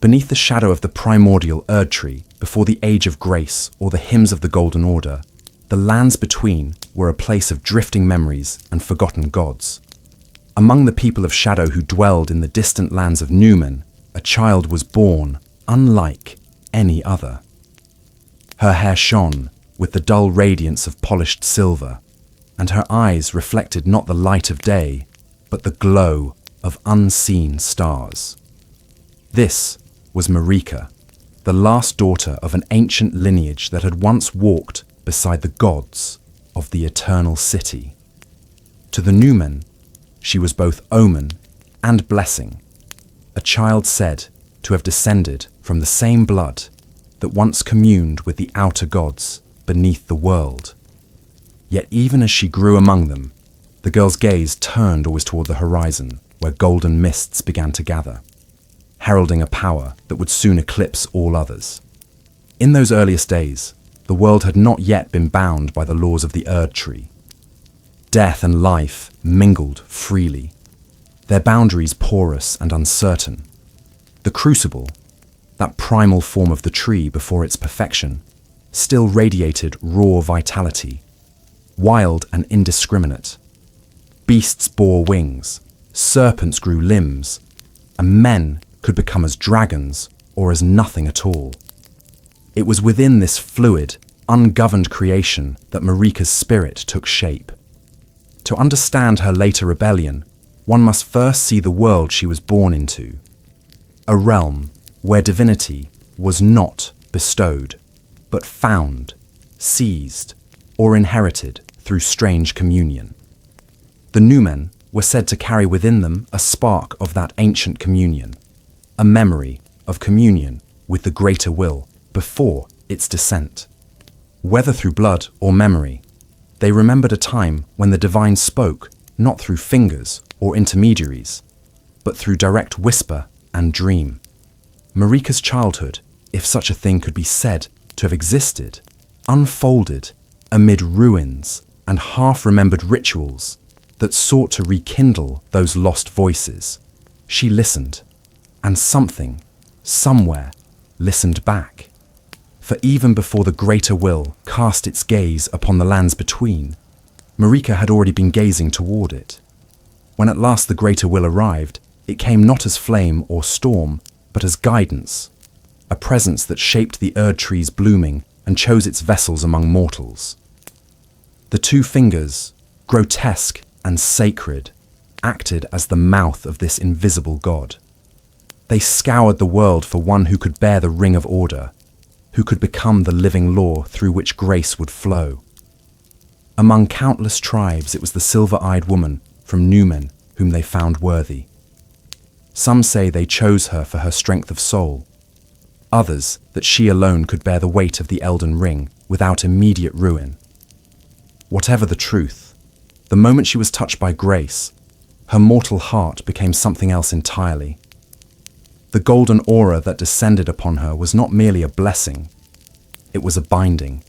Beneath the shadow of the primordial Erd Tree, before the Age of Grace or the hymns of the Golden Order, the lands between were a place of drifting memories and forgotten gods. Among the people of shadow who dwelled in the distant lands of Numen, a child was born unlike any other. Her hair shone with the dull radiance of polished silver, and her eyes reflected not the light of day, but the glow of unseen stars. This was Marika, the last daughter of an ancient lineage that had once walked beside the gods of the Eternal City. To the Numen, she was both omen and blessing, a child said to have descended from the same blood that once communed with the outer gods beneath the world. Yet even as she grew among them, the girl's gaze turned always toward the horizon, where golden mists began to gather, heralding a power that would soon eclipse all others. In those earliest days, the world had not yet been bound by the laws of the Erd Tree. Death and life mingled freely, their boundaries porous and uncertain. The crucible, that primal form of the tree before its perfection, still radiated raw vitality, wild and indiscriminate. Beasts bore wings, serpents grew limbs, and men could become as dragons or as nothing at all. It was within this fluid, ungoverned creation that Marika's spirit took shape. To understand her later rebellion, one must first see the world she was born into, a realm where divinity was not bestowed, but found, seized, or inherited through strange communion. The Numen were said to carry within them a spark of that ancient communion, a memory of communion with the greater will before its descent. Whether through blood or memory, they remembered a time when the divine spoke not through fingers or intermediaries, but through direct whisper and dream. Marika's childhood, if such a thing could be said to have existed, unfolded amid ruins and half-remembered rituals that sought to rekindle those lost voices. She listened, and something, somewhere, listened back. For even before the greater will cast its gaze upon the lands between, Marika had already been gazing toward it. When at last the greater will arrived, it came not as flame or storm, but as guidance, a presence that shaped the Erd Tree's blooming and chose its vessels among mortals. The two fingers, grotesque and sacred, acted as the mouth of this invisible god. They scoured the world for one who could bear the ring of order, who could become the living law through which grace would flow. Among countless tribes, it was the silver-eyed woman from Numen whom they found worthy. Some say they chose her for her strength of soul, others that she alone could bear the weight of the Elden Ring without immediate ruin. Whatever the truth, the moment she was touched by grace, her mortal heart became something else entirely. The golden aura that descended upon her was not merely a blessing, it was a binding.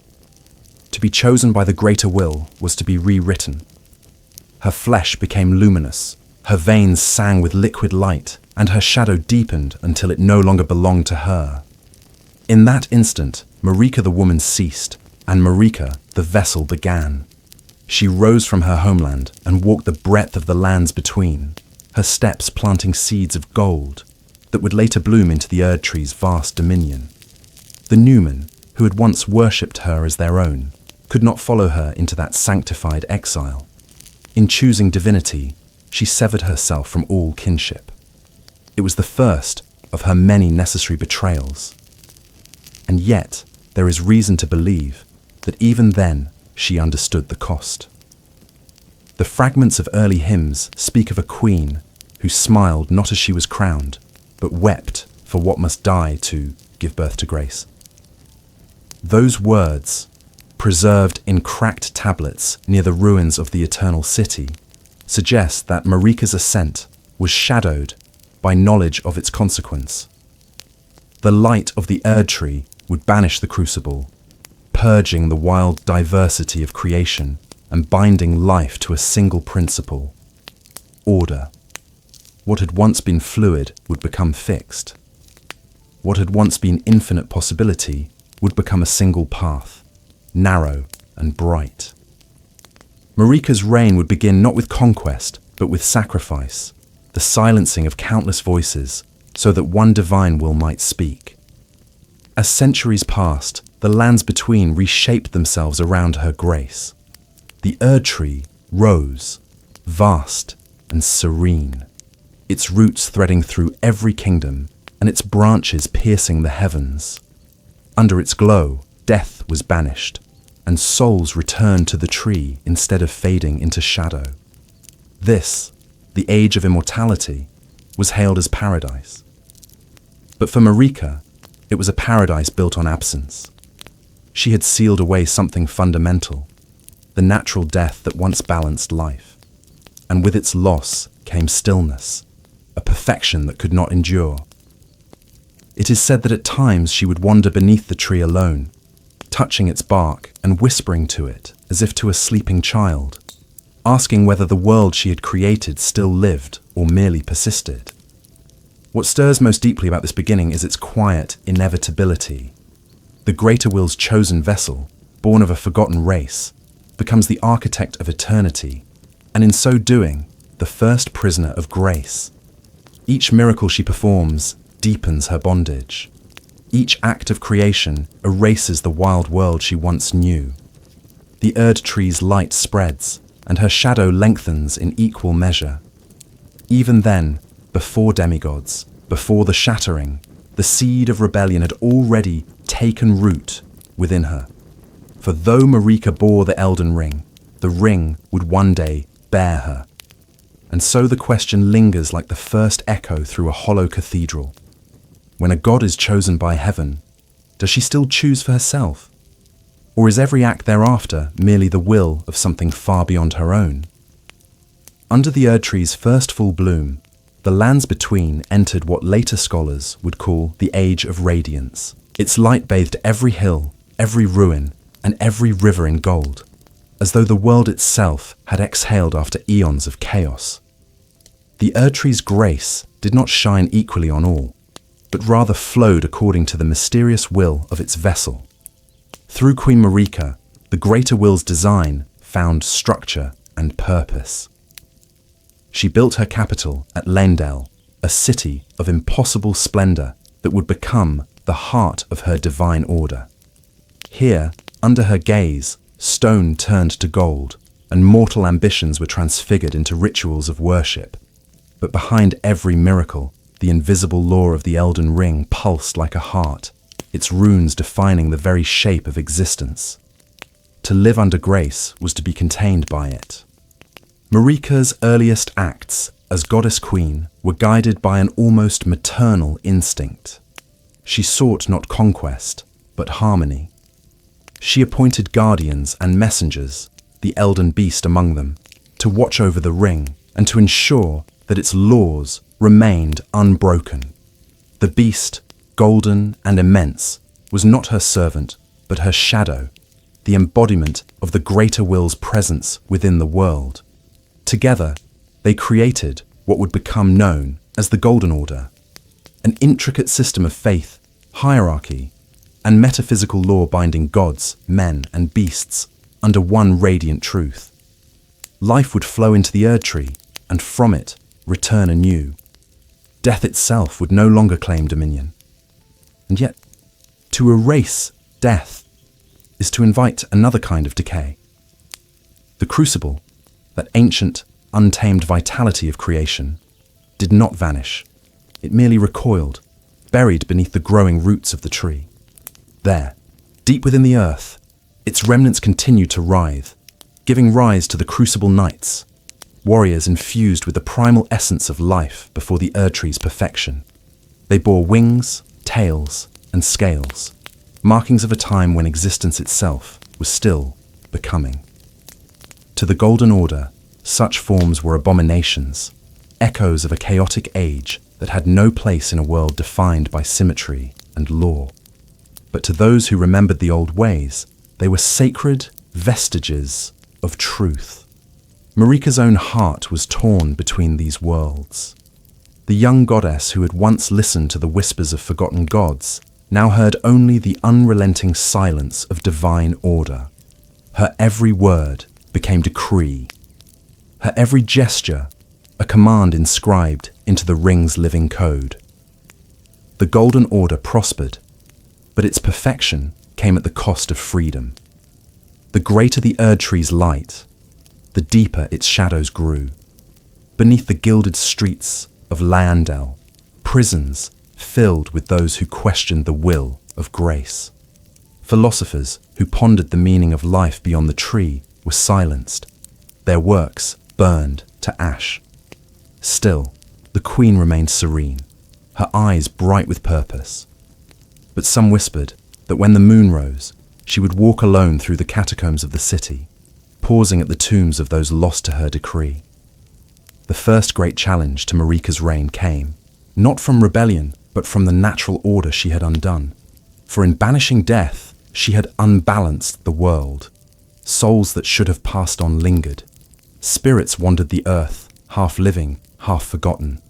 To be chosen by the greater will was to be rewritten. Her flesh became luminous, her veins sang with liquid light, and her shadow deepened until it no longer belonged to her. In that instant, Marika the woman ceased, and Marika the vessel began. She rose from her homeland and walked the breadth of the lands between, her steps planting seeds of gold that would later bloom into the Erd Tree's vast dominion. The Numen, who had once worshipped her as their own, could not follow her into that sanctified exile. In choosing divinity, she severed herself from all kinship. It was the first of her many necessary betrayals. And yet, there is reason to believe that even then she understood the cost. The fragments of early hymns speak of a queen who smiled not as she was crowned, but wept for what must die to give birth to grace. Those words, preserved in cracked tablets near the ruins of the Eternal City, suggest that Marika's ascent was shadowed by knowledge of its consequence. The light of the Erd Tree would banish the crucible, purging the wild diversity of creation and binding life to a single principle: order. What had once been fluid would become fixed. what had once been infinite possibility would become a single path, narrow and bright. Marika's reign would begin not with conquest, but with sacrifice, the silencing of countless voices, so that one divine will might speak. As centuries passed, the lands between reshaped themselves around her grace. The Erd Tree rose, vast and serene, its roots threading through every kingdom and its branches piercing the heavens. Under its glow, death was banished, and souls returned to the tree instead of fading into shadow. This, the age of immortality, was hailed as paradise. But for Marika, it was a paradise built on absence. She had sealed away something fundamental, the natural death that once balanced life. And with its loss came stillness, a perfection that could not endure. It is said that at times she would wander beneath the tree alone, touching its bark and whispering to it as if to a sleeping child, asking whether the world she had created still lived or merely persisted. What stirs most deeply about this beginning is its quiet inevitability. The greater will's chosen vessel, born of a forgotten race, becomes the architect of eternity, and in so doing, the first prisoner of grace. Each miracle she performs deepens her bondage. Each act of creation erases the wild world she once knew. The Erd Tree's light spreads, and her shadow lengthens in equal measure. Even then, before demigods, before the shattering, the seed of rebellion had already taken root within her. For though Marika bore the Elden Ring, the ring would one day bear her. And so the question lingers like the first echo through a hollow cathedral. When a god is chosen by heaven, does she still choose for herself? Or is every act thereafter merely the will of something far beyond her own? Under the Erd Tree's first full bloom, the lands between entered what later scholars would call the Age of Radiance. Its light bathed every hill, every ruin, and every river in gold, as though the world itself had exhaled after eons of chaos. The Erd Tree's grace did not shine equally on all, but rather flowed according to the mysterious will of its vessel. Through Queen Marika, the greater will's design found structure and purpose. She built her capital at Leyndell, a city of impossible splendor that would become the heart of her divine order. Here, under her gaze, stone turned to gold, and mortal ambitions were transfigured into rituals of worship. But behind every miracle, the invisible law of the Elden Ring pulsed like a heart, its runes defining the very shape of existence. To live under grace was to be contained by it. Marika's earliest acts as goddess queen were guided by an almost maternal instinct. She sought not conquest, but harmony. She appointed guardians and messengers, the Elden Beast among them, to watch over the ring and to ensure that its laws remained unbroken. The beast, golden and immense, was not her servant, but her shadow, the embodiment of the greater will's presence within the world. Together, they created what would become known as the Golden Order, an intricate system of faith, hierarchy, and metaphysical law binding gods, men, and beasts under one radiant truth. Life would flow into the Erd Tree, and from it return anew. Death itself would no longer claim dominion. And yet, to erase death is to invite another kind of decay. The crucible, that ancient, untamed vitality of creation, did not vanish. It merely recoiled, buried beneath the growing roots of the tree. There, deep within the earth, its remnants continued to writhe, giving rise to the crucible knights, warriors infused with the primal essence of life before the Erd Tree's perfection. They bore wings, tails, and scales, markings of a time when existence itself was still becoming. To the Golden Order, such forms were abominations, echoes of a chaotic age that had no place in a world defined by symmetry and law. But to those who remembered the old ways, they were sacred vestiges of truth. Marika's own heart was torn between these worlds. The young goddess who had once listened to the whispers of forgotten gods now heard only the unrelenting silence of divine order. Her every word became decree. Her every gesture a command inscribed into the ring's living code. The Golden Order prospered, but its perfection came at the cost of freedom. The greater the Erdtree's light, the deeper its shadows grew. Beneath the gilded streets of Leyandel, prisons filled with those who questioned the will of grace. Philosophers who pondered the meaning of life beyond the tree were silenced, their works burned to ash. Still, the queen remained serene, her eyes bright with purpose. But some whispered that when the moon rose, she would walk alone through the catacombs of the city, pausing at the tombs of those lost to her decree. The first great challenge to Marika's reign came, not from rebellion, but from the natural order she had undone. For in banishing death, she had unbalanced the world. Souls that should have passed on lingered. Spirits wandered the earth, half living, half forgotten.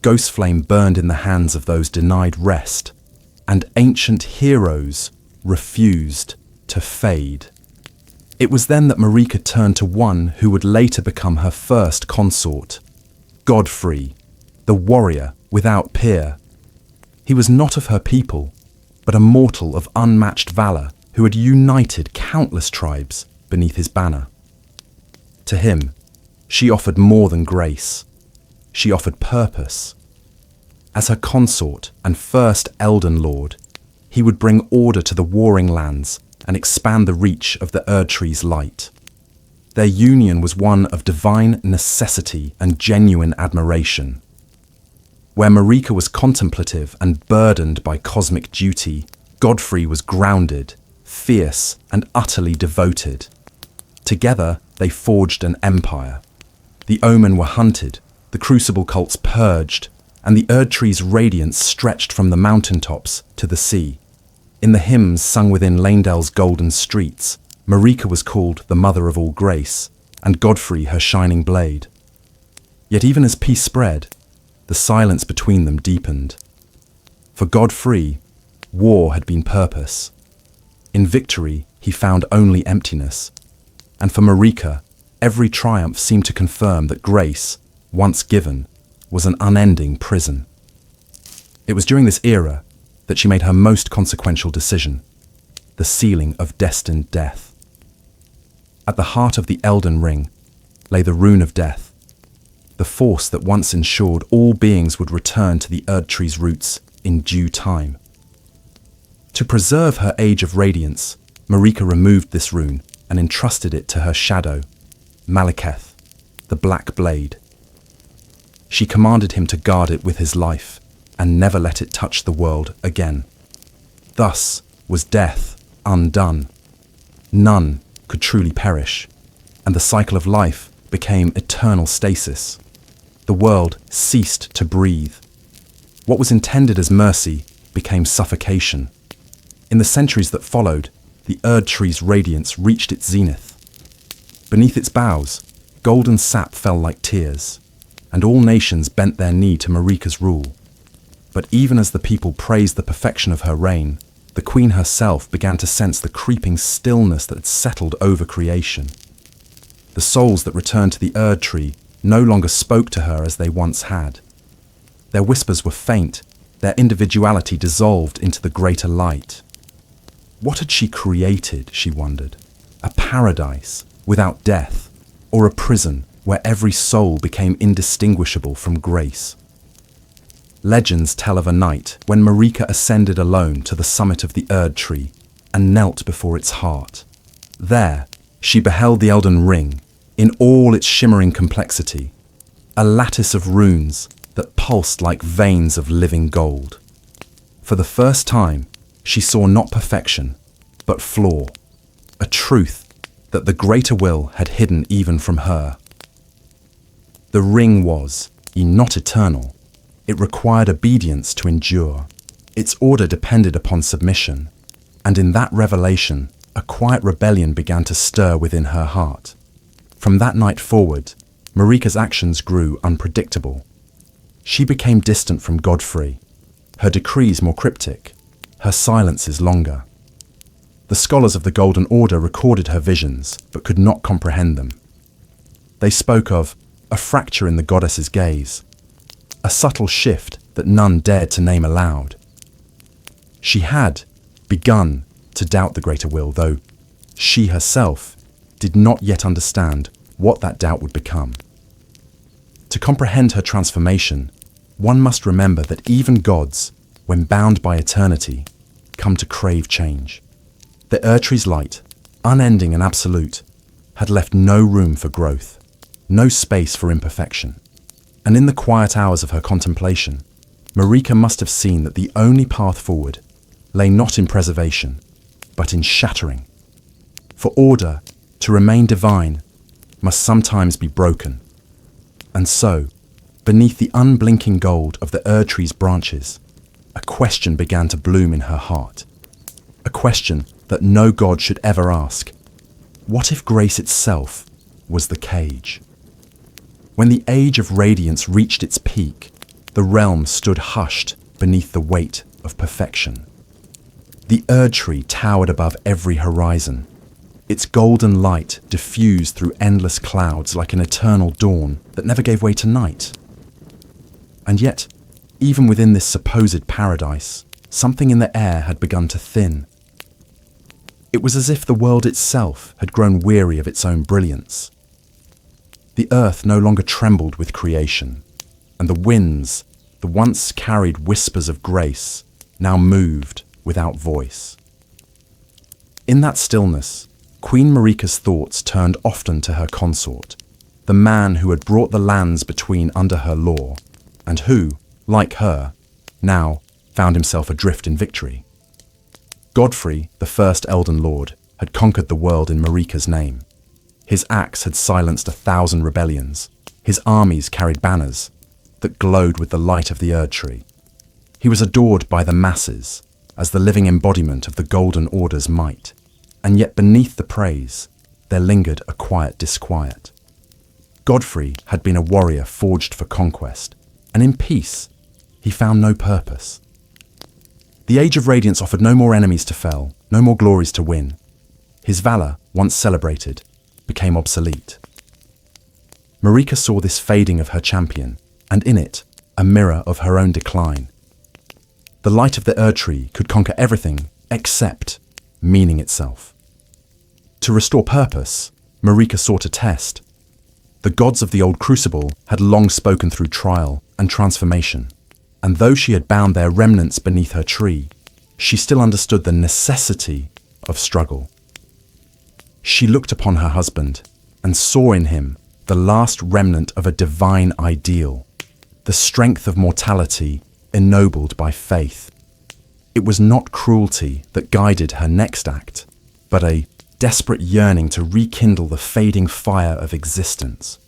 Ghost flame burned in the hands of those denied rest, and ancient heroes refused to fade. It was then that Marika turned to one who would later become her first consort, Godfrey, the warrior without peer. He was not of her people, but a mortal of unmatched valor who had united countless tribes beneath his banner. To him, she offered more than grace. She offered purpose. As her consort and first Elden Lord, he would bring order to the warring lands and expand the reach of the Erdtree's light. Their union was one of divine necessity and genuine admiration. Where Marika was contemplative and burdened by cosmic duty, Godfrey was grounded, fierce, and utterly devoted. Together, they forged an empire. The Omen were hunted, the Crucible cults purged, and the Erdtree's radiance stretched from the mountaintops to the sea. In the hymns sung within Leyandell's golden streets, Marika was called the Mother of all Grace, and Godfrey her shining blade. Yet even as peace spread, the silence between them deepened. For Godfrey, war had been purpose. In victory, he found only emptiness. And for Marika, every triumph seemed to confirm that grace, once given, was an unending prison. It was during this era that she made her most consequential decision, the sealing of destined death. At the heart of the Elden Ring lay the Rune of Death, the force that once ensured all beings would return to the Erdtree's roots in due time. To preserve her Age of Radiance, Marika removed this rune and entrusted it to her shadow, Malekith, the Black Blade. She commanded him to guard it with his life and never let it touch the world again. Thus was death undone. None could truly perish, and the cycle of life became eternal stasis. The world ceased to breathe. What was intended as mercy became suffocation. In the centuries that followed, the Erdtree's radiance reached its zenith. Beneath its boughs, golden sap fell like tears, and all nations bent their knee to Marika's rule. But even as the people praised the perfection of her reign, the queen herself began to sense the creeping stillness that had settled over creation. The souls that returned to the Erdtree no longer spoke to her as they once had. Their whispers were faint, their individuality dissolved into the greater light. What had she created, she wondered? A paradise without death, or a prison where every soul became indistinguishable from grace? Legends tell of a night when Marika ascended alone to the summit of the Erdtree and knelt before its heart. There, she beheld the Elden Ring in all its shimmering complexity, a lattice of runes that pulsed like veins of living gold. For the first time, she saw not perfection, but flaw, a truth that the greater will had hidden even from her. The ring was, not eternal. It required obedience to endure. Its order depended upon submission, and in that revelation, a quiet rebellion began to stir within her heart. From that night forward, Marika's actions grew unpredictable. She became distant from Godfrey, her decrees more cryptic, her silences longer. The scholars of the Golden Order recorded her visions, but could not comprehend them. They spoke of a fracture in the goddess's gaze, a subtle shift that none dared to name aloud. She had begun to doubt the greater will, though she herself did not yet understand what that doubt would become. To comprehend her transformation, one must remember that even gods, when bound by eternity, come to crave change. The Erdtree's light, unending and absolute, had left no room for growth, no space for imperfection. And in the quiet hours of her contemplation, Marika must have seen that the only path forward lay not in preservation, but in shattering. For order, to remain divine, must sometimes be broken. And so, beneath the unblinking gold of the Erdtree's branches, a question began to bloom in her heart. A question that no god should ever ask. What if grace itself was the cage? When the age of radiance reached its peak, the realm stood hushed beneath the weight of perfection. The Erdtree towered above every horizon, its golden light diffused through endless clouds like an eternal dawn that never gave way to night. And yet, even within this supposed paradise, something in the air had begun to thin. It was as if the world itself had grown weary of its own brilliance. The earth no longer trembled with creation, and the winds, that once carried whispers of grace, now moved without voice. In that stillness, Queen Marika's thoughts turned often to her consort, the man who had brought the lands between under her law, and who, like her, now found himself adrift in victory. Godfrey, the first Elden Lord, had conquered the world in Marika's name. His axe had silenced 1,000 rebellions. His armies carried banners that glowed with the light of the Erdtree. He was adored by the masses as the living embodiment of the Golden Order's might, and yet beneath the praise, there lingered a quiet disquiet. Godfrey had been a warrior forged for conquest, and in peace, he found no purpose. The Age of Radiance offered no more enemies to fell, no more glories to win. His valor, once celebrated, became obsolete. Marika saw this fading of her champion, and in it, a mirror of her own decline. The light of the Erdtree could conquer everything except meaning itself. To restore purpose, Marika sought a test. The gods of the old crucible had long spoken through trial and transformation, and though she had bound their remnants beneath her tree, she still understood the necessity of struggle. She looked upon her husband and saw in him the last remnant of a divine ideal, the strength of mortality ennobled by faith. It was not cruelty that guided her next act, but a desperate yearning to rekindle the fading fire of existence.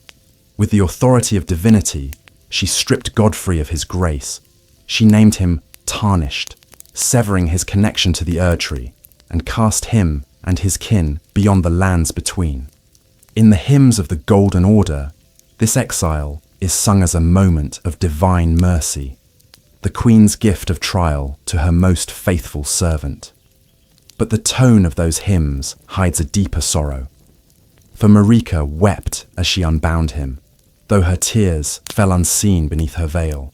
With the authority of divinity, she stripped Godfrey of his grace. She named him Tarnished, severing his connection to the Erdtree, and cast him and his kin beyond the lands between. In the hymns of the Golden Order, this exile is sung as a moment of divine mercy, the Queen's gift of trial to her most faithful servant. But the tone of those hymns hides a deeper sorrow. For Marika wept as she unbound him, though her tears fell unseen beneath her veil.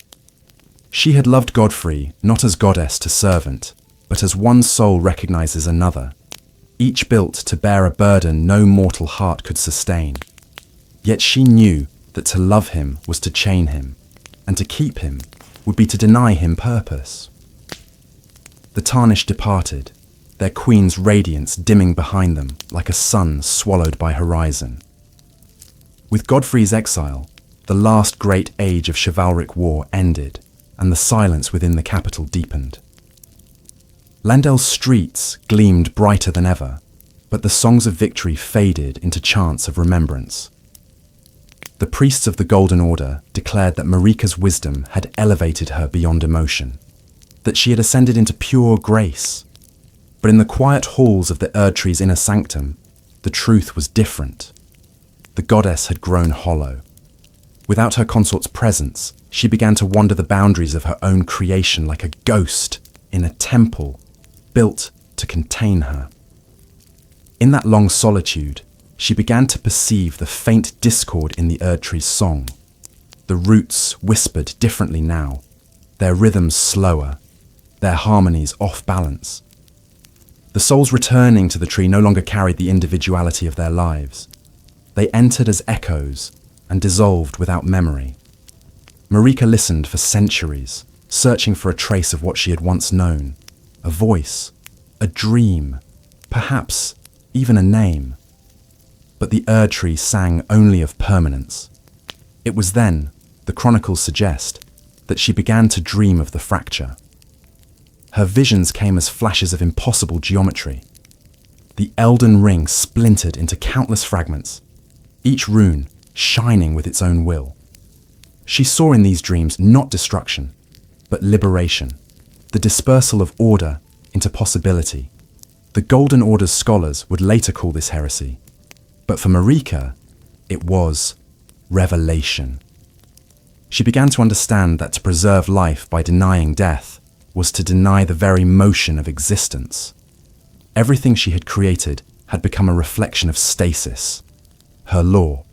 She had loved Godfrey not as goddess to servant, but as one soul recognizes another, each built to bear a burden no mortal heart could sustain. Yet she knew that to love him was to chain him, and to keep him would be to deny him purpose. The Tarnished departed, their queen's radiance dimming behind them like a sun swallowed by horizon. With Godfrey's exile, the last great age of chivalric war ended, and the silence within the capital deepened. Landel's streets gleamed brighter than ever, but the songs of victory faded into chants of remembrance. The priests of the Golden Order declared that Marika's wisdom had elevated her beyond emotion, that she had ascended into pure grace. But in the quiet halls of the Erdtree's inner sanctum, the truth was different. The goddess had grown hollow. Without her consort's presence, she began to wander the boundaries of her own creation like a ghost in a temple built to contain her. In that long solitude, she began to perceive the faint discord in the Erdtree's song. The roots whispered differently now, their rhythms slower, their harmonies off balance. The souls returning to the tree no longer carried the individuality of their lives. They entered as echoes and dissolved without memory. Marika listened for centuries, searching for a trace of what she had once known, a voice, a dream, perhaps even a name. But the Erdtree sang only of permanence. It was then, the chronicles suggest, that she began to dream of the fracture. Her visions came as flashes of impossible geometry. The Elden Ring splintered into countless fragments, each rune shining with its own will. She saw in these dreams not destruction, but liberation, the dispersal of order into possibility. The Golden Order's scholars would later call this heresy, but for Marika, it was revelation. She began to understand that to preserve life by denying death was to deny the very motion of existence. Everything she had created had become a reflection of stasis. Her law,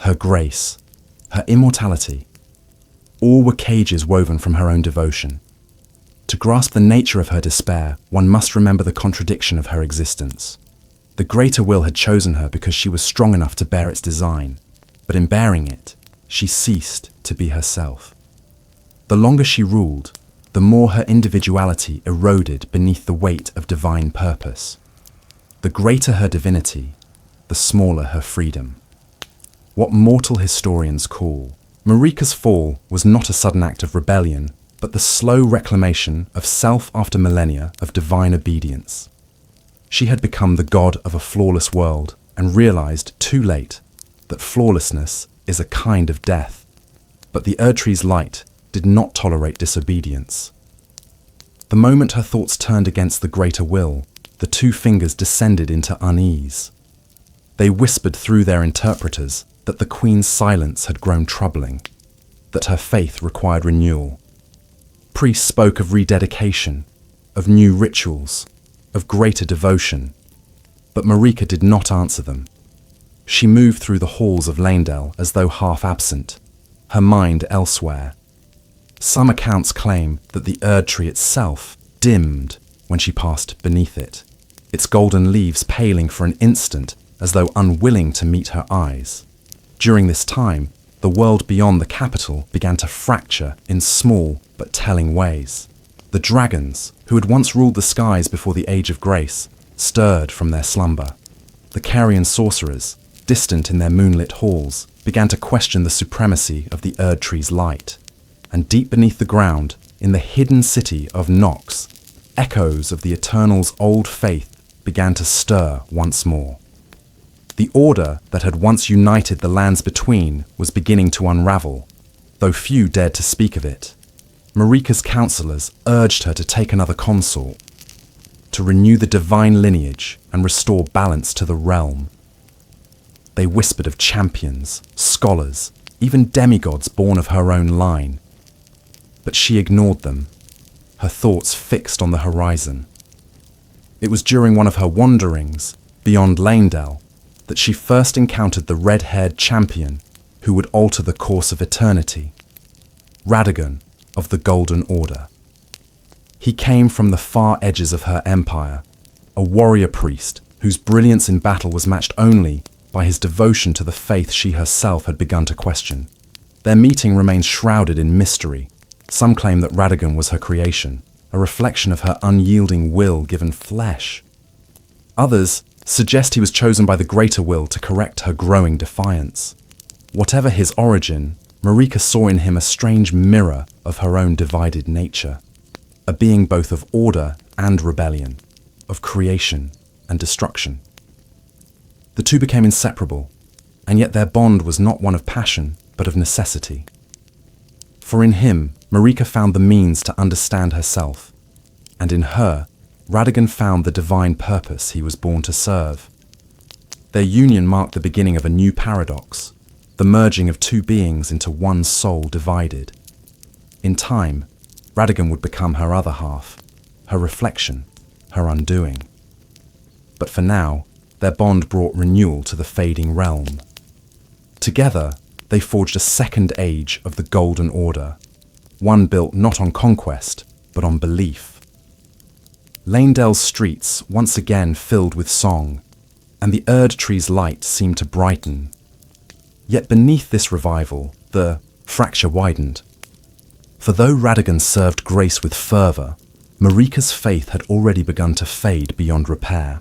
her grace, her immortality, all were cages woven from her own devotion. To grasp the nature of her despair, one must remember the contradiction of her existence. The greater will had chosen her because she was strong enough to bear its design, but in bearing it, she ceased to be herself. The longer she ruled, the more her individuality eroded beneath the weight of divine purpose. The greater her divinity, the smaller her freedom. What mortal historians call Marika's fall was not a sudden act of rebellion, but the slow reclamation of self after millennia of divine obedience. She had become the god of a flawless world and realized too late that flawlessness is a kind of death. But the Erdtree's light did not tolerate disobedience. The moment her thoughts turned against the greater will, the two fingers descended into unease. They whispered through their interpreters that the Queen's silence had grown troubling, that her faith required renewal. Priests spoke of rededication, of new rituals, of greater devotion, but Marika did not answer them. She moved through the halls of Leyndell as though half absent, her mind elsewhere. Some accounts claim that the Erdtree itself dimmed when she passed beneath it, its golden leaves paling for an instant as though unwilling to meet her eyes. During this time, the world beyond the capital began to fracture in small but telling ways. The dragons, who had once ruled the skies before the Age of Grace, stirred from their slumber. The Carian sorcerers, distant in their moonlit halls, began to question the supremacy of the Erdtree's light. And deep beneath the ground, in the hidden city of Nox, echoes of the Eternal's old faith began to stir once more. The order that had once united the lands between was beginning to unravel, though few dared to speak of it. Marika's counselors urged her to take another consort, to renew the divine lineage and restore balance to the realm. They whispered of champions, scholars, even demigods born of her own line. But she ignored them, her thoughts fixed on the horizon. It was during one of her wanderings, beyond Leyndell, that she first encountered the red-haired champion who would alter the course of eternity, Radagon of the Golden Order. He came from the far edges of her empire, a warrior priest whose brilliance in battle was matched only by his devotion to the faith she herself had begun to question. Their meeting remains shrouded in mystery. Some claim that Radagon was her creation, a reflection of her unyielding will given flesh. Others suggest he was chosen by the greater will to correct her growing defiance. Whatever his origin, Marika saw in him a strange mirror of her own divided nature, a being both of order and rebellion, of creation and destruction. The two became inseparable, and yet their bond was not one of passion, but of necessity. For in him, Marika found the means to understand herself, and in her, Radagon found the divine purpose he was born to serve. Their union marked the beginning of a new paradox, the merging of two beings into one soul divided. In time, Radagon would become her other half, her reflection, her undoing. But for now, their bond brought renewal to the fading realm. Together, they forged a second age of the Golden Order, one built not on conquest, but on belief. Lanedel's streets once again filled with song, and the Erd tree's light seemed to brighten. Yet beneath this revival, the fracture widened. For though Radagon served grace with fervour, Marika's faith had already begun to fade beyond repair.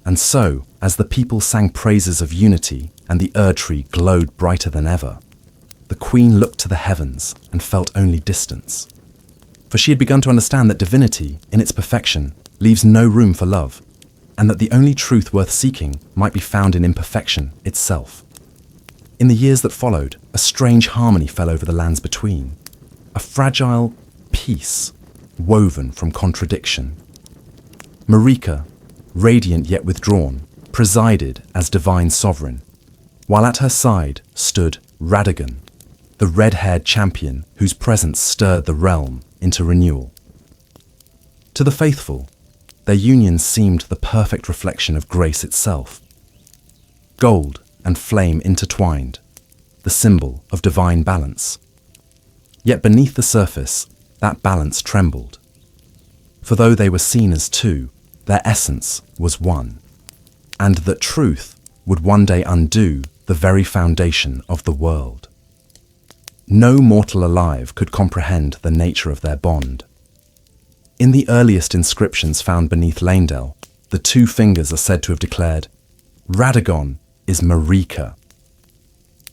And so, as the people sang praises of unity and the Erd tree glowed brighter than ever, the Queen looked to the heavens and felt only distance. For she had begun to understand that divinity, in its perfection, leaves no room for love, and that the only truth worth seeking might be found in imperfection itself. In the years that followed, a strange harmony fell over the lands between, a fragile peace woven from contradiction. Marika, radiant yet withdrawn, presided as divine sovereign, while at her side stood Radagon, the red-haired champion whose presence stirred the realm into renewal. To the faithful, their union seemed the perfect reflection of grace itself. Gold and flame intertwined, the symbol of divine balance. Yet beneath the surface, that balance trembled. For though they were seen as two, their essence was one, and that truth would one day undo the very foundation of the world. No mortal alive could comprehend the nature of their bond. In the earliest inscriptions found beneath Lanedel, the two fingers are said to have declared, "Radagon is Marika."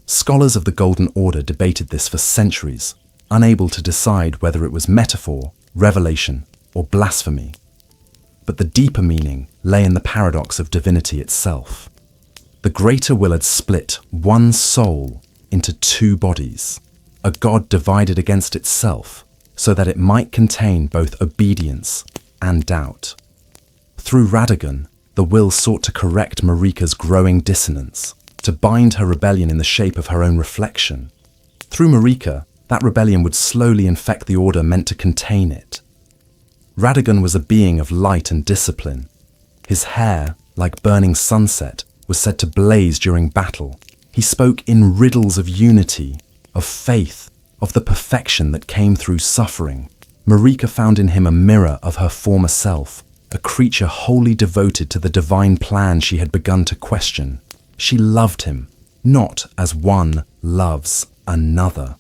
Scholars of the Golden Order debated this for centuries, unable to decide whether it was metaphor, revelation, or blasphemy. But the deeper meaning lay in the paradox of divinity itself. The greater will had split one soul into two bodies, a god divided against itself, so that it might contain both obedience and doubt. Through Radagon, the will sought to correct Marika's growing dissonance, to bind her rebellion in the shape of her own reflection. Through Marika, that rebellion would slowly infect the order meant to contain it. Radagon was a being of light and discipline. His hair, like burning sunset, was said to blaze during battle. He spoke in riddles of unity, of faith, of the perfection that came through suffering. Marika found in him a mirror of her former self, a creature wholly devoted to the divine plan she had begun to question. She loved him, not as one loves another,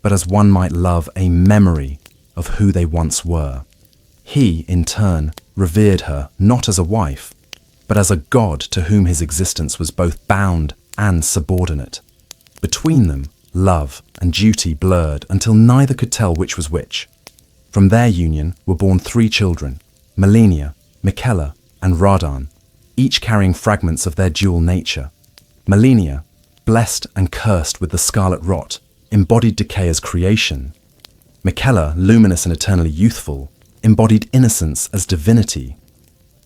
but as one might love a memory of who they once were. He, in turn, revered her not as a wife, but as a god to whom his existence was both bound and subordinate. Between them, love and duty blurred until neither could tell which was which. From their union were born 3 children, Malenia, Miquella, and Radagon, each carrying fragments of their dual nature. Malenia, blessed and cursed with the scarlet rot, embodied decay as creation. Miquella, luminous and eternally youthful, embodied innocence as divinity.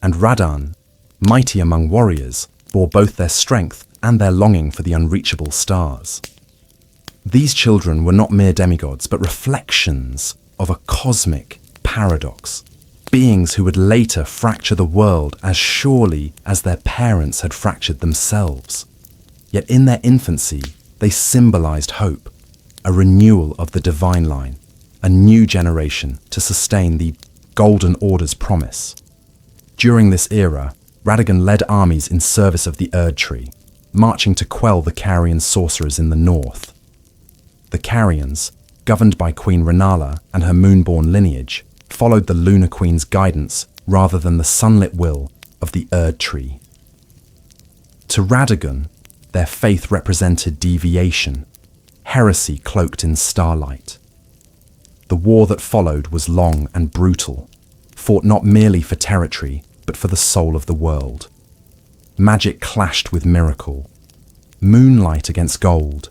And Radagon, mighty among warriors, bore both their strength and their longing for the unreachable stars. These children were not mere demigods, but reflections of a cosmic paradox, beings who would later fracture the world as surely as their parents had fractured themselves. Yet in their infancy, they symbolized hope, a renewal of the divine line, a new generation to sustain the Golden Order's promise. During this era, Radagon led armies in service of the Erd tree, marching to quell the Carian sorcerers in the north. The Carians, governed by Queen Renala and her moonborn lineage, followed the Lunar Queen's guidance rather than the sunlit will of the Erd tree. To Radagon, their faith represented deviation, heresy cloaked in starlight. The war that followed was long and brutal, fought not merely for territory, but for the soul of the world. Magic clashed with miracle, moonlight against gold.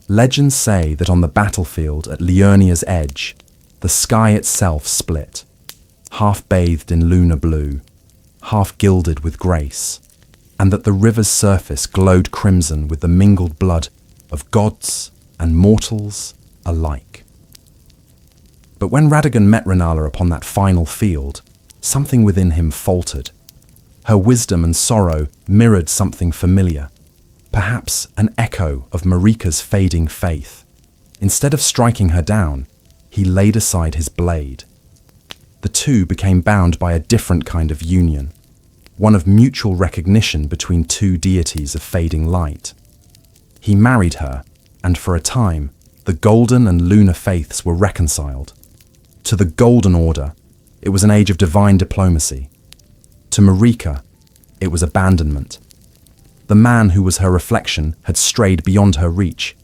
Legends say that on the battlefield at Liurnia's edge, the sky itself split, half bathed in lunar blue, half gilded with grace, and that the river's surface glowed crimson with the mingled blood of gods and mortals alike. But when Radagon met Renala upon that final field, something within him faltered. Her wisdom and sorrow mirrored something familiar, perhaps an echo of Marika's fading faith. Instead of striking her down, he laid aside his blade. The two became bound by a different kind of union, one of mutual recognition between two deities of fading light. He married her, and for a time, the golden and lunar faiths were reconciled. To the Golden Order, it was an age of divine diplomacy. To Marika, it was abandonment. The man who was her reflection had strayed beyond her reach,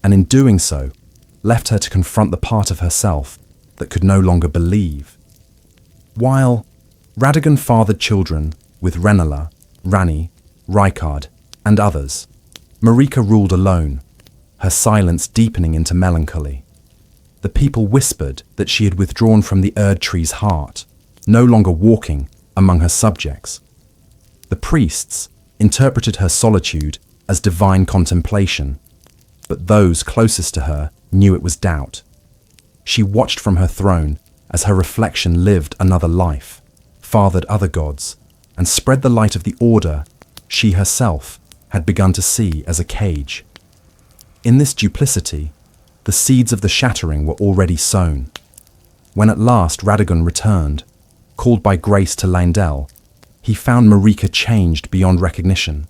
and in doing so, left her to confront the part of herself that could no longer believe. While Radagon fathered children with Renala, Rani, Rykard, and others, Marika ruled alone, her silence deepening into melancholy. The people whispered that she had withdrawn from the Erd Tree's heart, no longer walking among her subjects. The priests interpreted her solitude as divine contemplation, but those closest to her knew it was doubt. She watched from her throne as her reflection lived another life, fathered other gods, and spread the light of the order she herself had begun to see as a cage. In this duplicity, the seeds of the shattering were already sown. When at last Radagon returned, called by grace to Leyndell, he found Marika changed beyond recognition.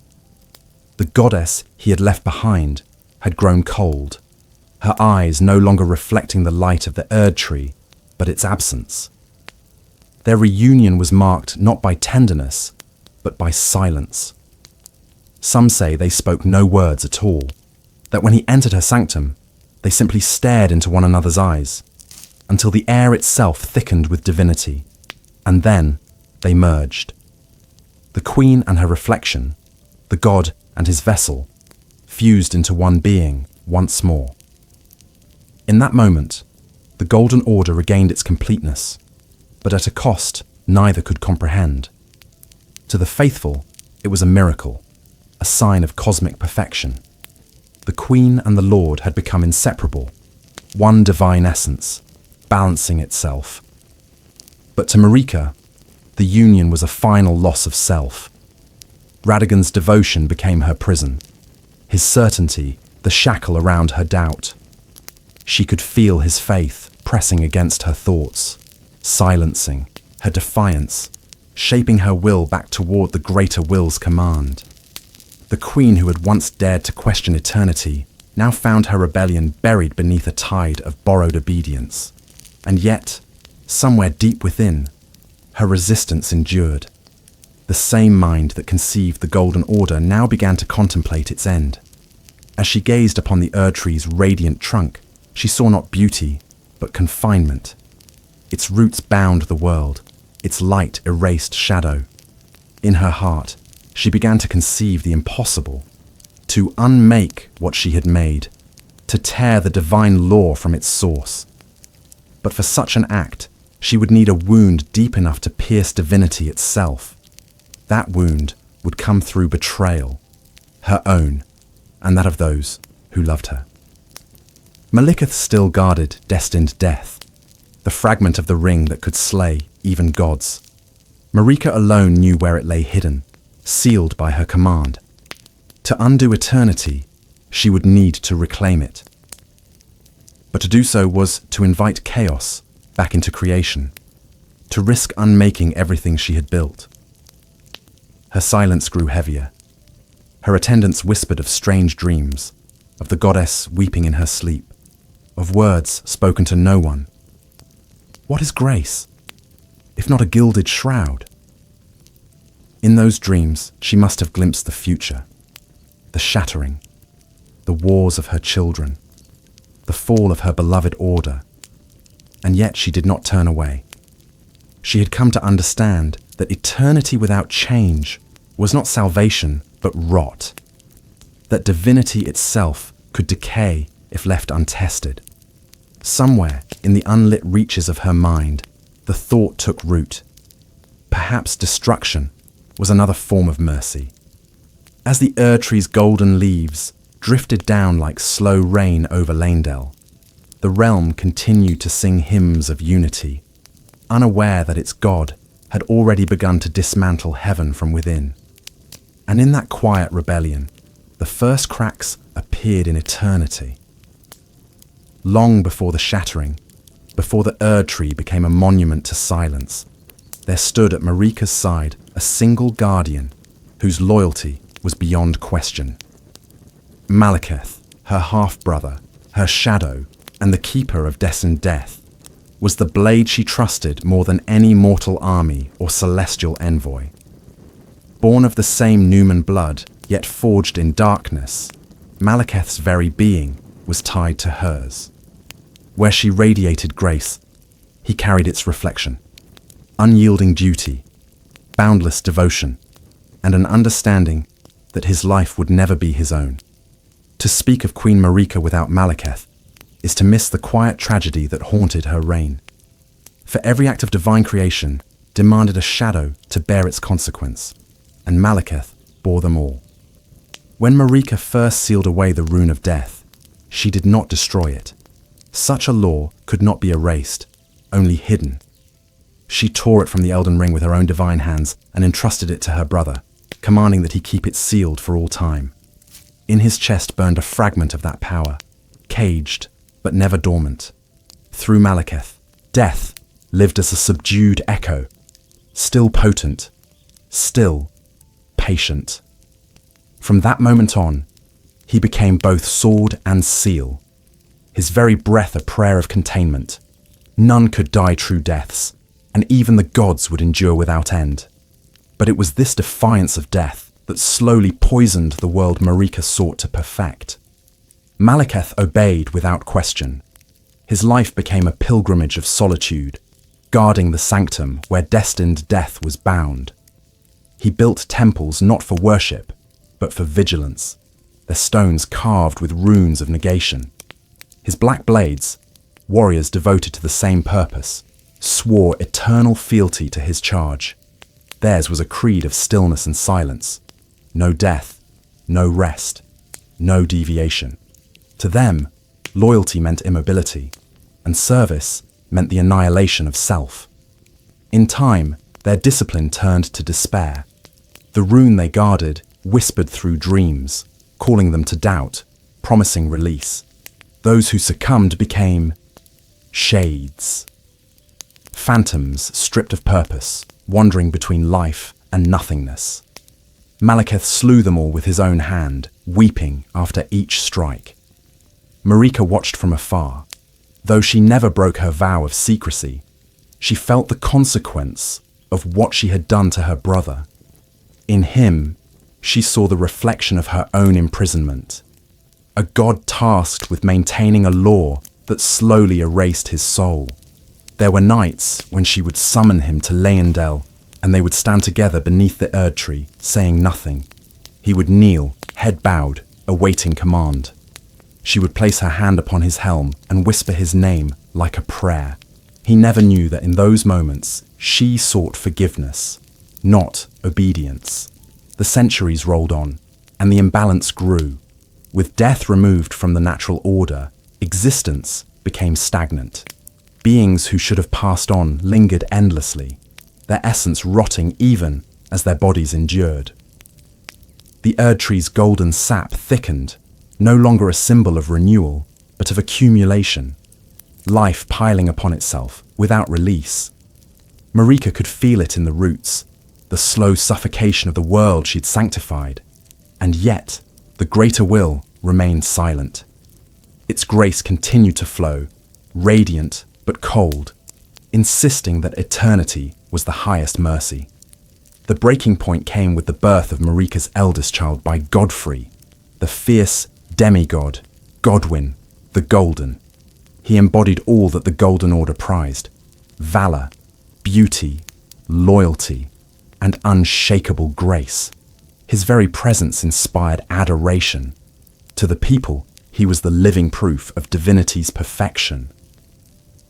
The goddess he had left behind had grown cold, her eyes no longer reflecting the light of the Erd Tree, but its absence. Their reunion was marked not by tenderness, but by silence. Some say they spoke no words at all, that when he entered her sanctum, they simply stared into one another's eyes, until the air itself thickened with divinity, and then they merged. The queen and her reflection, the god and his vessel, fused into one being once more. In that moment, the Golden Order regained its completeness, but at a cost neither could comprehend. To the faithful, it was a miracle, a sign of cosmic perfection. The Queen and the Lord had become inseparable, one divine essence, balancing itself. But to Marika, the union was a final loss of self. Radagon's devotion became her prison, his certainty the shackle around her doubt. She could feel his faith pressing against her thoughts, silencing her defiance, shaping her will back toward the greater will's command. The queen who had once dared to question eternity now found her rebellion buried beneath a tide of borrowed obedience. And yet, somewhere deep within, her resistance endured. The same mind that conceived the Golden Order now began to contemplate its end. As she gazed upon the Erd Tree's radiant trunk, she saw not beauty, but confinement. Its roots bound the world, its light erased shadow. In her heart, she began to conceive the impossible, to unmake what she had made, to tear the divine law from its source. But for such an act, she would need a wound deep enough to pierce divinity itself. That wound would come through betrayal, her own, and that of those who loved her. Maliketh still guarded destined death, the fragment of the ring that could slay even gods. Marika alone knew where it lay hidden, sealed by her command. To undo eternity, she would need to reclaim it. But to do so was to invite chaos back into creation, to risk unmaking everything she had built. Her silence grew heavier. Her attendants whispered of strange dreams, of the goddess weeping in her sleep, of words spoken to no one. What is grace, if not a gilded shroud? In those dreams, she must have glimpsed the future, the shattering, the wars of her children, the fall of her beloved order. And yet she did not turn away. She had come to understand that eternity without change was not salvation, but rot. That divinity itself could decay if left untested. Somewhere in the unlit reaches of her mind, the thought took root. Perhaps destruction was another form of mercy. As the Erdtree's golden leaves drifted down like slow rain over Lanedell, the realm continued to sing hymns of unity, unaware that its god had already begun to dismantle heaven from within. And in that quiet rebellion, the first cracks appeared in eternity. Long before the shattering, before the Erdtree became a monument to silence, there stood at Marika's side a single guardian whose loyalty was beyond question. Malekith, her half-brother, her shadow, and the keeper of destined death, was the blade she trusted more than any mortal army or celestial envoy. Born of the same Numen blood, yet forged in darkness, Malekith's very being was tied to hers. Where she radiated grace, he carried its reflection. Unyielding duty, boundless devotion, and an understanding that his life would never be his own. To speak of Queen Marika without Malekith is to miss the quiet tragedy that haunted her reign. For every act of divine creation demanded a shadow to bear its consequence, and Malekith bore them all. When Marika first sealed away the rune of death, she did not destroy it. Such a law could not be erased, only hidden. She tore it from the Elden Ring with her own divine hands and entrusted it to her brother, commanding that he keep it sealed for all time. In his chest burned a fragment of that power, caged but never dormant. Through Malekith, death lived as a subdued echo, still potent, still patient. From that moment on, he became both sword and seal, his very breath a prayer of containment. None could die true deaths, and even the gods would endure without end. But it was this defiance of death that slowly poisoned the world Marika sought to perfect. Malekith obeyed without question. His life became a pilgrimage of solitude, guarding the sanctum where destined death was bound. He built temples not for worship, but for vigilance, their stones carved with runes of negation. His black blades, warriors devoted to the same purpose, swore eternal fealty to his charge. Theirs was a creed of stillness and silence. No death, no rest, no deviation. To them, loyalty meant immobility, and service meant the annihilation of self. In time, their discipline turned to despair. The rune they guarded whispered through dreams, calling them to doubt, promising release. Those who succumbed became shades. Phantoms stripped of purpose, wandering between life and nothingness. Malekith slew them all with his own hand, weeping after each strike. Marika watched from afar. Though she never broke her vow of secrecy, she felt the consequence of what she had done to her brother. In him, she saw the reflection of her own imprisonment. A god tasked with maintaining a law that slowly erased his soul. There were nights when she would summon him to Lanedell, and they would stand together beneath the Erdtree, saying nothing. He would kneel, head bowed, awaiting command. She would place her hand upon his helm and whisper his name like a prayer. He never knew that in those moments she sought forgiveness, not obedience. The centuries rolled on, and the imbalance grew. With death removed from the natural order, existence became stagnant. Beings who should have passed on lingered endlessly, their essence rotting even as their bodies endured. The Erdtree's golden sap thickened, no longer a symbol of renewal, but of accumulation, life piling upon itself without release. Marika could feel it in the roots, the slow suffocation of the world she'd sanctified, and yet the greater will remained silent. Its grace continued to flow, radiant but cold, insisting that eternity was the highest mercy. The breaking point came with the birth of Marika's eldest child by Godfrey, the fierce demigod, Godwyn, the Golden. He embodied all that the Golden Order prized: valor, beauty, loyalty, and unshakable grace. His very presence inspired adoration. To the people, he was the living proof of divinity's perfection.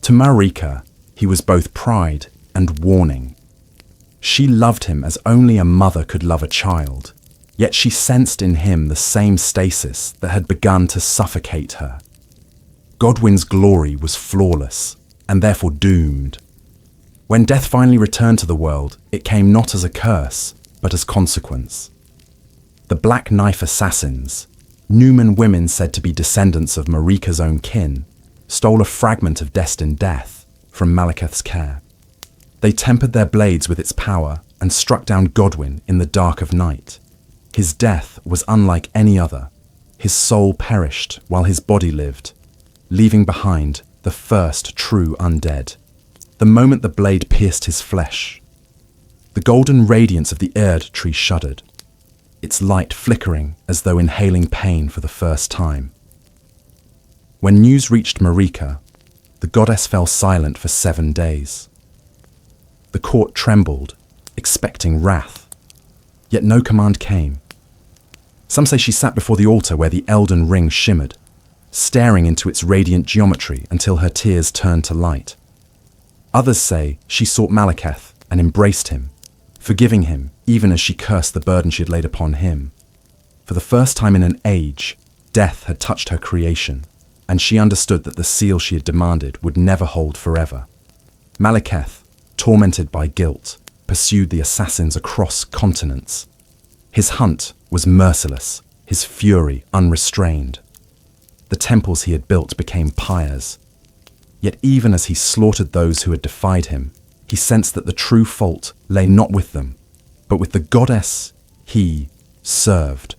To Marika, he was both pride and warning. She loved him as only a mother could love a child, Yet she sensed in him the same stasis that had begun to suffocate her. Godwyn's glory was flawless, and therefore doomed. When death finally returned to the world, it came not as a curse, but as consequence. The Black Knife assassins, Numen women said to be descendants of Marika's own kin, stole a fragment of destined death from Malekith's care. They tempered their blades with its power and struck down Godwyn in the dark of night. His death was unlike any other. His soul perished while his body lived, leaving behind the first true undead. The moment the blade pierced his flesh, the golden radiance of the Erd tree shuddered, its light flickering as though inhaling pain for the first time. When news reached Marika, the goddess fell silent for 7 days. The court trembled, expecting wrath, yet no command came. Some say she sat before the altar where the Elden Ring shimmered, staring into its radiant geometry until her tears turned to light. Others say she sought Malekith and embraced him, forgiving him even as she cursed the burden she had laid upon him. For the first time in an age, death had touched her creation, and she understood that the seal she had demanded would never hold forever. Malekith, tormented by guilt, pursued the assassins across continents. His hunt was merciless, his fury unrestrained. The temples he had built became pyres. Yet even as he slaughtered those who had defied him, he sensed that the true fault lay not with them, but with the goddess he served.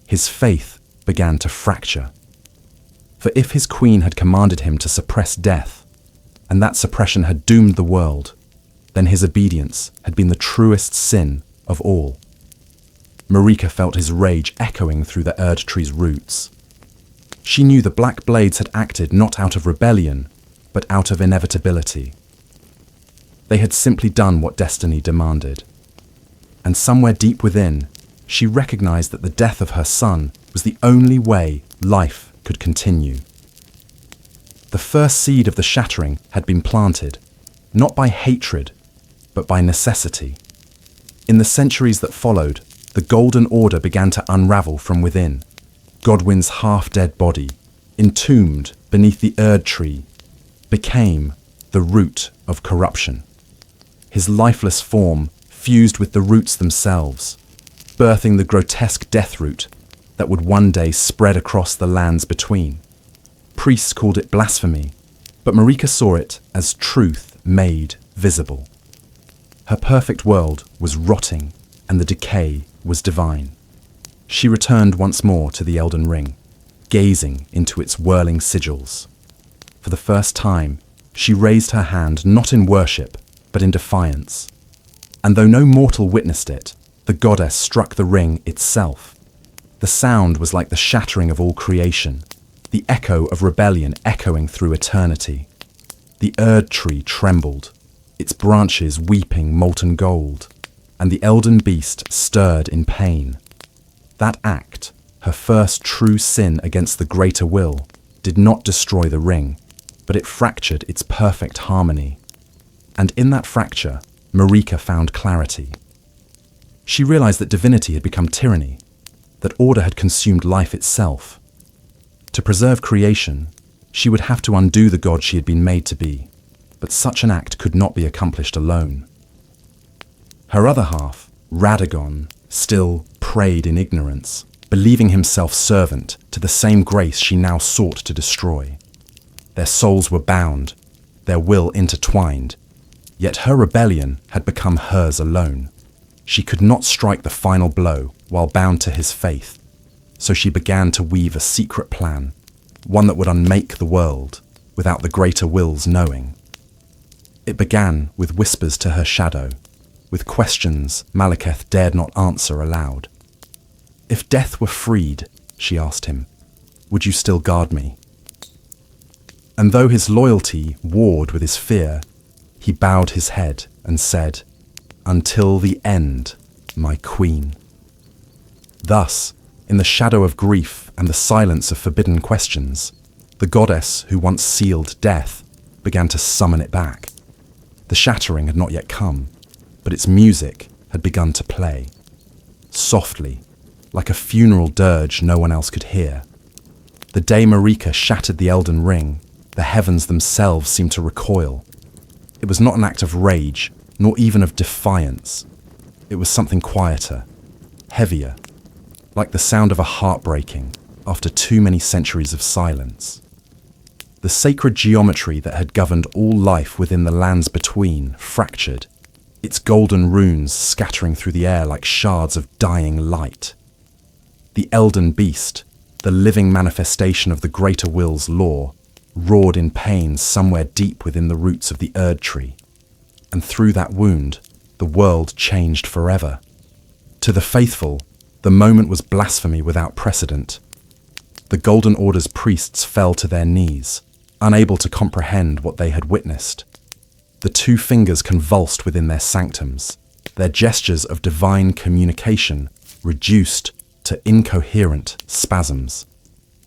His faith began to fracture. For if his queen had commanded him to suppress death, and that suppression had doomed the world, then his obedience had been the truest sin of all. Marika felt his rage echoing through the Erd tree's roots. She knew the Black Blades had acted not out of rebellion, but out of inevitability. They had simply done what destiny demanded. And somewhere deep within, she recognized that the death of her son was the only way life could continue. The first seed of the shattering had been planted, not by hatred, but by necessity. In the centuries that followed, the Golden Order began to unravel from within. Godwyn's half-dead body, entombed beneath the Erd tree, became the root of corruption. His lifeless form fused with the roots themselves, birthing the grotesque death root that would one day spread across the lands between. Priests called it blasphemy, but Marika saw it as truth made visible. Her perfect world was rotting, and the decay was divine. She returned once more to the Elden Ring, gazing into its whirling sigils. For the first time, she raised her hand not in worship, but in defiance. And though no mortal witnessed it, the goddess struck the ring itself. The sound was like the shattering of all creation, the echo of rebellion echoing through eternity. The Erd tree trembled, its branches weeping molten gold, and the Elden Beast stirred in pain. That act, her first true sin against the greater will, did not destroy the ring, but it fractured its perfect harmony. And in that fracture, Marika found clarity. She realized that divinity had become tyranny, that order had consumed life itself. To preserve creation, she would have to undo the god she had been made to be, but such an act could not be accomplished alone. Her other half, Radagon, still prayed in ignorance, believing himself servant to the same grace she now sought to destroy. Their souls were bound, their will intertwined, yet her rebellion had become hers alone. She could not strike the final blow while bound to his faith, so she began to weave a secret plan, one that would unmake the world without the greater will's knowing. It began with whispers to her shadow, with questions Malekith dared not answer aloud. If death were freed, she asked him, would you still guard me? And though his loyalty warred with his fear, he bowed his head and said, until the end, my queen. Thus, in the shadow of grief and the silence of forbidden questions, the goddess who once sealed death began to summon it back. The shattering had not yet come, but its music had begun to play. softly, like a funeral dirge no one else could hear. The day Marika shattered the Elden Ring, the heavens themselves seemed to recoil. It was not an act of rage, nor even of defiance. It was something quieter, heavier, like the sound of a heart breaking after too many centuries of silence. The sacred geometry that had governed all life within the lands between fractured, its golden runes scattering through the air like shards of dying light. The Elden Beast, the living manifestation of the greater will's law, roared in pain somewhere deep within the roots of the Erd tree. And through that wound, the world changed forever. To the faithful, the moment was blasphemy without precedent. The Golden Order's priests fell to their knees, unable to comprehend what they had witnessed. The two fingers convulsed within their sanctums, their gestures of divine communication reduced to incoherent spasms.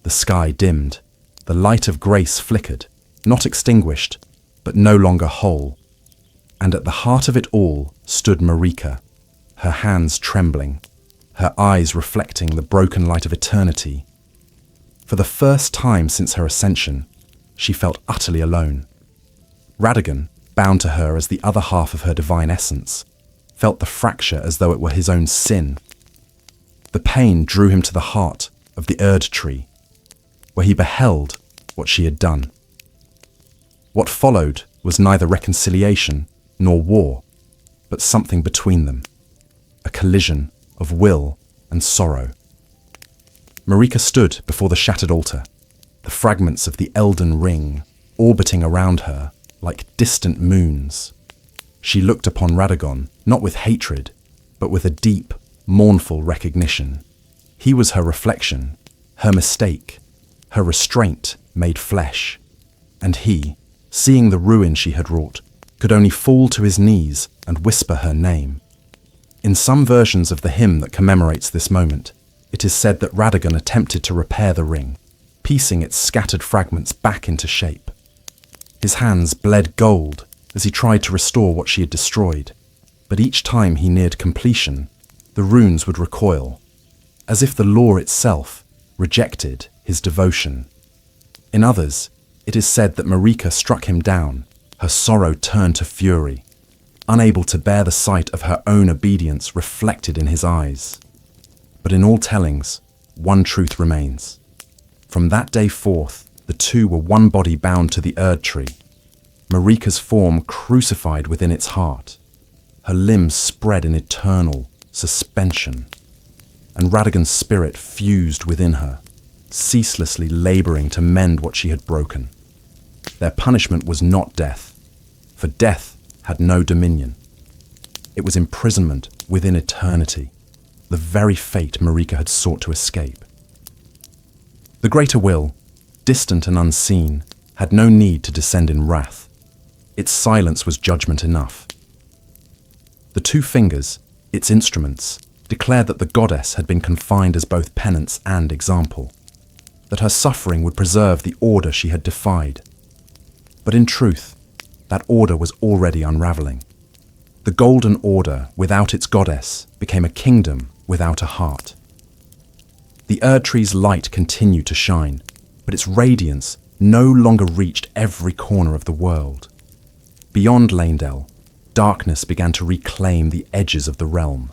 The sky dimmed. The light of grace flickered, not extinguished, but no longer whole. And at the heart of it all stood Marika, her hands trembling, her eyes reflecting the broken light of eternity. For the first time since her ascension, she felt utterly alone. Radagon, bound to her as the other half of her divine essence, felt the fracture as though it were his own sin. The pain drew him to the heart of the Erd tree, where he beheld what she had done. What followed was neither reconciliation nor war, but something between them, a collision of will and sorrow. Marika stood before the shattered altar, the fragments of the Elden Ring orbiting around her like distant moons. She looked upon Radagon not with hatred, but with a deep, mournful recognition. He was her reflection, her mistake, her restraint made flesh. And he, seeing the ruin she had wrought, could only fall to his knees and whisper her name. In some versions of the hymn that commemorates this moment, it is said that Radagon attempted to repair the ring, piecing its scattered fragments back into shape. His hands bled gold as he tried to restore what she had destroyed, but each time he neared completion, the runes would recoil, as if the law itself rejected his devotion. In others, it is said that Marika struck him down, her sorrow turned to fury, unable to bear the sight of her own obedience reflected in his eyes. But in all tellings, one truth remains. From that day forth, the two were one body bound to the Erd tree, Marika's form crucified within its heart, her limbs spread in eternal suspension, and Radagon's spirit fused within her, ceaselessly laboring to mend what she had broken. Their punishment was not death, for death had no dominion. It was imprisonment within eternity, the very fate Marika had sought to escape. The greater will, distant and unseen, had no need to descend in wrath. Its silence was judgment enough. The two fingers, its instruments, declared that the goddess had been confined as both penance and example, that her suffering would preserve the order she had defied. But in truth, that order was already unraveling. The Golden Order, without its goddess, became a kingdom without a heart. The Erd tree's light continued to shine, but its radiance no longer reached every corner of the world. Beyond Leyndell, darkness began to reclaim the edges of the realm.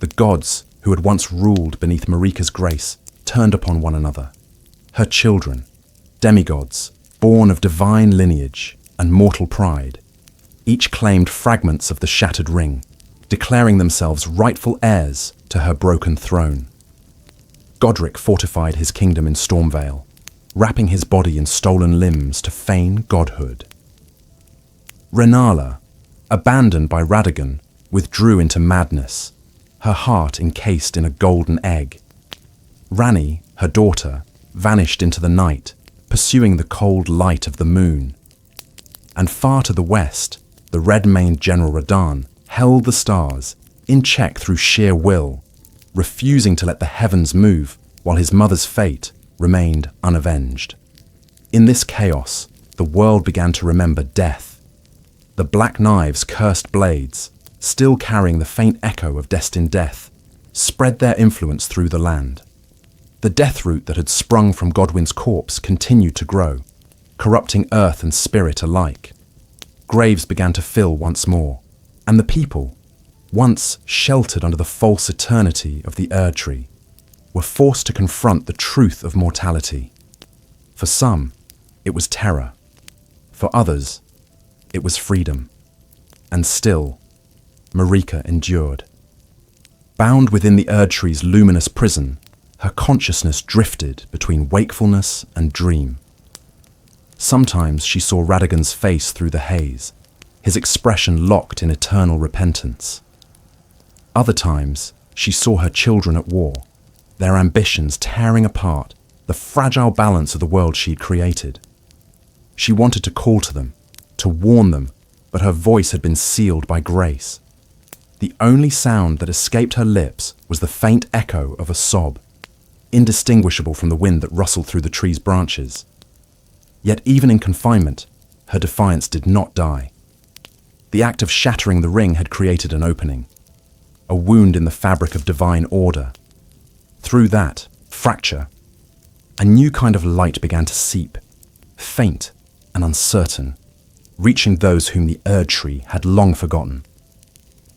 The gods, who had once ruled beneath Marika's grace, turned upon one another. Her children, demigods, born of divine lineage and mortal pride, each claimed fragments of the shattered ring, declaring themselves rightful heirs to her broken throne. Godric fortified his kingdom in Stormvale, wrapping his body in stolen limbs to feign godhood. Renala, abandoned by Radagon, withdrew into madness, her heart encased in a golden egg. Ranni, her daughter, vanished into the night, pursuing the cold light of the moon. And far to the west, the red-maned General Radagon held the stars, in check through sheer will, refusing to let the heavens move while his mother's fate remained unavenged. In this chaos, the world began to remember death. The black knives' cursed blades, still carrying the faint echo of destined death, spread their influence through the land. The death root that had sprung from Godwyn's corpse continued to grow, corrupting earth and spirit alike. Graves began to fill once more, and the people, once sheltered under the false eternity of the Erdtree, were forced to confront the truth of mortality. For some, it was terror. For others, it was freedom. And still, Marika endured. Bound within the Erdtree's luminous prison, her consciousness drifted between wakefulness and dream. Sometimes she saw Radagon's face through the haze, his expression locked in eternal repentance. Other times, she saw her children at war, their ambitions tearing apart the fragile balance of the world she'd created. She wanted to call to them, to warn them, but her voice had been sealed by grace. The only sound that escaped her lips was the faint echo of a sob, indistinguishable from the wind that rustled through the tree's branches. Yet even in confinement, her defiance did not die. The act of shattering the ring had created an opening, a wound in the fabric of divine order. Through that fracture, a new kind of light began to seep, faint and uncertain, reaching those whom the Erdtree had long forgotten.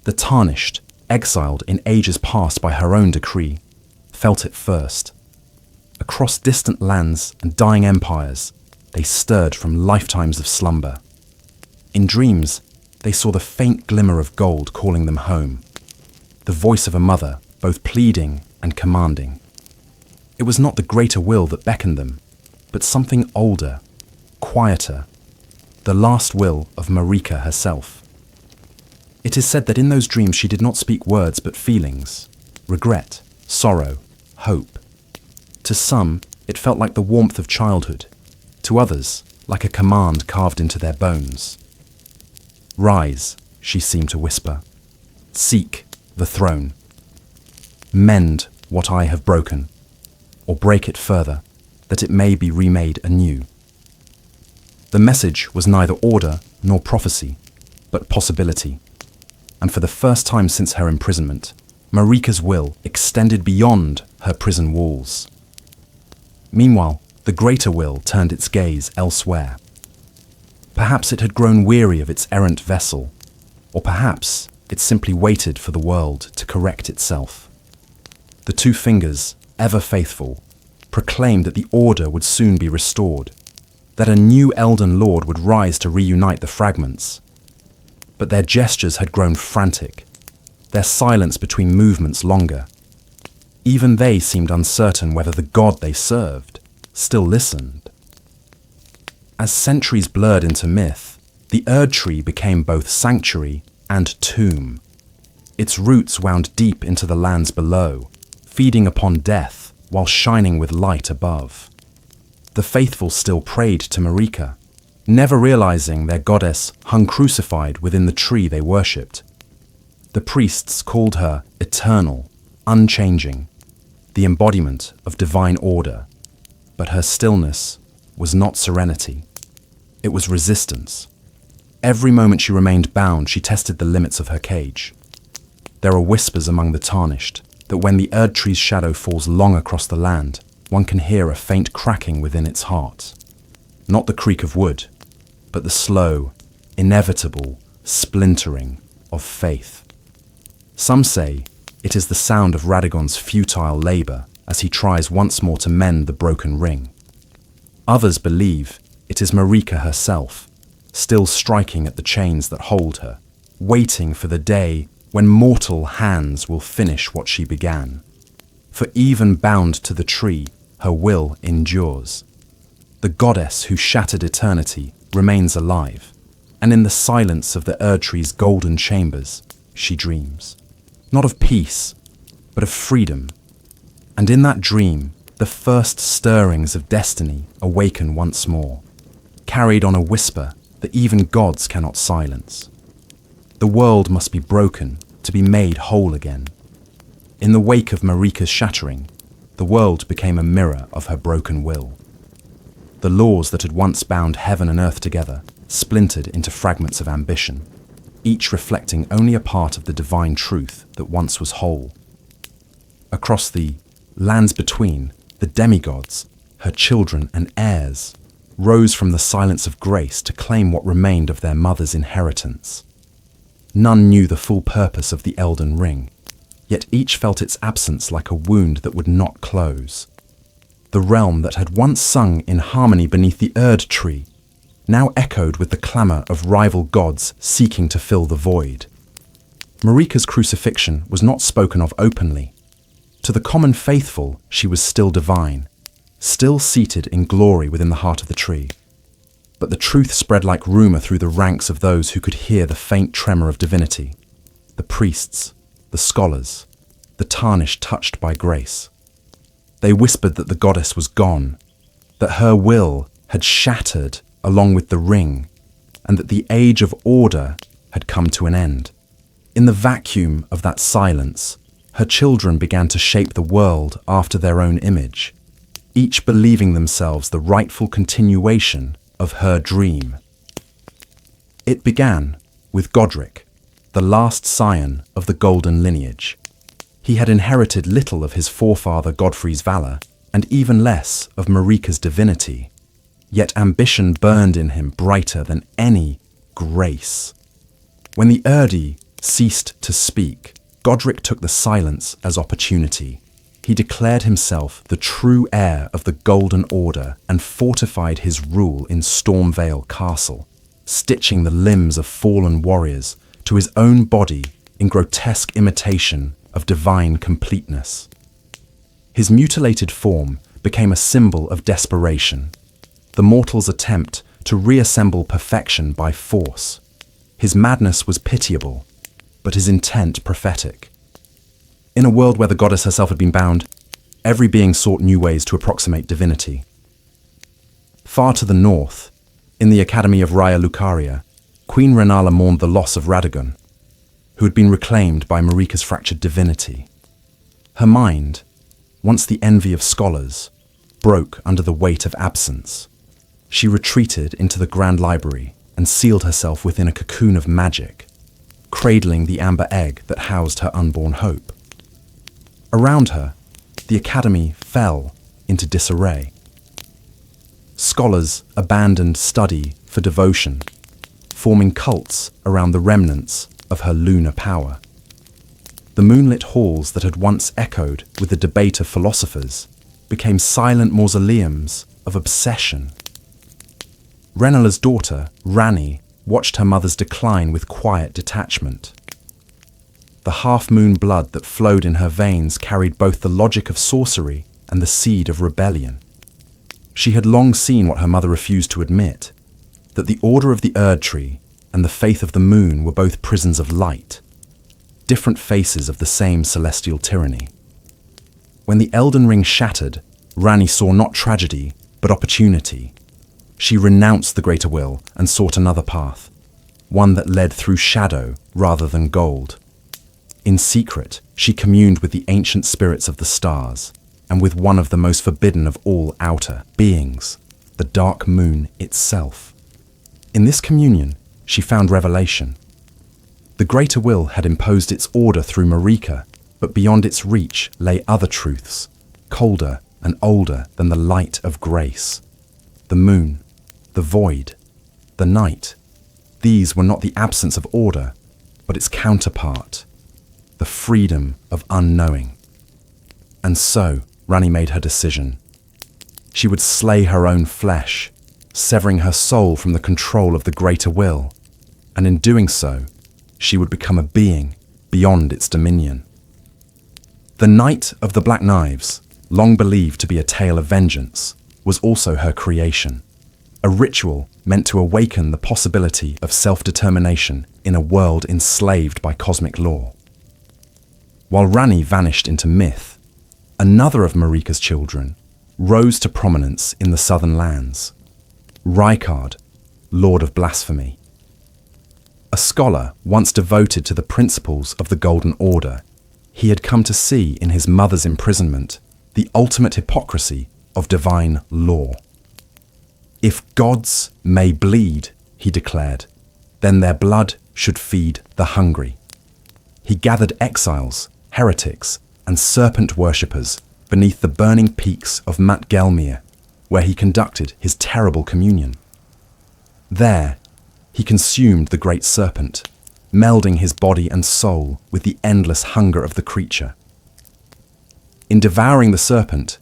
The Tarnished, exiled in ages past by her own decree, felt it first. Across distant lands and dying empires, they stirred from lifetimes of slumber. In dreams, they saw the faint glimmer of gold calling them home, the voice of a mother, both pleading and commanding. It was not the greater will that beckoned them, but something older, quieter, the last will of Marika herself. It is said that in those dreams she did not speak words but feelings, regret, sorrow, hope. To some, it felt like the warmth of childhood, to others, like a command carved into their bones. Rise, she seemed to whisper. Seek the throne. Mend what I have broken, or break it further, that it may be remade anew. The message was neither order nor prophecy, but possibility. And for the first time since her imprisonment, Marika's will extended beyond her prison walls. Meanwhile, the greater will turned its gaze elsewhere. Perhaps it had grown weary of its errant vessel, or perhaps it simply waited for the world to correct itself. The two fingers, ever faithful, proclaimed that the order would soon be restored, that a new Elden Lord would rise to reunite the fragments. But their gestures had grown frantic, their silence between movements longer. Even they seemed uncertain whether the God they served still listened. As centuries blurred into myth, the Erdtree became both sanctuary and tomb. Its roots wound deep into the lands below, feeding upon death while shining with light above. The faithful still prayed to Marika, never realizing their goddess hung crucified within the tree they worshipped. The priests called her eternal, unchanging, the embodiment of divine order. But her stillness was not serenity. It was resistance. Every moment she remained bound, she tested the limits of her cage. There are whispers among the Tarnished that when the Erdtree's shadow falls long across the land, one can hear a faint cracking within its heart. Not the creak of wood, but the slow, inevitable splintering of faith. Some say it is the sound of Radagon's futile labor as he tries once more to mend the broken ring. Others believe it is Marika herself, still striking at the chains that hold her, waiting for the day when mortal hands will finish what she began. For even bound to the tree, her will endures. The goddess who shattered eternity remains alive, and in the silence of the Erdtree's golden chambers, she dreams. Not of peace, but of freedom. And in that dream, the first stirrings of destiny awaken once more, carried on a whisper that even gods cannot silence. The world must be broken to be made whole again. In the wake of Marika's shattering, the world became a mirror of her broken will. The laws that had once bound heaven and earth together splintered into fragments of ambition, each reflecting only a part of the divine truth that once was whole. across the lands between, the demigods, her children and heirs, rose from the silence of grace to claim what remained of their mother's inheritance. None knew the full purpose of the Elden Ring, yet each felt its absence like a wound that would not close. The realm that had once sung in harmony beneath the Erd tree now echoed with the clamour of rival gods seeking to fill the void. Marika's crucifixion was not spoken of openly. To the common faithful, she was still divine, still seated in glory within the heart of the tree. But the truth spread like rumour through the ranks of those who could hear the faint tremor of divinity. The priests, the scholars, the tarnished touched by grace. They whispered that the goddess was gone, that her will had shattered along with the ring, and that the age of order had come to an end. In the vacuum of that silence, her children began to shape the world after their own image, each believing themselves the rightful continuation of her dream. It began with Godric, the last scion of the golden lineage. He had inherited little of his forefather Godfrey's valour, and even less of Marika's divinity, yet ambition burned in him brighter than any grace. When the Erdi ceased to speak, Godric took the silence as opportunity. He declared himself the true heir of the Golden Order and fortified his rule in Stormvale Castle, stitching the limbs of fallen warriors to his own body in grotesque imitation of divine completeness. His mutilated form became a symbol of desperation, the mortal's attempt to reassemble perfection by force. His madness was pitiable, but his intent prophetic. In a world where the goddess herself had been bound, every being sought new ways to approximate divinity. Far to the north, in the Academy of Raya Lucaria, Queen Renala mourned the loss of Radagon, who had been reclaimed by Marika's fractured divinity. Her mind, once the envy of scholars, broke under the weight of absence. She retreated into the Grand Library and sealed herself within a cocoon of magic, cradling the amber egg that housed her unborn hope. Around her, the Academy fell into disarray. Scholars abandoned study for devotion, forming cults around the remnants of her lunar power. The moonlit halls that had once echoed with the debate of philosophers became silent mausoleums of obsession. Renala's daughter, Rani, watched her mother's decline with quiet detachment. The half-moon blood that flowed in her veins carried both the logic of sorcery and the seed of rebellion. She had long seen what her mother refused to admit, that the order of the Erd Tree and the faith of the moon were both prisons of light, different faces of the same celestial tyranny. When the Elden Ring shattered, Rani saw not tragedy, but opportunity. She renounced the greater will and sought another path, one that led through shadow rather than gold. In secret, she communed with the ancient spirits of the stars, and with one of the most forbidden of all outer beings, the dark moon itself. In this communion, she found revelation. The greater will had imposed its order through Marika, but beyond its reach lay other truths, colder and older than the light of grace. The moon, the void, the night. These were not the absence of order, but its counterpart, the freedom of unknowing. And so, Rani made her decision. She would slay her own flesh, severing her soul from the control of the greater will, and in doing so, she would become a being beyond its dominion. The Night of the Black Knives, long believed to be a tale of vengeance, was also her creation, a ritual meant to awaken the possibility of self-determination in a world enslaved by cosmic law. While Rani vanished into myth, another of Marika's children rose to prominence in the southern lands, Rykard, Lord of Blasphemy. A scholar once devoted to the principles of the Golden Order, he had come to see in his mother's imprisonment the ultimate hypocrisy of divine law. If gods may bleed, he declared, then their blood should feed the hungry. He gathered exiles, heretics, and serpent worshippers beneath the burning peaks of Matgelmir, where he conducted his terrible communion. There, he consumed the great serpent, melding his body and soul with the endless hunger of the creature. In devouring the serpent,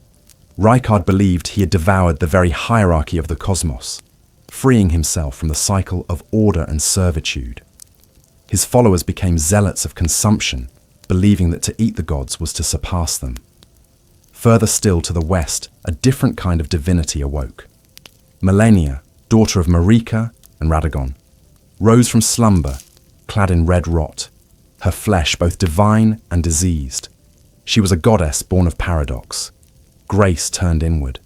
Rykard believed he had devoured the very hierarchy of the cosmos, freeing himself from the cycle of order and servitude. His followers became zealots of consumption, believing that to eat the gods was to surpass them. Further still to the west, a different kind of divinity awoke. Malenia, daughter of Marika and Radagon, rose from slumber, clad in red rot, her flesh both divine and diseased. She was a goddess born of paradox, grace turned inward,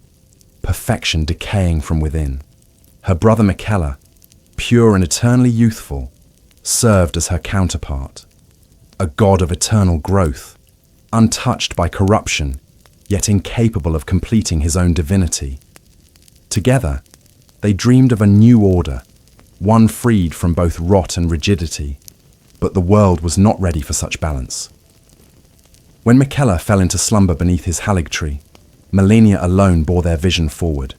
perfection decaying from within. Her brother Miquella, pure and eternally youthful, served as her counterpart, a god of eternal growth, untouched by corruption, yet incapable of completing his own divinity. Together, they dreamed of a new order, one freed from both rot and rigidity, but the world was not ready for such balance. When Miquella fell into slumber beneath his halig tree, Malenia alone bore their vision forward,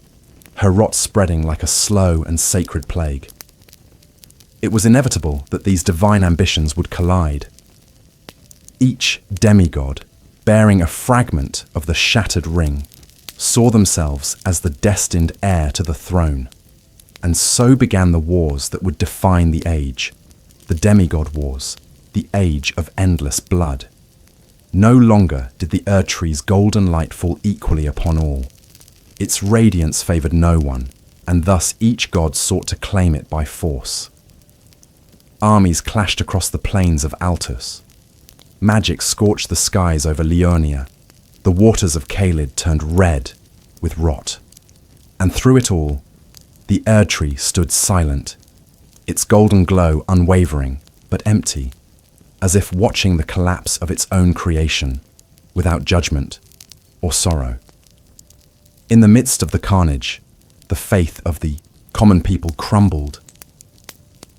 her rot spreading like a slow and sacred plague. It was inevitable that these divine ambitions would collide. Each demigod, bearing a fragment of the shattered ring, saw themselves as the destined heir to the throne. And so began the wars that would define the age, the demigod wars, the age of endless blood. No longer did the Erdtree's golden light fall equally upon all. Its radiance favoured no one, and thus each god sought to claim it by force. Armies clashed across the plains of Altus. Magic scorched the skies over Leonia. The waters of Caelid turned red with rot. And through it all, the Erdtree stood silent, its golden glow unwavering but empty, as if watching the collapse of its own creation, without judgment or sorrow. In the midst of the carnage, the faith of the common people crumbled.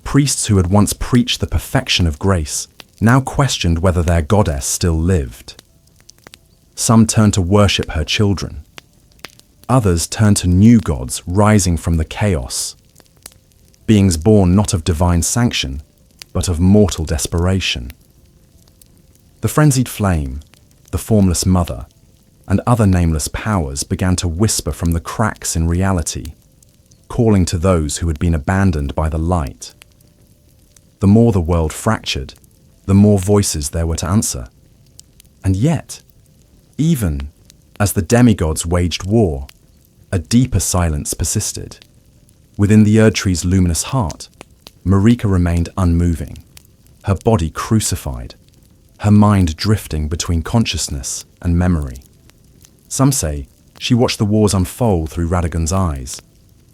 Priests who had once preached the perfection of grace now questioned whether their goddess still lived. Some turned to worship her children. Others turned to new gods rising from the chaos, beings born not of divine sanction, but of mortal desperation. The frenzied flame, the formless mother, and other nameless powers began to whisper from the cracks in reality, calling to those who had been abandoned by the light. The more the world fractured, the more voices there were to answer. And yet, even as the demigods waged war, a deeper silence persisted. Within the Erdtree's luminous heart, Marika remained unmoving, her body crucified, her mind drifting between consciousness and memory. Some say she watched the wars unfold through Radagon's eyes,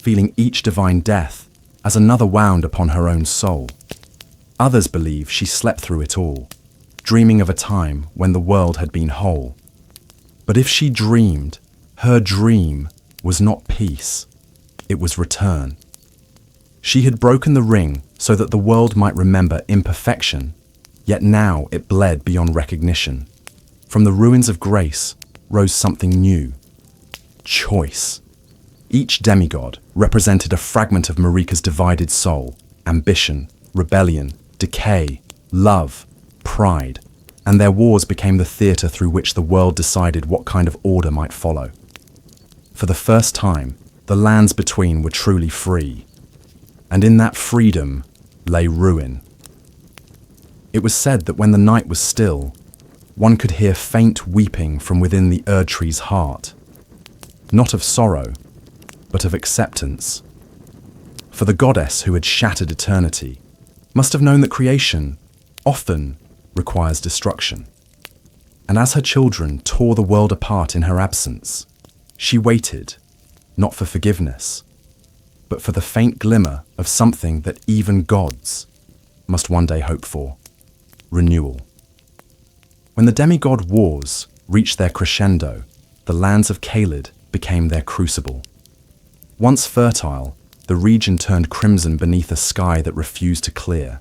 feeling each divine death as another wound upon her own soul. Others believe she slept through it all, dreaming of a time when the world had been whole. But if she dreamed, her dream was not peace, it was return. She had broken the ring so that the world might remember imperfection, yet now it bled beyond recognition. From the ruins of grace rose something new. Choice. Each demigod represented a fragment of Marika's divided soul, ambition, rebellion, decay, love, pride, and their wars became the theatre through which the world decided what kind of order might follow. For the first time, the lands between were truly free, and in that freedom lay ruin. It was said that when the night was still, one could hear faint weeping from within the Erdtree's heart, not of sorrow, but of acceptance. For the goddess who had shattered eternity must have known that creation often requires destruction. And as her children tore the world apart in her absence, she waited, not for forgiveness, but for the faint glimmer of something that even gods must one day hope for: renewal. When the demigod wars reached their crescendo, the lands of Caelid became their crucible. Once fertile, the region turned crimson beneath a sky that refused to clear.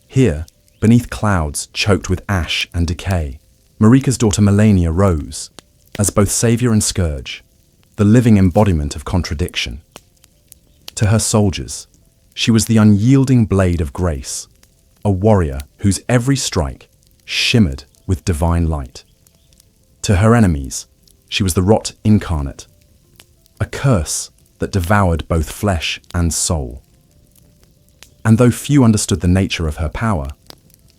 Here, beneath clouds choked with ash and decay, Marika's daughter Malenia rose, as both savior and scourge, the living embodiment of contradiction. To her soldiers, she was the unyielding blade of grace, a warrior whose every strike shimmered with divine light. To her enemies, she was the rot incarnate, a curse that devoured both flesh and soul. And though few understood the nature of her power,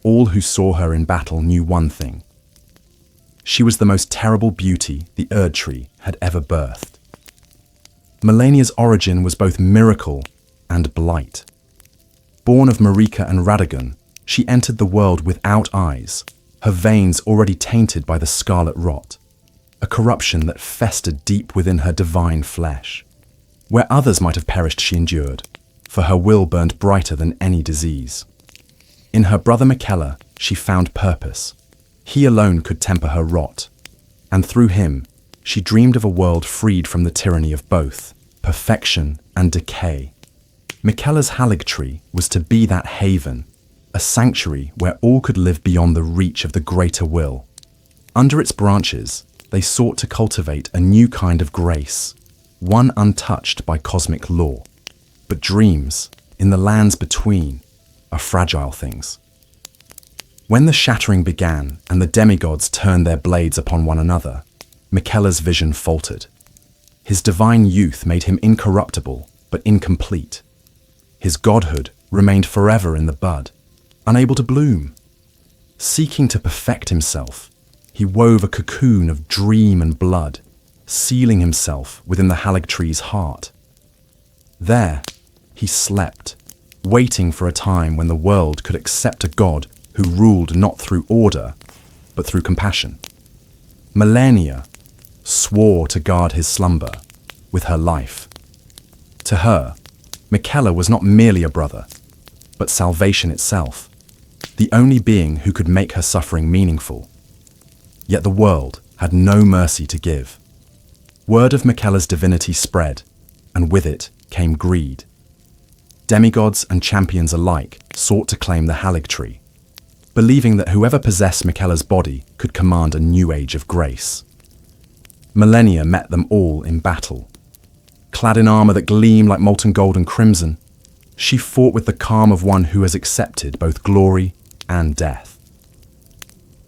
all who saw her in battle knew one thing. She was the most terrible beauty the Erd Tree had ever birthed. Malenia's origin was both miracle and blight. Born of Marika and Radagon, she entered the world without eyes, her veins already tainted by the scarlet rot, a corruption that festered deep within her divine flesh. Where others might have perished, she endured, for her will burned brighter than any disease. In her brother Miquella, she found purpose. He alone could temper her rot, and through him, she dreamed of a world freed from the tyranny of both perfection and decay. Miquella's Haligtree was to be that haven, a sanctuary where all could live beyond the reach of the greater will. Under its branches, they sought to cultivate a new kind of grace, one untouched by cosmic law. But dreams, in the lands between, are fragile things. When the shattering began and the demigods turned their blades upon one another, Miquella's vision faltered. His divine youth made him incorruptible, but incomplete. His godhood remained forever in the bud, unable to bloom. Seeking to perfect himself, he wove a cocoon of dream and blood, sealing himself within the Haligtree's heart. There, he slept, waiting for a time when the world could accept a god who ruled not through order, but through compassion. Malenia swore to guard his slumber with her life. To her, Miquella was not merely a brother, but salvation itself, the only being who could make her suffering meaningful. Yet the world had no mercy to give. Word of Miquella's divinity spread, and with it came greed. Demigods and champions alike sought to claim the Haligtree, believing that whoever possessed Miquella's body could command a new age of grace. Malenia met them all in battle. Clad in armor that gleamed like molten gold and crimson, she fought with the calm of one who has accepted both glory and death.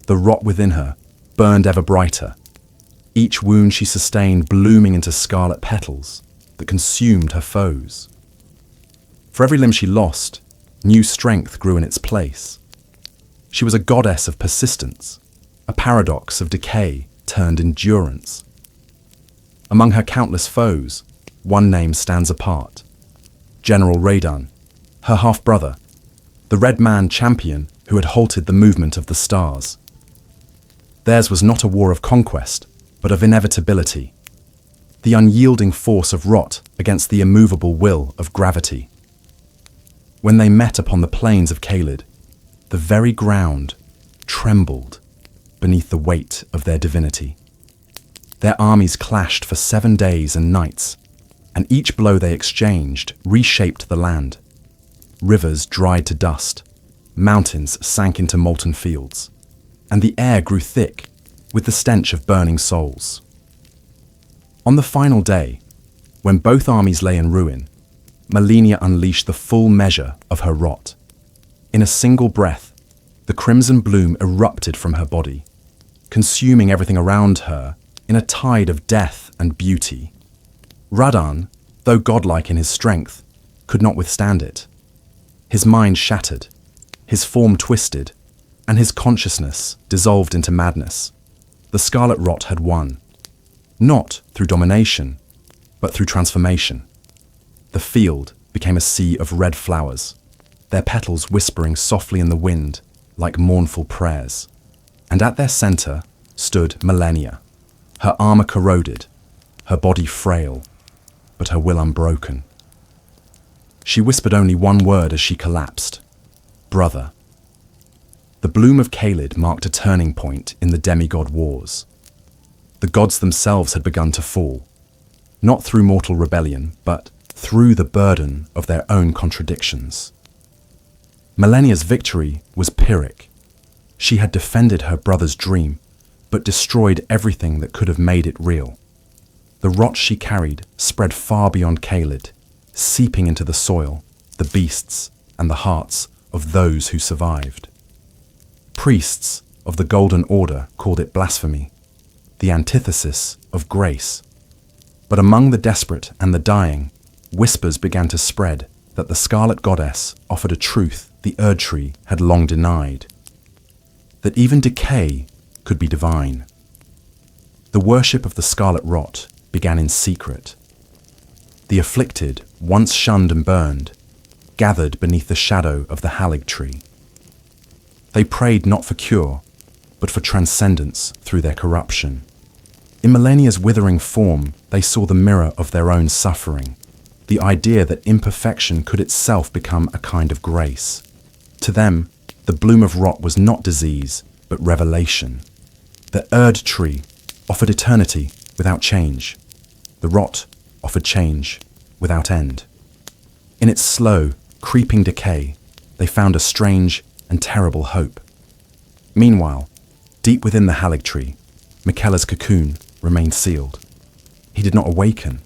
The rot within her burned ever brighter, each wound she sustained blooming into scarlet petals that consumed her foes. For every limb she lost, new strength grew in its place. She was a goddess of persistence, a paradox of decay turned endurance. Among her countless foes, one name stands apart: General Radagon, her half-brother, the Red Man champion who had halted the movement of the stars. Theirs was not a war of conquest, but of inevitability, the unyielding force of rot against the immovable will of gravity. When they met upon the plains of Caelid, the very ground trembled beneath the weight of their divinity. Their armies clashed for 7 days and nights, and each blow they exchanged reshaped the land. Rivers dried to dust, mountains sank into molten fields, and the air grew thick with the stench of burning souls. On the final day, when both armies lay in ruin, Malenia unleashed the full measure of her rot. In a single breath, the crimson bloom erupted from her body, consuming everything around her in a tide of death and beauty. Radagon, though godlike in his strength, could not withstand it. His mind shattered, his form twisted, and his consciousness dissolved into madness. The scarlet rot had won, not through domination, but through transformation. The field became a sea of red flowers, their petals whispering softly in the wind like mournful prayers. And at their center stood Malenia, her armor corroded, her body frail, but her will unbroken. She whispered only one word as she collapsed: brother. The bloom of Caelid marked a turning point in the demigod wars. The gods themselves had begun to fall, not through mortal rebellion, but through the burden of their own contradictions. Malenia's victory was Pyrrhic. She had defended her brother's dream, but destroyed everything that could have made it real. The rot she carried spread far beyond Caelid, seeping into the soil, the beasts, and the hearts of those who survived. Priests of the Golden Order called it blasphemy, the antithesis of grace. But among the desperate and the dying, whispers began to spread that the Scarlet Goddess offered a truth the Erdtree had long denied, that even decay could be divine. The worship of the Scarlet Rot began in secret. The afflicted, once shunned and burned, gathered beneath the shadow of the Halig tree. They prayed not for cure, but for transcendence through their corruption. In Malenia's withering form, they saw the mirror of their own suffering, the idea that imperfection could itself become a kind of grace. To them, the bloom of rot was not disease, but revelation. The Erdtree offered eternity without change. The rot offered change without end. In its slow, creeping decay, they found a strange and terrible hope. Meanwhile, deep within the Halig tree, Miquella's cocoon remained sealed. He did not awaken.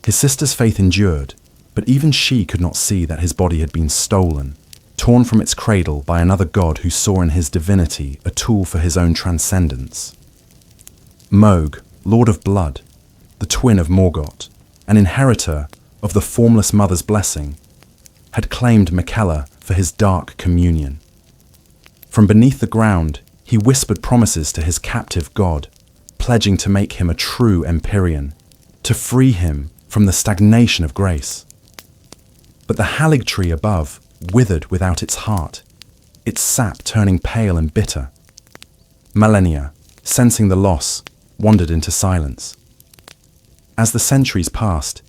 His sister's faith endured, but even she could not see that his body had been stolen, torn from its cradle by another god who saw in his divinity a tool for his own transcendence. Mohg, Lord of Blood, the twin of Morgott, an inheritor of the formless mother's blessing, had claimed Miquella for his dark communion. From beneath the ground, he whispered promises to his captive god, pledging to make him a true Empyrean, to free him from the stagnation of grace. But the Halig tree above withered without its heart, its sap turning pale and bitter. Malenia, sensing the loss, wandered into silence. As the centuries passed,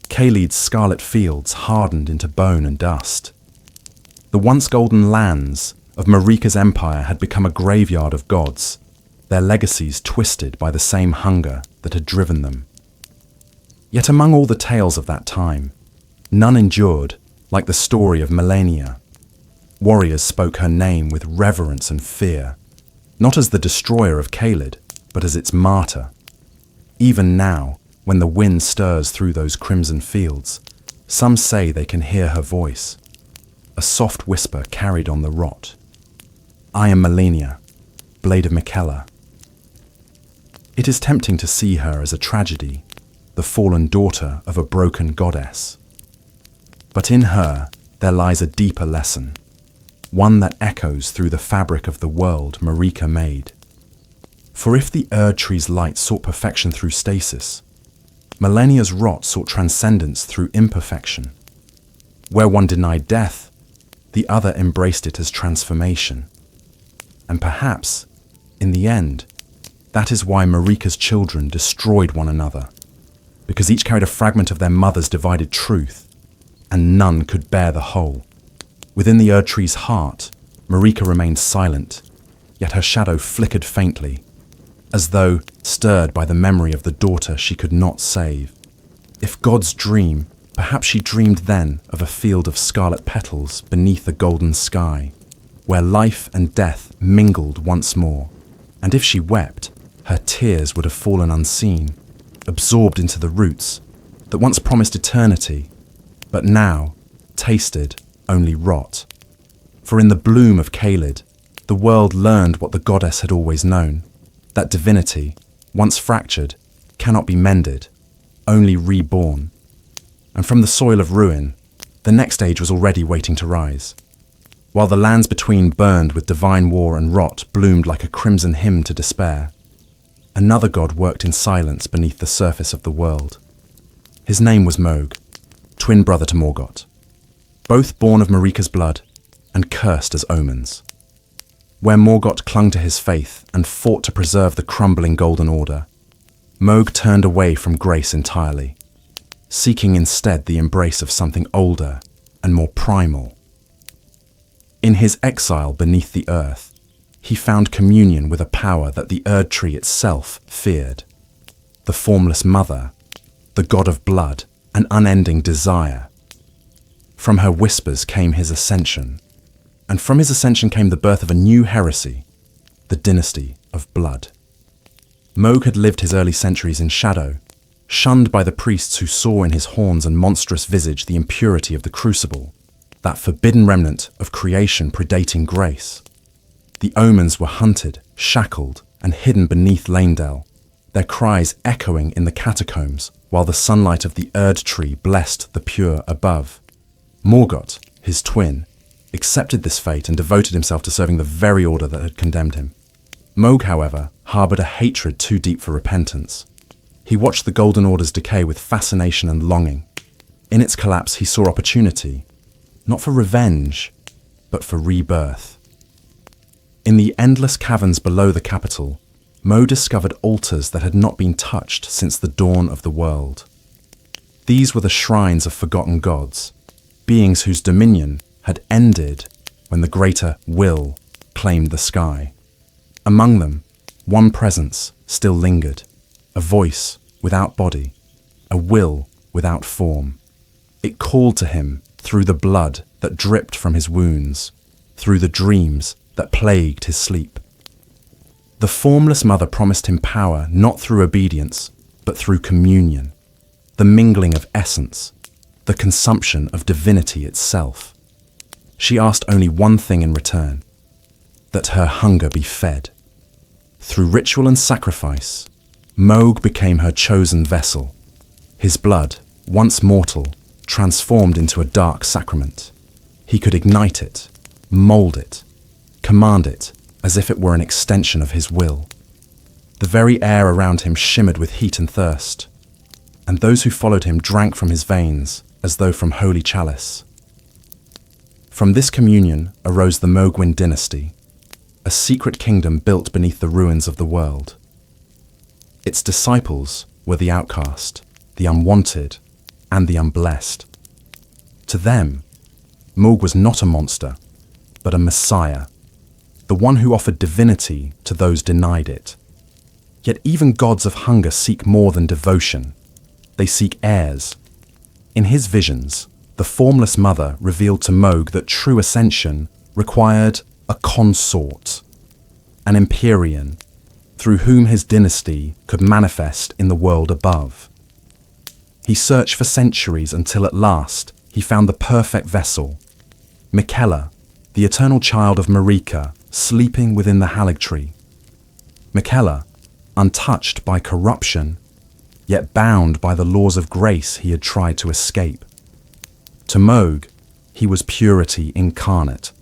Caelid's scarlet fields hardened into bone and dust. The once golden lands of Marika's empire had become a graveyard of gods, their legacies twisted by the same hunger that had driven them. Yet among all the tales of that time, none endured like the story of Malenia. Warriors spoke her name with reverence and fear, not as the destroyer of Caelid, but as its martyr. Even now, when the wind stirs through those crimson fields, some say they can hear her voice, a soft whisper carried on the rot. I am Malenia, Blade of Miquella. It is tempting to see her as a tragedy, the fallen daughter of a broken goddess. But in her, there lies a deeper lesson, one that echoes through the fabric of the world Marika made. For if the Erdtree's light sought perfection through stasis, Malenia's rot sought transcendence through imperfection. Where one denied death, the other embraced it as transformation. And perhaps, in the end, that is why Marika's children destroyed one another, because each carried a fragment of their mother's divided truth, and none could bear the whole. Within the Erdtree's heart, Marika remained silent, yet her shadow flickered faintly, as though stirred by the memory of the daughter she could not save. If gods dream, perhaps she dreamed then of a field of scarlet petals beneath a golden sky, where life and death mingled once more. And if she wept, her tears would have fallen unseen, absorbed into the roots that once promised eternity, but now tasted only rot. For in the bloom of Caelid, the world learned what the goddess had always known, that divinity, once fractured, cannot be mended, only reborn. And from the soil of ruin, the next age was already waiting to rise. While the lands between burned with divine war and rot bloomed like a crimson hymn to despair, another god worked in silence beneath the surface of the world. His name was Mohg, twin brother to Morgott, both born of Marika's blood and cursed as omens. Where Morgott clung to his faith and fought to preserve the crumbling Golden Order, Mohg turned away from grace entirely, seeking instead the embrace of something older and more primal. In his exile beneath the earth, he found communion with a power that the Erdtree itself feared, the formless mother, the god of blood, an unending desire. From her whispers came his ascension, and from his ascension came the birth of a new heresy, the dynasty of blood. Mohg had lived his early centuries in shadow, shunned by the priests who saw in his horns and monstrous visage the impurity of the crucible, that forbidden remnant of creation predating grace. The omens were hunted, shackled, and hidden beneath Lanedell, their cries echoing in the catacombs while the sunlight of the Erd tree blessed the pure above. Morgoth, his twin, accepted this fate and devoted himself to serving the very order that had condemned him. Mohg, however, harboured a hatred too deep for repentance. He watched the Golden Order's decay with fascination and longing. In its collapse, he saw opportunity, not for revenge, but for rebirth. In the endless caverns below the capital, Mohg discovered altars that had not been touched since the dawn of the world. These were the shrines of forgotten gods, beings whose dominion had ended when the greater will claimed the sky. Among them, one presence still lingered, a voice without body, a will without form. It called to him through the blood that dripped from his wounds, through the dreams that plagued his sleep. The formless mother promised him power not through obedience, but through communion, the mingling of essence, the consumption of divinity itself. She asked only one thing in return, that her hunger be fed. Through ritual and sacrifice, Mohg became her chosen vessel. His blood, once mortal, transformed into a dark sacrament. He could ignite it, mold it, command it as if it were an extension of his will. The very air around him shimmered with heat and thirst, and those who followed him drank from his veins as though from holy chalice. From this communion arose the Mohgwyn dynasty, a secret kingdom built beneath the ruins of the world. Its disciples were the outcast, the unwanted, and the unblessed. To them, Mohg was not a monster, but a messiah, the one who offered divinity to those denied it. Yet even gods of hunger seek more than devotion. They seek heirs. In his visions, the formless mother revealed to Mohg that true ascension required a consort, an Empyrean, through whom his dynasty could manifest in the world above. He searched for centuries until at last he found the perfect vessel, Miquella, the eternal child of Marika, sleeping within the Haligtree. Miquella, untouched by corruption, yet bound by the laws of grace he had tried to escape. To Mohg, he was purity incarnate,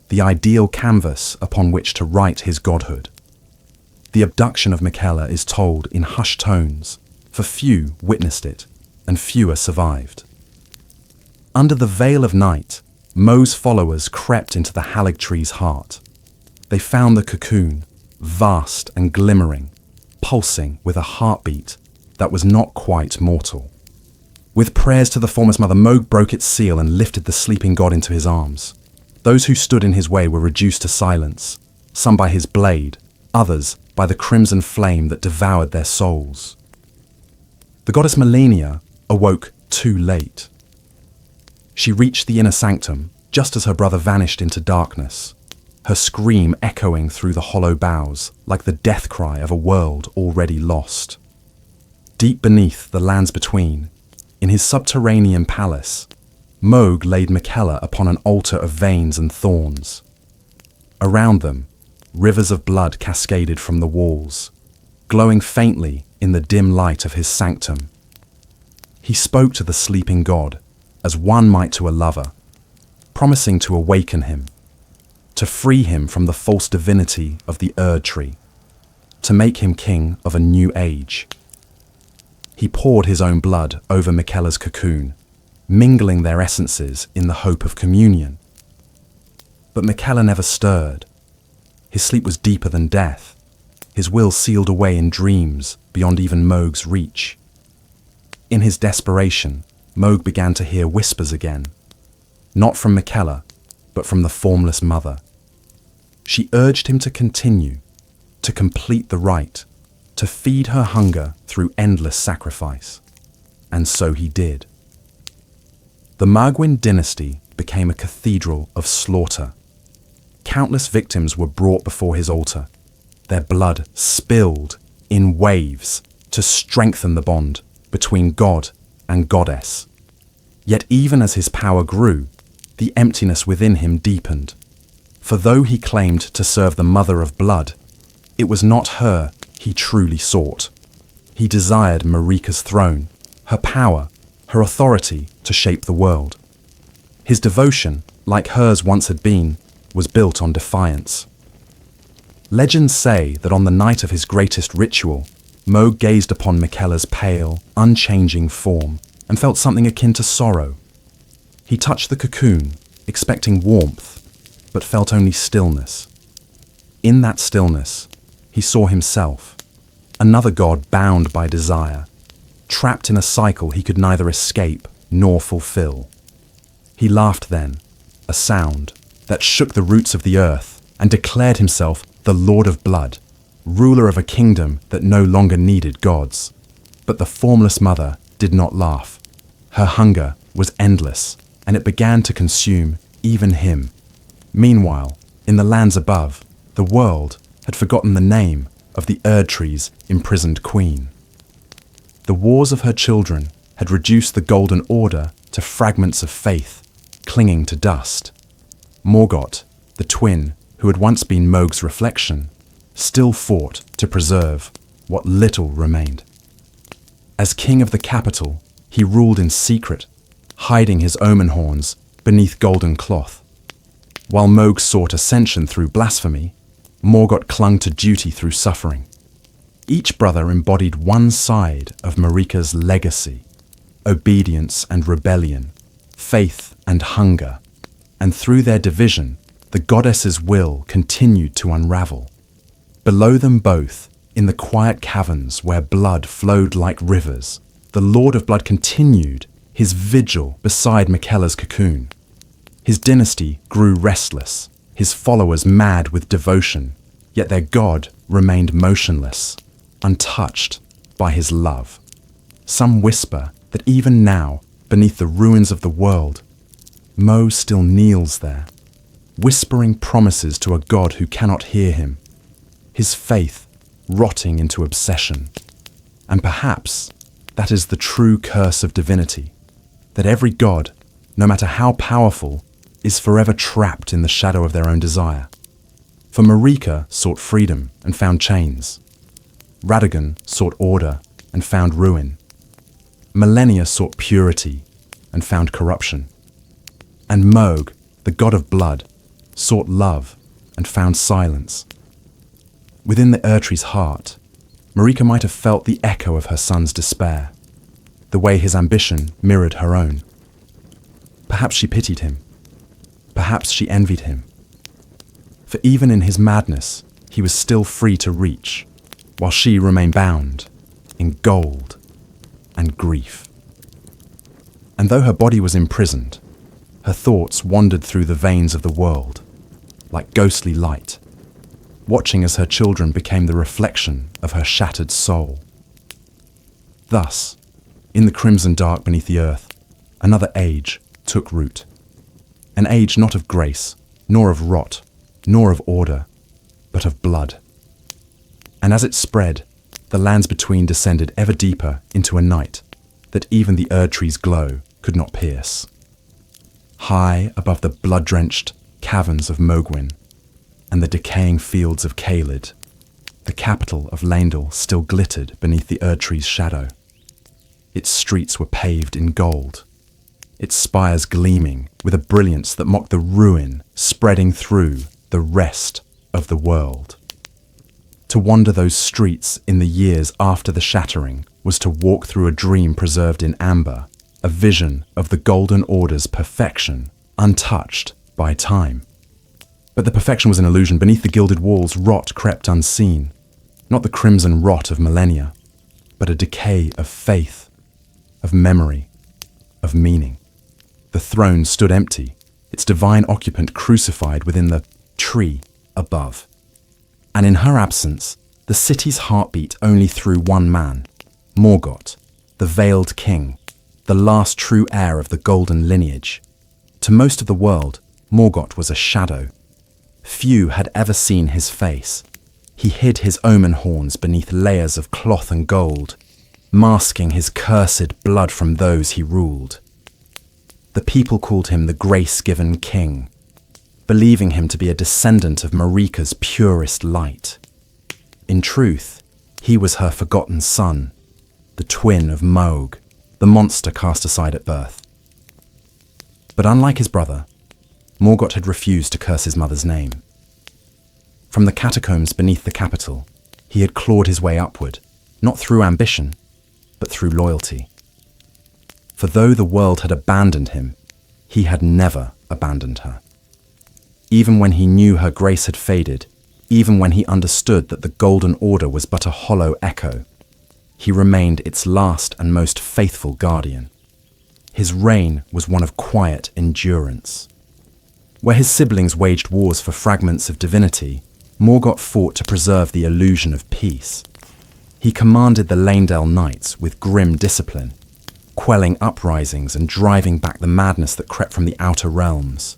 the ideal canvas upon which to write his godhood. The abduction of Miquella is told in hushed tones, for few witnessed it, and fewer survived. Under the veil of night, Mohg's followers crept into the Haligtree's heart. They found the cocoon, vast and glimmering, pulsing with a heartbeat that was not quite mortal. With prayers to the formless mother, Mohg broke its seal and lifted the sleeping god into his arms. Those who stood in his way were reduced to silence, some by his blade, others by the crimson flame that devoured their souls. The goddess Melania awoke too late. She reached the inner sanctum just as her brother vanished into darkness, her scream echoing through the hollow boughs like the death cry of a world already lost. Deep beneath the lands between, in his subterranean palace, Mohg laid Miquella upon an altar of veins and thorns. Around them, rivers of blood cascaded from the walls, glowing faintly in the dim light of his sanctum. He spoke to the sleeping god as one might to a lover, promising to awaken him, to free him from the false divinity of the Erd tree, to make him king of a new age. He poured his own blood over Miquella's cocoon, mingling their essences in the hope of communion. But Miquella never stirred. His sleep was deeper than death, his will sealed away in dreams beyond even Mohg's reach. In his desperation, Mohg began to hear whispers again, not from Miquella, but from the formless mother. She urged him to continue, to complete the rite, to feed her hunger through endless sacrifice. And so he did. The Mohgwyn dynasty became a cathedral of slaughter. Countless victims were brought before his altar, their blood spilled in waves, to strengthen the bond between God and goddess. Yet even as his power grew, the emptiness within him deepened. For though he claimed to serve the mother of blood, it was not her he truly sought. He desired Marika's throne, her power, her authority to shape the world. His devotion, like hers once had been, was built on defiance. Legends say that on the night of his greatest ritual, Mohg gazed upon Miquella's pale, unchanging form and felt something akin to sorrow. He touched the cocoon, expecting warmth, but felt only stillness. In that stillness, he saw himself, another god bound by desire, trapped in a cycle he could neither escape nor fulfill. He laughed then, a sound that shook the roots of the earth, and declared himself the Lord of Blood, ruler of a kingdom that no longer needed gods. But the formless mother did not laugh. Her hunger was endless, and it began to consume even him. Meanwhile, in the lands above, the world had forgotten the name of the Erdtree's imprisoned queen. The wars of her children had reduced the Golden Order to fragments of faith, clinging to dust. Morgott, the twin who had once been Mohg's reflection, still fought to preserve what little remained. As king of the capital, he ruled in secret, hiding his omen horns beneath golden cloth. While Mohg sought ascension through blasphemy, Morgott clung to duty through suffering. Each brother embodied one side of Marika's legacy: obedience and rebellion, faith and hunger, and through their division, the goddess's will continued to unravel. Below them both, in the quiet caverns where blood flowed like rivers, the Lord of Blood continued his vigil beside Miquella's cocoon. His dynasty grew restless, his followers mad with devotion, yet their god remained motionless, untouched by his love. Some whisper that even now, beneath the ruins of the world, Mohg still kneels there, whispering promises to a god who cannot hear him, his faith rotting into obsession. And perhaps that is the true curse of divinity, that every god, no matter how powerful, is forever trapped in the shadow of their own desire. For Marika sought freedom and found chains. Radagon sought order and found ruin. Millennia sought purity and found corruption. And Mohg, the god of blood, sought love and found silence. Within the Erdtree's heart, Marika might have felt the echo of her son's despair, the way his ambition mirrored her own. Perhaps she pitied him. Perhaps she envied him. For even in his madness, he was still free to reach, while she remained bound in gold and grief. And though her body was imprisoned, her thoughts wandered through the veins of the world, like ghostly light, watching as her children became the reflection of her shattered soul. Thus, in the crimson dark beneath the earth, another age took root. An age not of grace, nor of rot, nor of order, but of blood. And as it spread, the lands between descended ever deeper into a night that even the Erdtree's glow could not pierce. High above the blood-drenched caverns of Mohgwyn and the decaying fields of Caelid, the capital of Leyndell still glittered beneath the Erdtree's shadow. Its streets were paved in gold, its spires gleaming with a brilliance that mocked the ruin spreading through the rest of the world. To wander those streets in the years after the shattering was to walk through a dream preserved in amber, a vision of the Golden Order's perfection, untouched by time. But the perfection was an illusion. Beneath the gilded walls, rot crept unseen, not the crimson rot of millennia, but a decay of faith, of memory, of meaning. The throne stood empty, its divine occupant crucified within the tree above. And in her absence, the city's heartbeat only through one man, Morgott, the veiled king, the last true heir of the golden lineage. To most of the world, Morgott was a shadow. Few had ever seen his face. He hid his omen horns beneath layers of cloth and gold, masking his cursed blood from those he ruled. The people called him the grace-given king, believing him to be a descendant of Marika's purest light. In truth, he was her forgotten son, the twin of Moog, the monster cast aside at birth. But unlike his brother, Morgott had refused to curse his mother's name. From the catacombs beneath the capital, he had clawed his way upward, not through ambition, but through loyalty. For though the world had abandoned him, he had never abandoned her. Even when he knew her grace had faded, even when he understood that the Golden Order was but a hollow echo, he remained its last and most faithful guardian. His reign was one of quiet endurance. Where his siblings waged wars for fragments of divinity, Morgott fought to preserve the illusion of peace. He commanded the Lanedale Knights with grim discipline, quelling uprisings and driving back the madness that crept from the outer realms.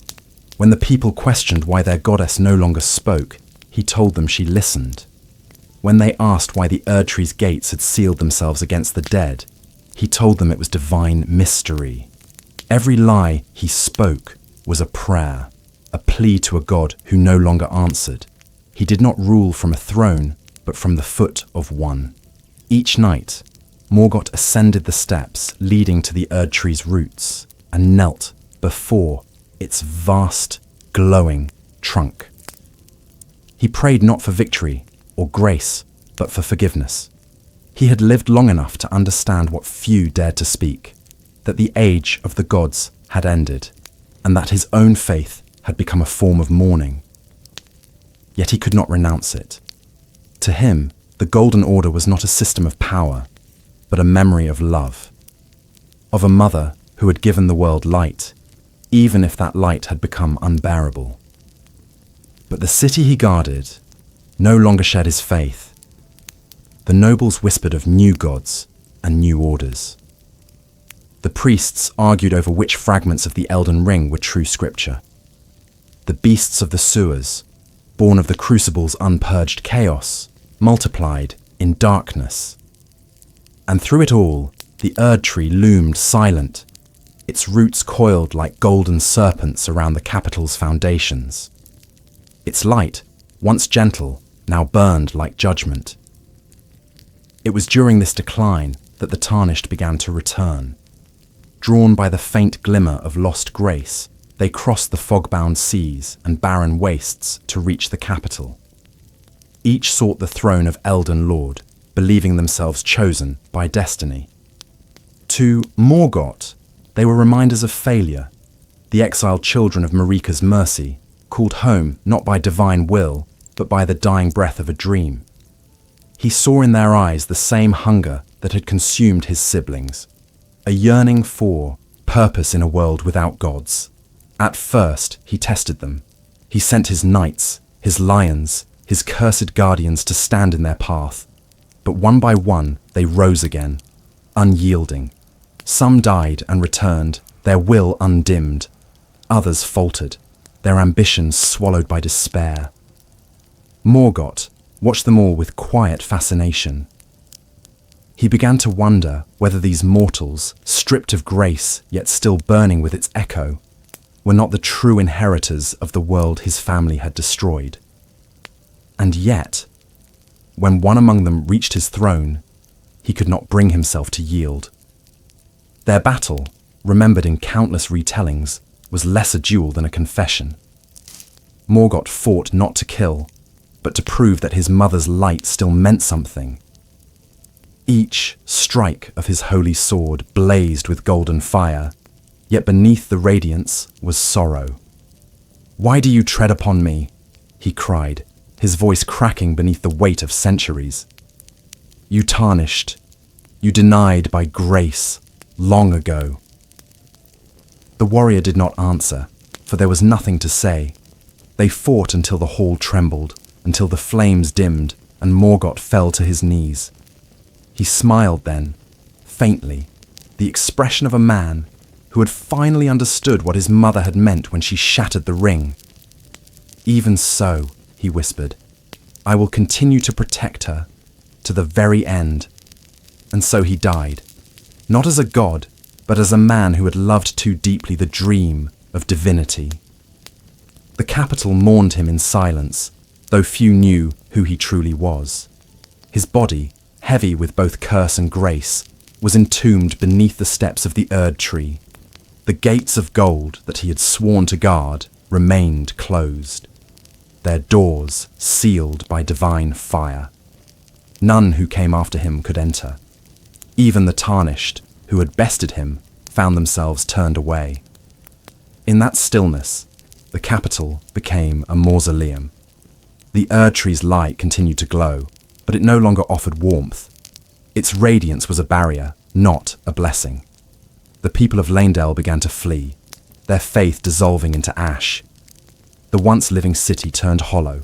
When the people questioned why their goddess no longer spoke, he told them she listened. When they asked why the Erdtree's gates had sealed themselves against the dead, he told them it was divine mystery. Every lie he spoke was a prayer, a plea to a god who no longer answered. He did not rule from a throne, but from the foot of one. Each night, Morgott ascended the steps leading to the Erdtree's roots and knelt before its vast, glowing trunk. He prayed not for victory or grace, but for forgiveness. He had lived long enough to understand what few dared to speak, that the age of the gods had ended, and that his own faith had become a form of mourning. Yet he could not renounce it. To him, the Golden Order was not a system of power, but a memory of love, of a mother who had given the world light, even if that light had become unbearable. But the city he guarded no longer shared his faith. The nobles whispered of new gods and new orders. The priests argued over which fragments of the Elden Ring were true scripture. The beasts of the sewers, born of the Crucible's unpurged chaos, multiplied in darkness. And through it all, the Erdtree loomed silent, its roots coiled like golden serpents around the capital's foundations. Its light, once gentle, now burned like judgment. It was during this decline that the Tarnished began to return. Drawn by the faint glimmer of lost grace, they crossed the fog-bound seas and barren wastes to reach the capital. Each sought the throne of Elden Lord, believing themselves chosen by destiny. To Morgott, they were reminders of failure, the exiled children of Marika's mercy, called home not by divine will, but by the dying breath of a dream. He saw in their eyes the same hunger that had consumed his siblings, a yearning for purpose in a world without gods. At first, he tested them. He sent his knights, his lions, his cursed guardians to stand in their path. But one by one, they rose again, unyielding. Some died and returned, their will undimmed. Others faltered, their ambitions swallowed by despair. Morgott watched them all with quiet fascination. He began to wonder whether these mortals, stripped of grace yet still burning with its echo, were not the true inheritors of the world his family had destroyed. And yet, when one among them reached his throne, he could not bring himself to yield. Their battle, remembered in countless retellings, was less a duel than a confession. Morgott fought not to kill, but to prove that his mother's light still meant something. Each strike of his holy sword blazed with golden fire, yet beneath the radiance was sorrow. "Why do you tread upon me?" he cried, his voice cracking beneath the weight of centuries. "You tarnished, you denied by grace, long ago." The warrior did not answer, for there was nothing to say. They fought until the hall trembled, until the flames dimmed, and Morgott fell to his knees. He smiled then, faintly, the expression of a man who had finally understood what his mother had meant when she shattered the ring. "Even so," he whispered, I will continue to protect her to the very end. And so he died, not as a god, but as a man who had loved too deeply the dream of divinity. The capital mourned him in silence, though few knew who he truly was. His body, heavy with both curse and grace, was entombed beneath the steps of the Erd tree. The gates of gold that he had sworn to guard remained closed, their doors sealed by divine fire. None who came after him could enter. Even the Tarnished, who had bested him, found themselves turned away. In that stillness, the capital became a mausoleum. The Erd tree's light continued to glow, but it no longer offered warmth. Its radiance was a barrier, not a blessing. The people of Leyndell began to flee, their faith dissolving into ash. The once living city turned hollow,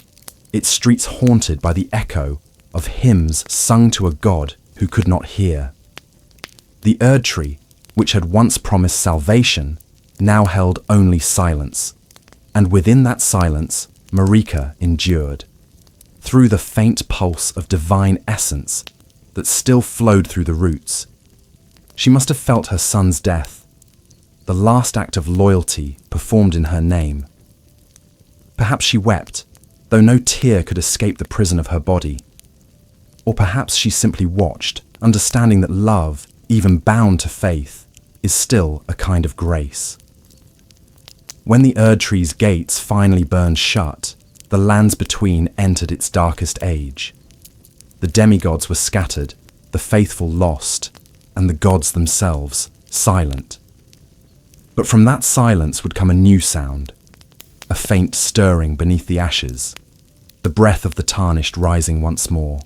its streets haunted by the echo of hymns sung to a god who could not hear. The Erd tree, which had once promised salvation, now held only silence, and within that silence, Marika endured. Through the faint pulse of divine essence that still flowed through the roots, she must have felt her son's death, the last act of loyalty performed in her name. Perhaps she wept, though no tear could escape the prison of her body. Or perhaps she simply watched, understanding that love, even bound to faith, is still a kind of grace. When the Erd tree's gates finally burned shut, the lands between entered its darkest age. The demigods were scattered, the faithful lost, and the gods themselves silent. But from that silence would come a new sound, a faint stirring beneath the ashes, the breath of the Tarnished rising once more.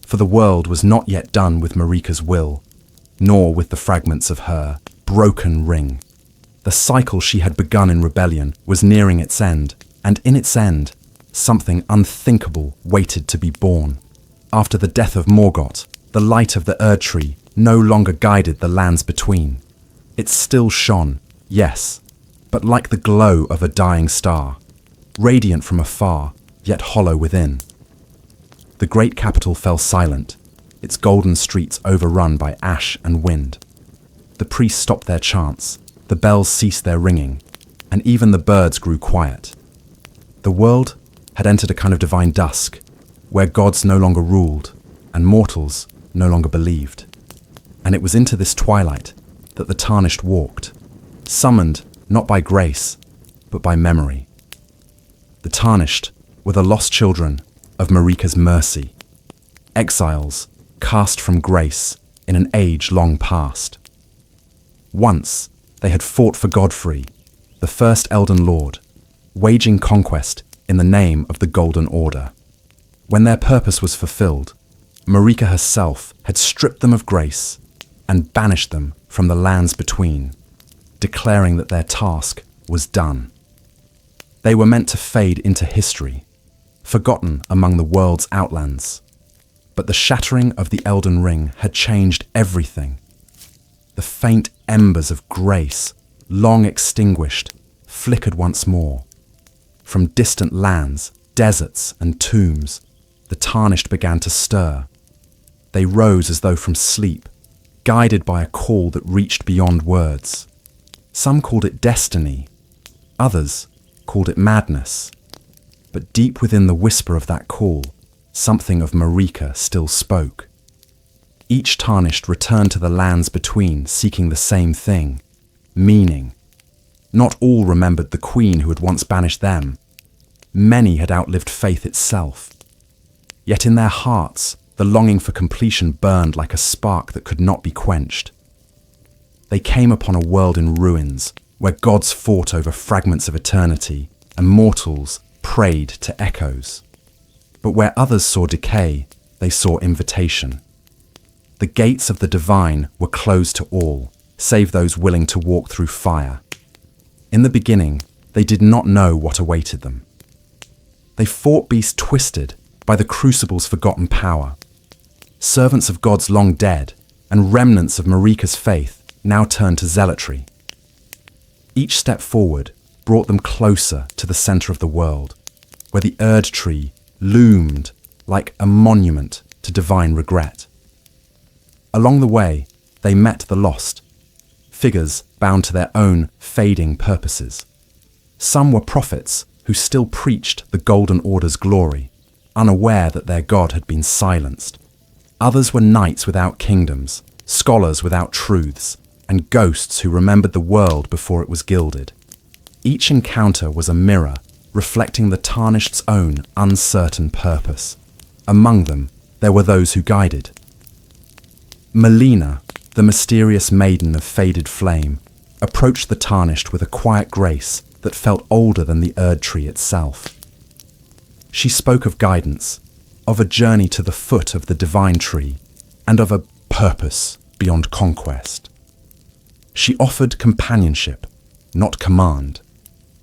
For the world was not yet done with Marika's will, nor with the fragments of her broken ring. The cycle she had begun in rebellion was nearing its end, and in its end, something unthinkable waited to be born. After the death of Morgoth, the light of the Erd tree no longer guided the lands between. It still shone, yes, but like the glow of a dying star, radiant from afar, yet hollow within. The great capital fell silent, its golden streets overrun by ash and wind. The priests stopped their chants, the bells ceased their ringing, and even the birds grew quiet. The world had entered a kind of divine dusk, where gods no longer ruled, and mortals no longer believed. And it was into this twilight that the Tarnished walked, summoned not by grace, but by memory. The Tarnished were the lost children of Marika's mercy, exiles cast from grace in an age long past. Once they had fought for Godfrey, the first Elden Lord, waging conquest in the name of the Golden Order. When their purpose was fulfilled, Marika herself had stripped them of grace and banished them from the lands between, declaring that their task was done. They were meant to fade into history, forgotten among the world's outlands. But the shattering of the Elden Ring had changed everything. The faint embers of grace, long extinguished, flickered once more. From distant lands, deserts, and tombs, the Tarnished began to stir. They rose as though from sleep, guided by a call that reached beyond words. Some called it destiny, others called it madness. But deep within the whisper of that call, something of Marika still spoke. Each Tarnished returned to the lands between, seeking the same thing, meaning. Not all remembered the queen who had once banished them. Many had outlived faith itself. Yet in their hearts, the longing for completion burned like a spark that could not be quenched. They came upon a world in ruins, where gods fought over fragments of eternity, and mortals prayed to echoes. But where others saw decay, they saw invitation. The gates of the divine were closed to all, save those willing to walk through fire. In the beginning, they did not know what awaited them. They fought beasts twisted by the crucible's forgotten power. Servants of gods long dead, and remnants of Marika's faith now turned to zealotry. Each step forward brought them closer to the center of the world, where the Erd tree loomed like a monument to divine regret. Along the way, they met the lost, figures bound to their own fading purposes. Some were prophets who still preached the Golden Order's glory, unaware that their god had been silenced. Others were knights without kingdoms, scholars without truths, and ghosts who remembered the world before it was gilded. Each encounter was a mirror, reflecting the Tarnished's own uncertain purpose. Among them, there were those who guided. Melina, the mysterious maiden of faded flame, approached the Tarnished with a quiet grace that felt older than the Erd tree itself. She spoke of guidance, of a journey to the foot of the divine tree, and of a purpose beyond conquest. She offered companionship, not command,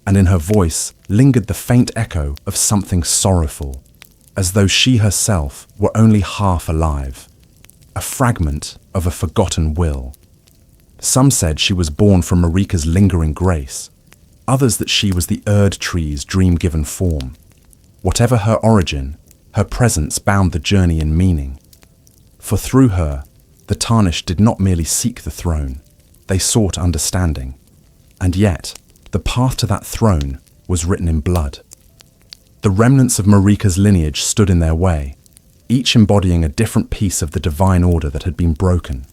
and in her voice lingered the faint echo of something sorrowful, as though she herself were only half alive, a fragment of a forgotten will. Some said she was born from Marika's lingering grace, others that she was the Erd tree's dream-given form. Whatever her origin, her presence bound the journey in meaning. For through her, the Tarnished did not merely seek the throne, they sought understanding. And yet, the path to that throne was written in blood. The remnants of Marika's lineage stood in their way, each embodying a different piece of the divine order that had been broken.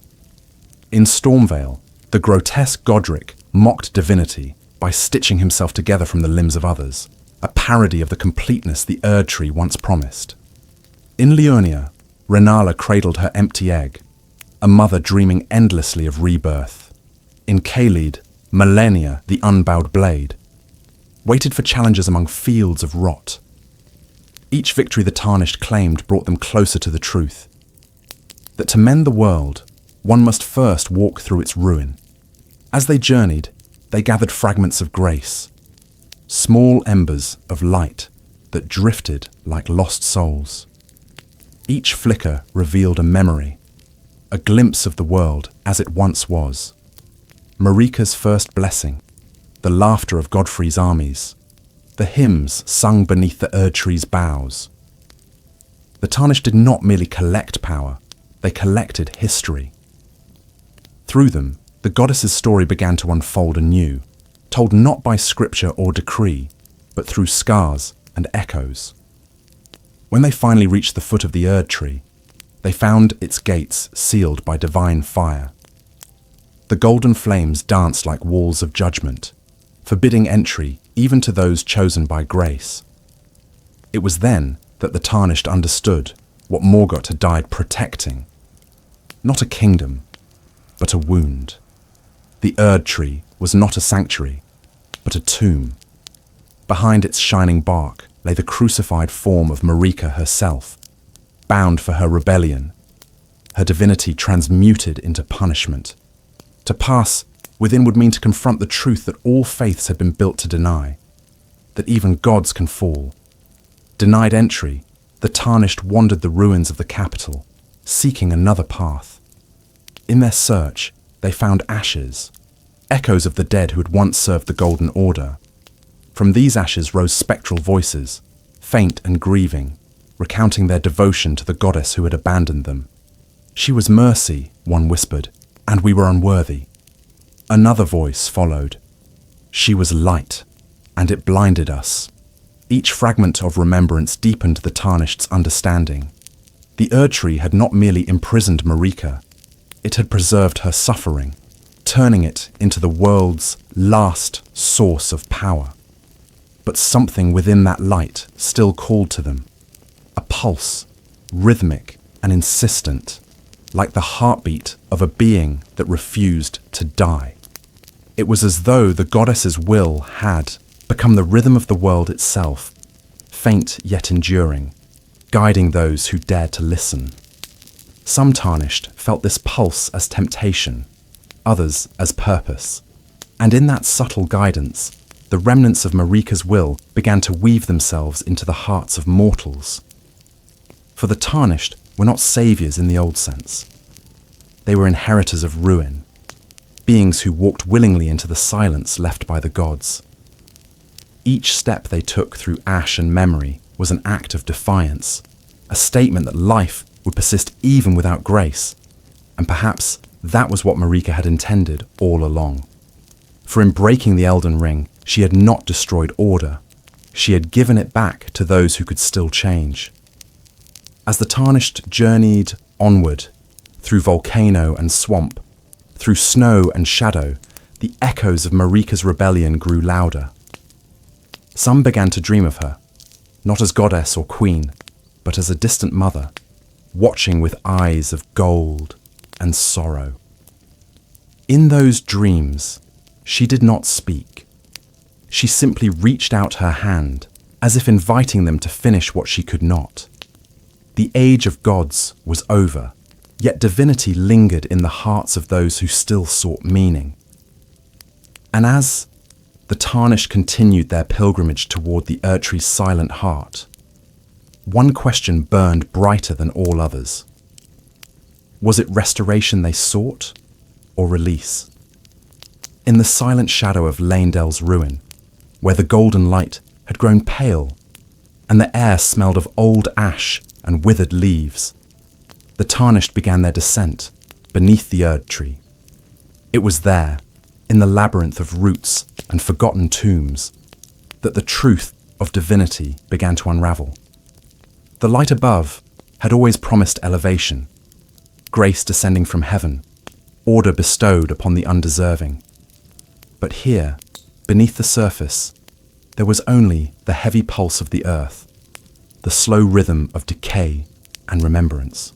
In Stormvale, the grotesque Godric mocked divinity by stitching himself together from the limbs of others, a parody of the completeness the Erd tree once promised. In Liurnia, Renala cradled her empty egg, a mother dreaming endlessly of rebirth. In Kaled, Malenia, the unbowed blade, waited for challenges among fields of rot. Each victory the Tarnished claimed brought them closer to the truth, that to mend the world, one must first walk through its ruin. As they journeyed, they gathered fragments of grace, small embers of light that drifted like lost souls. Each flicker revealed a memory, a glimpse of the world as it once was. Marika's first blessing, the laughter of Godfrey's armies, the hymns sung beneath the Erd tree's boughs. The Tarnished did not merely collect power, they collected history. Through them, the goddess's story began to unfold anew, told not by scripture or decree, but through scars and echoes. When they finally reached the foot of the Erd tree, they found its gates sealed by divine fire. The golden flames danced like walls of judgment, forbidding entry even to those chosen by grace. It was then that the Tarnished understood what Morgoth had died protecting. Not a kingdom, but a wound. The Erd tree was not a sanctuary, but a tomb. Behind its shining bark lay the crucified form of Marika herself, bound for her rebellion, her divinity transmuted into punishment. To pass within would mean to confront the truth that all faiths had been built to deny, that even gods can fall. Denied entry, the Tarnished wandered the ruins of the capital, seeking another path. In their search, they found ashes, echoes of the dead who had once served the Golden Order. From these ashes rose spectral voices, faint and grieving, recounting their devotion to the goddess who had abandoned them. She was mercy, one whispered, and we were unworthy. Another voice followed. She was light, and it blinded us. Each fragment of remembrance deepened the Tarnished's understanding. The Erd tree had not merely imprisoned Marika, it had preserved her suffering, turning it into the world's last source of power. But something within that light still called to them, a pulse, rhythmic and insistent, like the heartbeat of a being that refused to die. It was as though the goddess's will had become the rhythm of the world itself, faint yet enduring, guiding those who dared to listen. Some Tarnished felt this pulse as temptation, others as purpose, and in that subtle guidance, the remnants of Marika's will began to weave themselves into the hearts of mortals. For the Tarnished were not saviors in the old sense. They were inheritors of ruin, beings who walked willingly into the silence left by the gods. Each step they took through ash and memory was an act of defiance, a statement that life would persist even without grace, and perhaps that was what Marika had intended all along. For in breaking the Elden Ring, she had not destroyed order. She had given it back to those who could still change. As the Tarnished journeyed onward, through volcano and swamp, through snow and shadow, the echoes of Marika's rebellion grew louder. Some began to dream of her, not as goddess or queen, but as a distant mother, watching with eyes of gold and sorrow. In those dreams, she did not speak. She simply reached out her hand, as if inviting them to finish what she could not. The age of gods was over, yet divinity lingered in the hearts of those who still sought meaning. And as the Tarnished continued their pilgrimage toward the Erdtree's silent heart, one question burned brighter than all others. Was it restoration they sought, or release? In the silent shadow of Laendel's ruin, where the golden light had grown pale, and the air smelled of old ash and withered leaves, the Tarnished began their descent beneath the Erdtree. It was there, in the labyrinth of roots and forgotten tombs, that the truth of divinity began to unravel. The light above had always promised elevation, grace descending from heaven, order bestowed upon the undeserving. But here, beneath the surface, there was only the heavy pulse of the earth, the slow rhythm of decay and remembrance.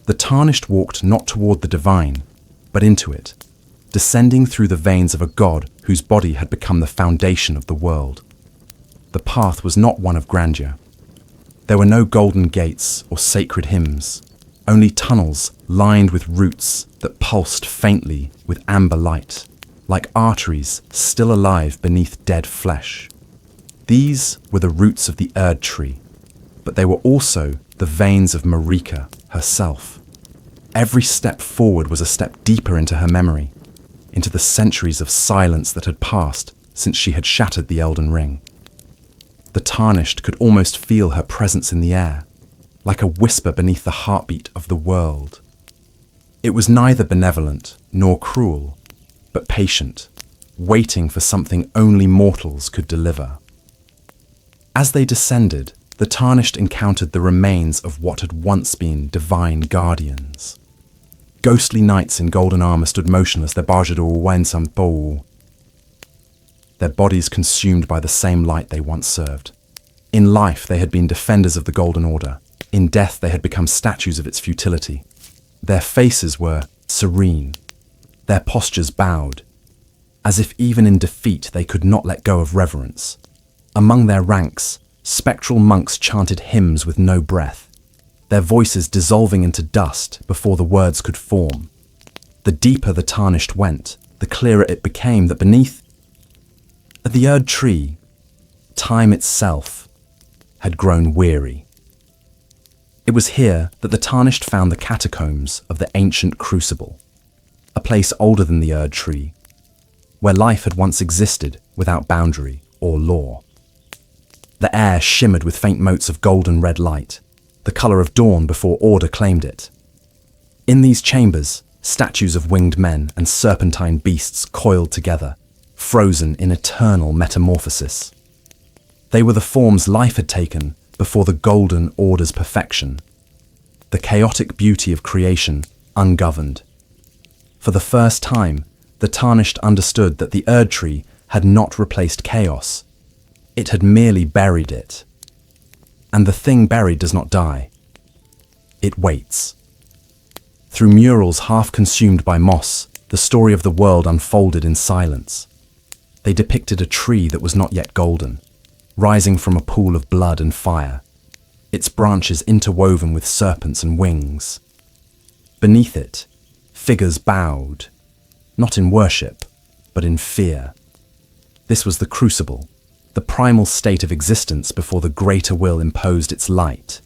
The Tarnished walked not toward the divine, but into it, descending through the veins of a god whose body had become the foundation of the world. The path was not one of grandeur. There were no golden gates or sacred hymns, only tunnels lined with roots that pulsed faintly with amber light, like arteries still alive beneath dead flesh. These were the roots of the Erdtree, but they were also the veins of Marika herself. Every step forward was a step deeper into her memory, into the centuries of silence that had passed since she had shattered the Elden Ring. The Tarnished could almost feel her presence in the air, like a whisper beneath the heartbeat of the world. It was neither benevolent nor cruel, but patient, waiting for something only mortals could deliver. As they descended, the Tarnished encountered the remains of what had once been divine guardians. Ghostly knights in golden armor stood motionless, their bodies consumed by the same light they once served. In life, they had been defenders of the Golden Order. In death, they had become statues of its futility. Their faces were serene, their postures bowed, as if even in defeat they could not let go of reverence. Among their ranks, spectral monks chanted hymns with no breath, their voices dissolving into dust before the words could form. The deeper the Tarnished went, the clearer it became that beneath the Erdtree, time itself had grown weary. It was here that the Tarnished found the catacombs of the ancient Crucible, a place older than the Erdtree, where life had once existed without boundary or law. The air shimmered with faint motes of golden red light, the colour of dawn before order claimed it. In these chambers, statues of winged men and serpentine beasts coiled together, frozen in eternal metamorphosis. They were the forms life had taken before the Golden Order's perfection, the chaotic beauty of creation ungoverned. For the first time, the Tarnished understood that the Erdtree had not replaced chaos. It had merely buried it. And the thing buried does not die. It waits. Through murals half consumed by moss, the story of the world unfolded in silence. They depicted a tree that was not yet golden, rising from a pool of blood and fire, its branches interwoven with serpents and wings. Beneath it, figures bowed, not in worship, but in fear. This was the Crucible, the primal state of existence before the greater will imposed its light.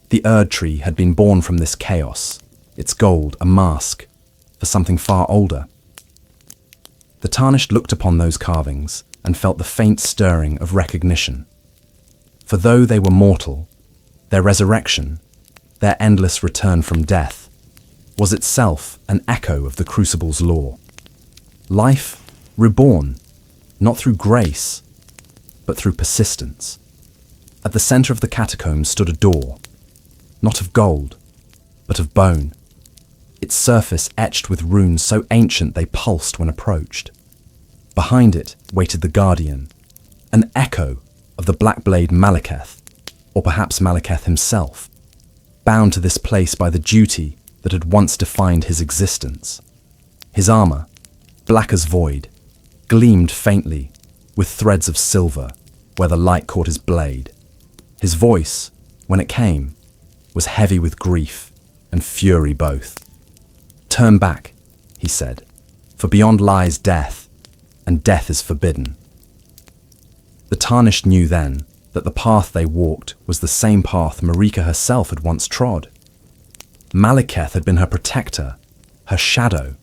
The Erdtree had been born from this chaos, its gold a mask for something far older. The Tarnished looked upon those carvings and felt the faint stirring of recognition. For though they were mortal, their resurrection, their endless return from death, was itself an echo of the Crucible's law. Life reborn, not through grace, but through persistence. At the center of the catacombs stood a door, not of gold, but of bone, its surface etched with runes so ancient they pulsed when approached. Behind it waited the Guardian, an echo of the Black Blade Malekith, or perhaps Malekith himself, bound to this place by the duty that had once defined his existence. His armor, black as void, gleamed faintly with threads of silver where the light caught his blade. His voice, when it came, was heavy with grief and fury both. "Turn back," he said, "for beyond lies death, and death is forbidden." The Tarnished knew then that the path they walked was the same path Marika herself had once trod. Malekith had been her protector, her shadow,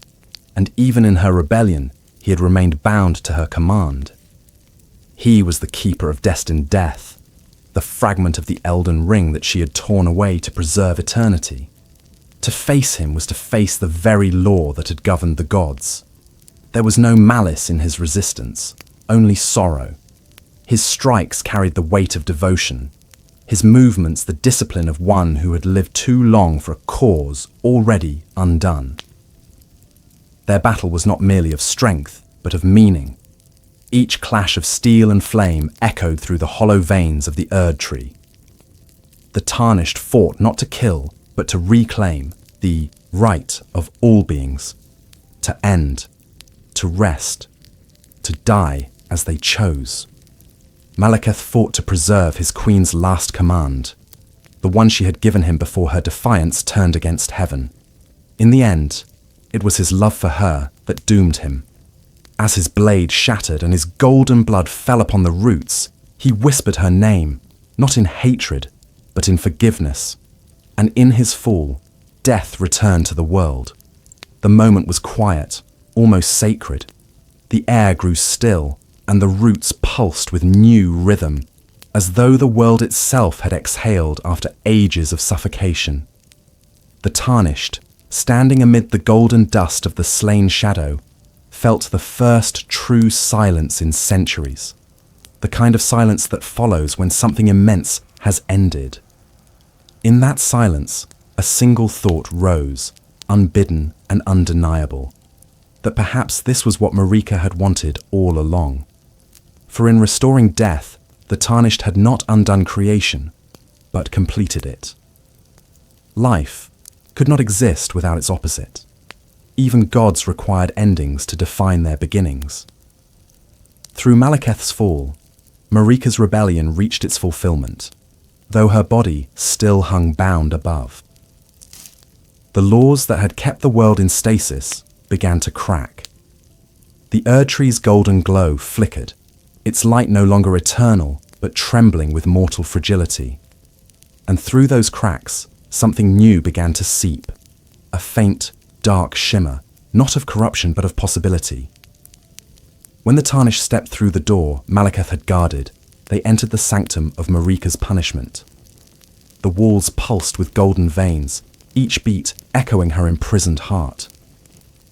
and even in her rebellion, he had remained bound to her command. He was the keeper of destined death, the fragment of the Elden Ring that she had torn away to preserve eternity. To face him was to face the very law that had governed the gods. There was no malice in his resistance, only sorrow. His strikes carried the weight of devotion, his movements the discipline of one who had lived too long for a cause already undone. Their battle was not merely of strength, but of meaning. Each clash of steel and flame echoed through the hollow veins of the Erd tree. The Tarnished fought not to kill, but to reclaim the right of all beings, to end, to rest, to die as they chose. Malekith fought to preserve his queen's last command, the one she had given him before her defiance turned against heaven. In the end, it was his love for her that doomed him. As his blade shattered and his golden blood fell upon the roots, he whispered her name, not in hatred, but in forgiveness. And in his fall, death returned to the world. The moment was quiet, almost sacred. The air grew still, and the roots pulsed with new rhythm, as though the world itself had exhaled after ages of suffocation. The Tarnished, standing amid the golden dust of the slain shadow, felt the first true silence in centuries, the kind of silence that follows when something immense has ended. In that silence, a single thought rose, unbidden and undeniable, that perhaps this was what Marika had wanted all along. For in restoring death, the Tarnished had not undone creation, but completed it. Life could not exist without its opposite. Even gods required endings to define their beginnings. Through Malekith's fall, Marika's rebellion reached its fulfillment, though her body still hung bound above. The laws that had kept the world in stasis began to crack. The Erd tree's golden glow flickered, its light no longer eternal, but trembling with mortal fragility. And through those cracks, something new began to seep, a faint, dark shimmer, not of corruption but of possibility. When the Tarnished stepped through the door Malekith had guarded, they entered the sanctum of Marika's punishment. The walls pulsed with golden veins, each beat echoing her imprisoned heart.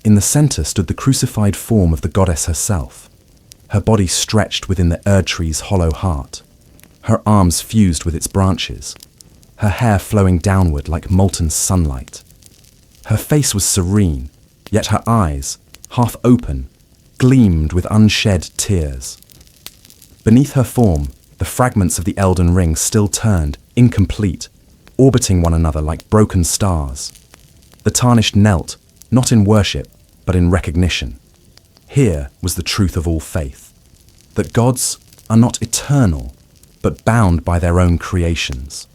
In the center stood the crucified form of the goddess herself, her body stretched within the Erd tree's hollow heart, her arms fused with its branches, her hair flowing downward like molten sunlight. Her face was serene, yet her eyes, half open, gleamed with unshed tears. Beneath her form, the fragments of the Elden Ring still turned, incomplete, orbiting one another like broken stars. The Tarnished knelt, not in worship, but in recognition. Here was the truth of all faith, that gods are not eternal, but bound by their own creations.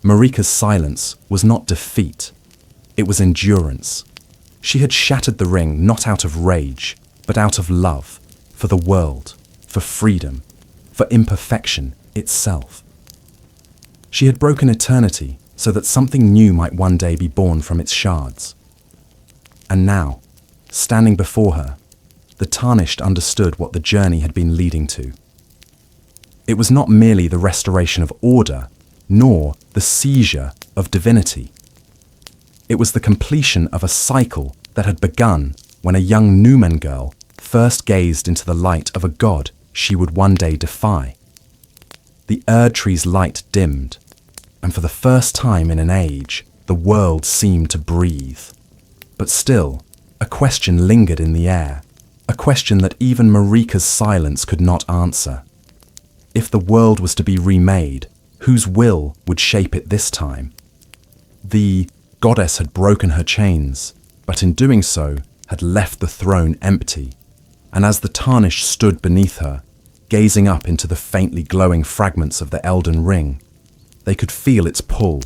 Marika's silence was not defeat, it was endurance. She had shattered the ring not out of rage, but out of love, for the world, for freedom, for imperfection itself. She had broken eternity so that something new might one day be born from its shards. And now, standing before her, the Tarnished understood what the journey had been leading to. It was not merely the restoration of order, nor the seizure of divinity. It was the completion of a cycle that had begun when a young Numen girl first gazed into the light of a god she would one day defy. The Erd tree's light dimmed, and for the first time in an age, the world seemed to breathe. But still, a question lingered in the air, a question that even Marika's silence could not answer. If the world was to be remade, whose will would shape it this time? The goddess had broken her chains, but in doing so had left the throne empty, and as the Tarnished stood beneath her, gazing up into the faintly glowing fragments of the Elden Ring, they could feel its pull,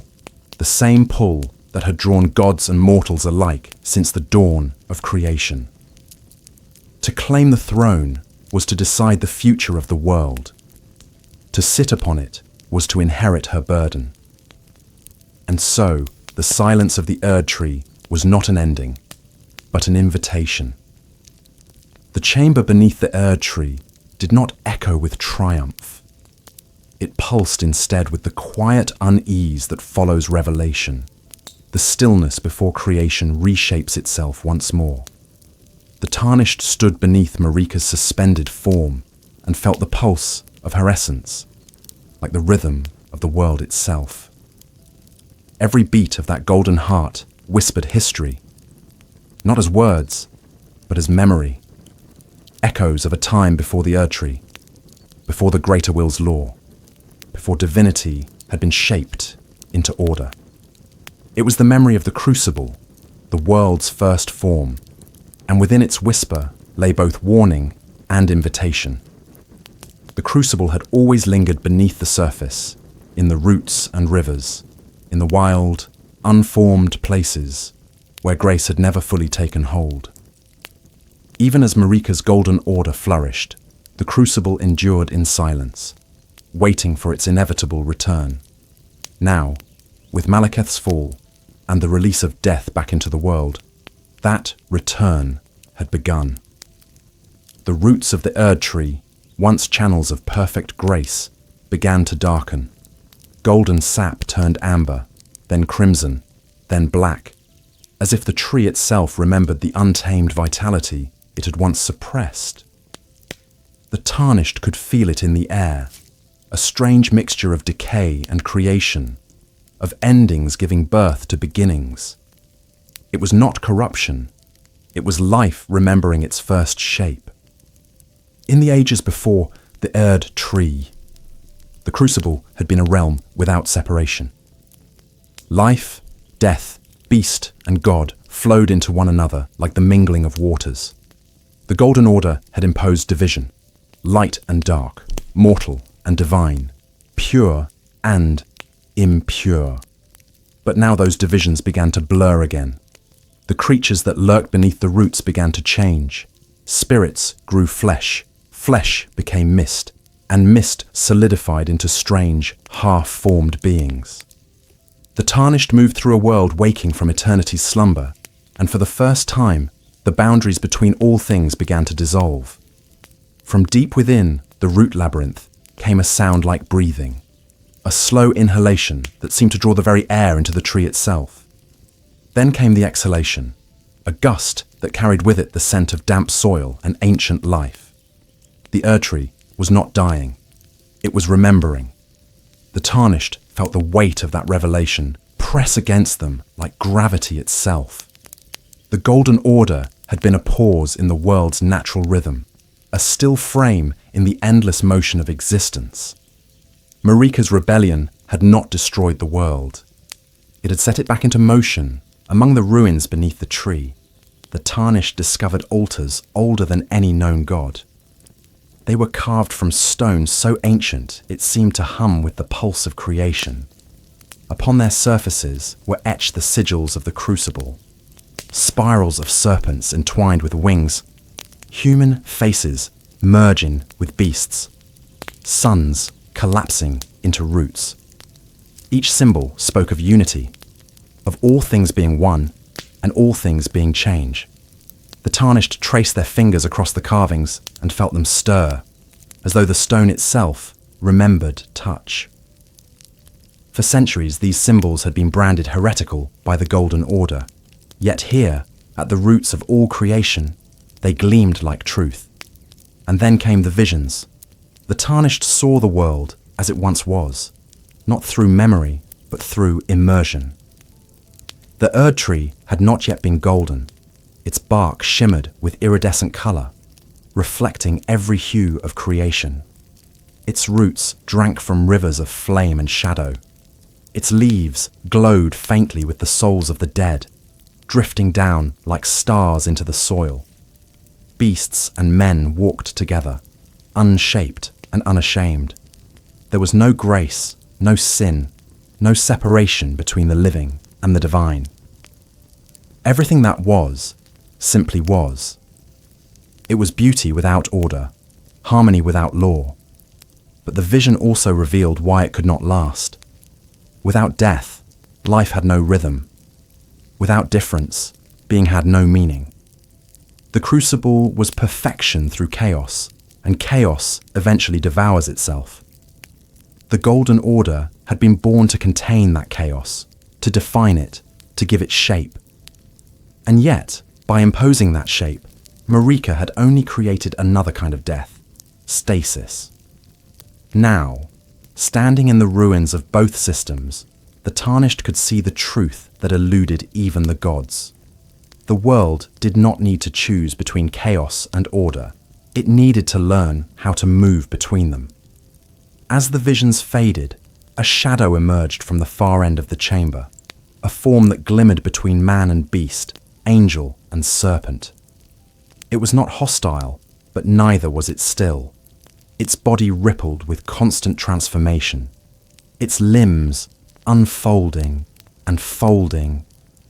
the same pull that had drawn gods and mortals alike since the dawn of creation. To claim the throne was to decide the future of the world. To sit upon it was to inherit her burden. And so, the silence of the Erd tree was not an ending, but an invitation. The chamber beneath the Erd tree did not echo with triumph. It pulsed instead with the quiet unease that follows revelation, the stillness before creation reshapes itself once more. The Tarnished stood beneath Marika's suspended form and felt the pulse of her essence, like the rhythm of the world itself. Every beat of that golden heart whispered history, not as words, but as memory, echoes of a time before the Erd tree, before the greater will's law, before divinity had been shaped into order. It was the memory of the crucible, the world's first form, and within its whisper lay both warning and invitation. The crucible had always lingered beneath the surface, in the roots and rivers, in the wild, unformed places where grace had never fully taken hold. Even as Marika's golden order flourished, the crucible endured in silence, waiting for its inevitable return. Now, with Malekith's fall and the release of death back into the world, that return had begun. The roots of the Erd tree, once channels of perfect grace, began to darken. Golden sap turned amber, then crimson, then black, as if the tree itself remembered the untamed vitality it had once suppressed. The Tarnished could feel it in the air, a strange mixture of decay and creation, of endings giving birth to beginnings. It was not corruption, it was life remembering its first shape. In the ages before the Erd tree, the crucible had been a realm without separation. Life, death, beast, and god flowed into one another like the mingling of waters. The Golden Order had imposed division, light and dark, mortal and divine, pure and impure. But now those divisions began to blur again. The creatures that lurked beneath the roots began to change. Spirits grew flesh, flesh became mist, and mist solidified into strange, half-formed beings. The Tarnished moved through a world waking from eternity's slumber, and for the first time, the boundaries between all things began to dissolve. From deep within the root labyrinth came a sound like breathing, a slow inhalation that seemed to draw the very air into the tree itself. Then came the exhalation, a gust that carried with it the scent of damp soil and ancient life. The Erd tree was not dying, it was remembering. The Tarnished felt the weight of that revelation press against them like gravity itself. The Golden Order had been a pause in the world's natural rhythm, a still frame in the endless motion of existence. Marika's rebellion had not destroyed the world. It had set it back into motion. Among the ruins beneath the tree, the Tarnished discovered altars older than any known god. They were carved from stone so ancient it seemed to hum with the pulse of creation. Upon their surfaces were etched the sigils of the crucible, spirals of serpents entwined with wings, human faces merging with beasts, suns collapsing into roots. Each symbol spoke of unity, of all things being one and all things being change. The Tarnished traced their fingers across the carvings and felt them stir, as though the stone itself remembered touch. For centuries, these symbols had been branded heretical by the Golden Order, yet here, at the roots of all creation, they gleamed like truth. And then came the visions. The Tarnished saw the world as it once was, not through memory, but through immersion. The Erd tree had not yet been golden. Its bark shimmered with iridescent color, reflecting every hue of creation. Its roots drank from rivers of flame and shadow. Its leaves glowed faintly with the souls of the dead, drifting down like stars into the soil. Beasts and men walked together, unshaped and unashamed. There was no grace, no sin, no separation between the living and the divine. Everything that was, simply was. It was beauty without order, harmony without law. But the vision also revealed why it could not last. Without death, life had no rhythm. Without difference, being had no meaning. The crucible was perfection through chaos, and chaos eventually devours itself. The Golden Order had been born to contain that chaos, to define it, to give it shape. And yet, by imposing that shape, Marika had only created another kind of death, stasis. Now, standing in the ruins of both systems, the Tarnished could see the truth that eluded even the gods. The world did not need to choose between chaos and order. It needed to learn how to move between them. As the visions faded, a shadow emerged from the far end of the chamber, a form that glimmered between man and beast, angel and serpent. It was not hostile, but neither was it still. Its body rippled with constant transformation, its limbs unfolding and folding,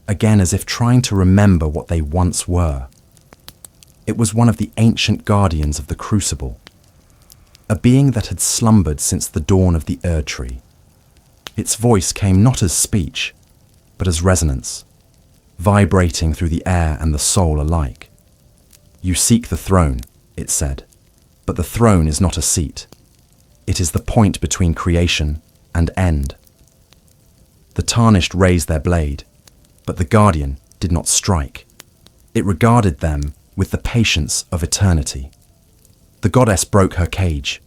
again as if trying to remember what they once were. It was one of the ancient guardians of the crucible, a being that had slumbered since the dawn of the Erd tree. Its voice came not as speech, but as resonance, vibrating through the air and the soul alike. "You seek the throne," it said, "but the throne is not a seat. It is the point between creation and end." The Tarnished raised their blade, but the Guardian did not strike. It regarded them with the patience of eternity. The goddess broke her cage,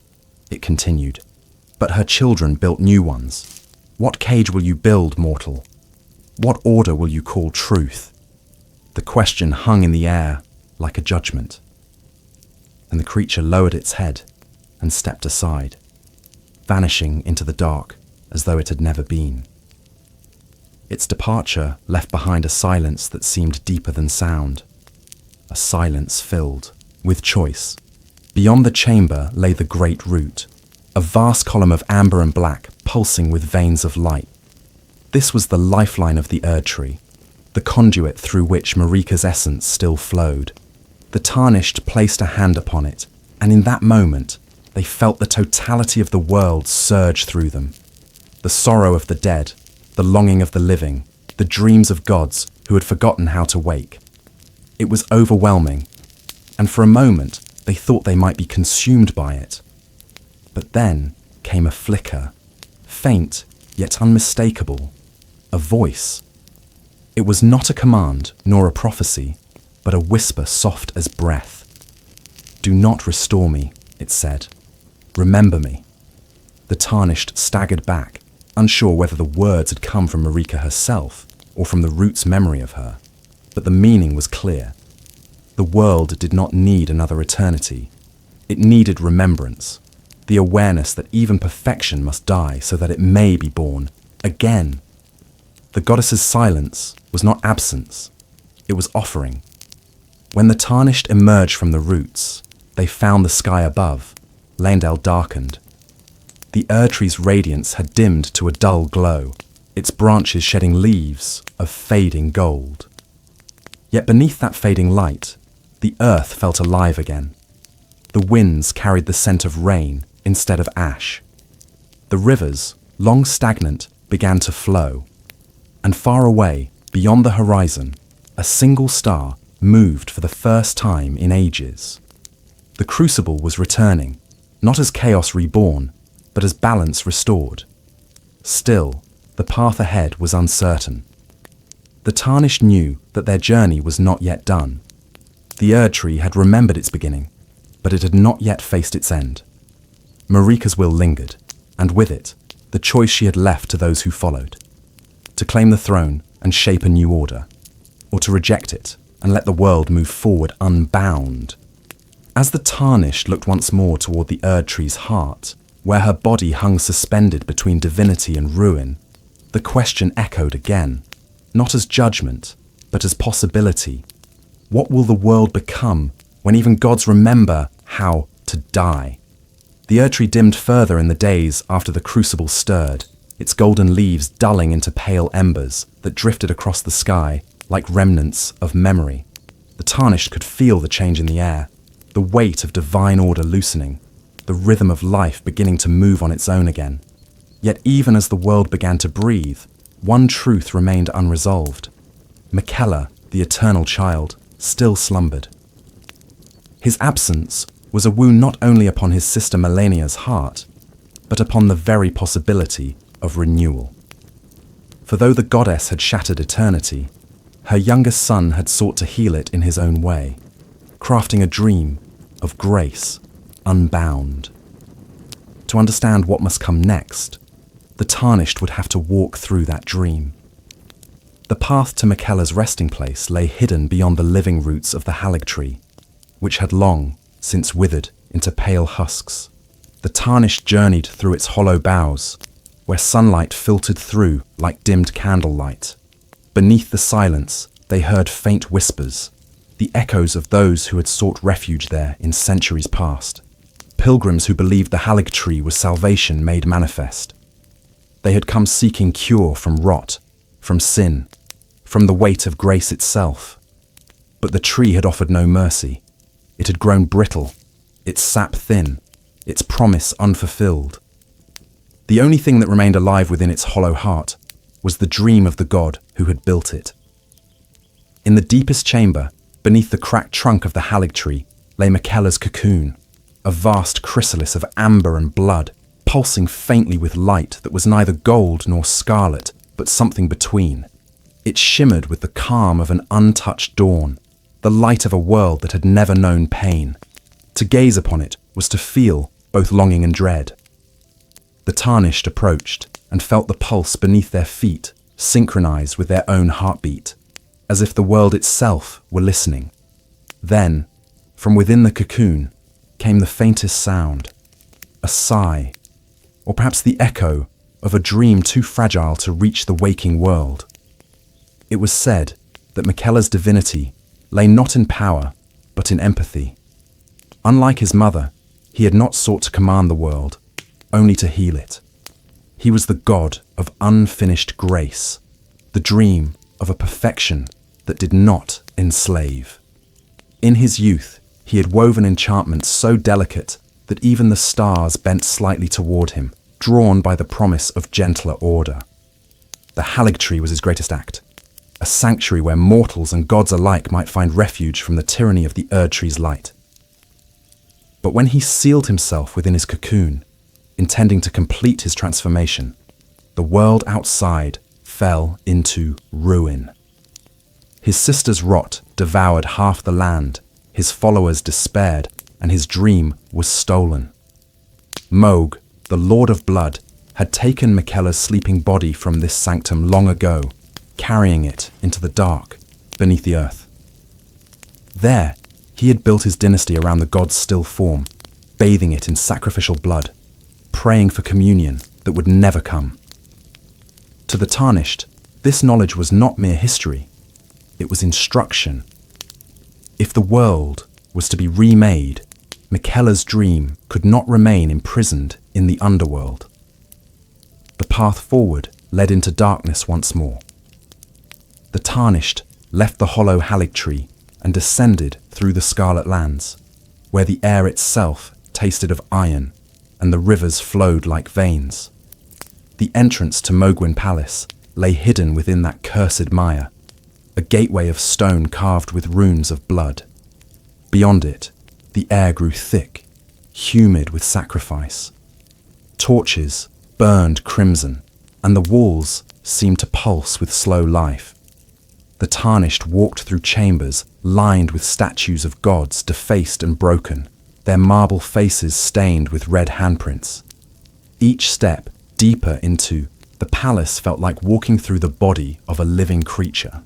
it continued, but her children built new ones. What cage will you build, mortal? What order will you call truth? The question hung in the air like a judgment. And the creature lowered its head and stepped aside, vanishing into the dark as though it had never been. Its departure left behind a silence that seemed deeper than sound, a silence filled with choice. Beyond the chamber lay the great root, a vast column of amber and black pulsing with veins of light. This was the lifeline of the Erd tree, the conduit through which Marika's essence still flowed. The Tarnished placed a hand upon it, and in that moment, they felt the totality of the world surge through them. The sorrow of the dead, the longing of the living, the dreams of gods who had forgotten how to wake. It was overwhelming, and for a moment, they thought they might be consumed by it. But then came a flicker, faint yet unmistakable, a voice. It was not a command nor a prophecy, but a whisper soft as breath. "Do not restore me," it said. "Remember me." The Tarnished staggered back, unsure whether the words had come from Marika herself or from the root's memory of her. But the meaning was clear. The world did not need another eternity. It needed remembrance, the awareness that even perfection must die so that it may be born again. The goddess's silence was not absence, it was offering. When the Tarnished emerged from the roots, they found the sky above, Leyndell darkened. The Erd tree's radiance had dimmed to a dull glow, its branches shedding leaves of fading gold. Yet beneath that fading light, the earth felt alive again. The winds carried the scent of rain instead of ash. The rivers, long stagnant, began to flow. And far away, beyond the horizon, a single star moved for the first time in ages. The crucible was returning, not as chaos reborn, but as balance restored. Still, the path ahead was uncertain. The Tarnished knew that their journey was not yet done. The Erdtree had remembered its beginning, but it had not yet faced its end. Marika's will lingered, and with it, the choice she had left to those who followed: to claim the throne and shape a new order, or to reject it and let the world move forward unbound. As the Tarnished looked once more toward the Erdtree's heart, where her body hung suspended between divinity and ruin, the question echoed again, not as judgment, but as possibility. What will the world become when even gods remember how to die? The Erdtree dimmed further in the days after the crucible stirred, its golden leaves dulling into pale embers that drifted across the sky like remnants of memory. The Tarnished could feel the change in the air, the weight of divine order loosening, the rhythm of life beginning to move on its own again. Yet even as the world began to breathe, one truth remained unresolved. Mikella, the Eternal Child, still slumbered. His absence was a wound not only upon his sister Melania's heart, but upon the very possibility of renewal. For though the goddess had shattered eternity, her youngest son had sought to heal it in his own way, crafting a dream of grace unbound. To understand what must come next, the Tarnished would have to walk through that dream. The path to Mikella's resting place lay hidden beyond the living roots of the Haligtree, which had long since withered into pale husks. The Tarnished journeyed through its hollow boughs, where sunlight filtered through like dimmed candlelight. Beneath the silence, they heard faint whispers, the echoes of those who had sought refuge there in centuries past. Pilgrims who believed the Haligtree was salvation made manifest. They had come seeking cure from rot, from sin, from the weight of grace itself. But the tree had offered no mercy. It had grown brittle, its sap thin, its promise unfulfilled. The only thing that remained alive within its hollow heart was the dream of the god who had built it. In the deepest chamber, beneath the cracked trunk of the Haligtree, lay Mikella's cocoon, a vast chrysalis of amber and blood, pulsing faintly with light that was neither gold nor scarlet, but something between. It shimmered with the calm of an untouched dawn, the light of a world that had never known pain. To gaze upon it was to feel both longing and dread. The Tarnished approached and felt the pulse beneath their feet, synchronized with their own heartbeat, as if the world itself were listening. Then, from within the cocoon, came the faintest sound, a sigh, or perhaps the echo of a dream too fragile to reach the waking world. It was said that Mikella's divinity lay not in power, but in empathy. Unlike his mother, he had not sought to command the world, only to heal it. He was the god of unfinished grace, the dream of a perfection that did not enslave. In his youth, he had woven enchantments so delicate that even the stars bent slightly toward him, drawn by the promise of gentler order. The Haligtree was his greatest act, a sanctuary where mortals and gods alike might find refuge from the tyranny of the Erdtree's light. But when he sealed himself within his cocoon, intending to complete his transformation, the world outside fell into ruin. His sister's rot devoured half the land, his followers despaired, and his dream was stolen. Mohg, the Lord of Blood, had taken Mikella's sleeping body from this sanctum long ago, carrying it into the dark beneath the earth. There, he had built his dynasty around the god's still form, bathing it in sacrificial blood, praying for communion that would never come. To the Tarnished, this knowledge was not mere history, it was instruction. If the world was to be remade, Mikella's dream could not remain imprisoned in the underworld. The path forward led into darkness once more. The Tarnished left the hollow Haligtree and descended through the Scarlet Lands, where the air itself tasted of iron and the rivers flowed like veins. The entrance to Mohgwyn Palace lay hidden within that cursed mire, a gateway of stone carved with runes of blood. Beyond it, the air grew thick, humid with sacrifice. Torches burned crimson, and the walls seemed to pulse with slow life. The Tarnished walked through chambers lined with statues of gods defaced and broken, their marble faces stained with red handprints. Each step deeper into the palace felt like walking through the body of a living creature.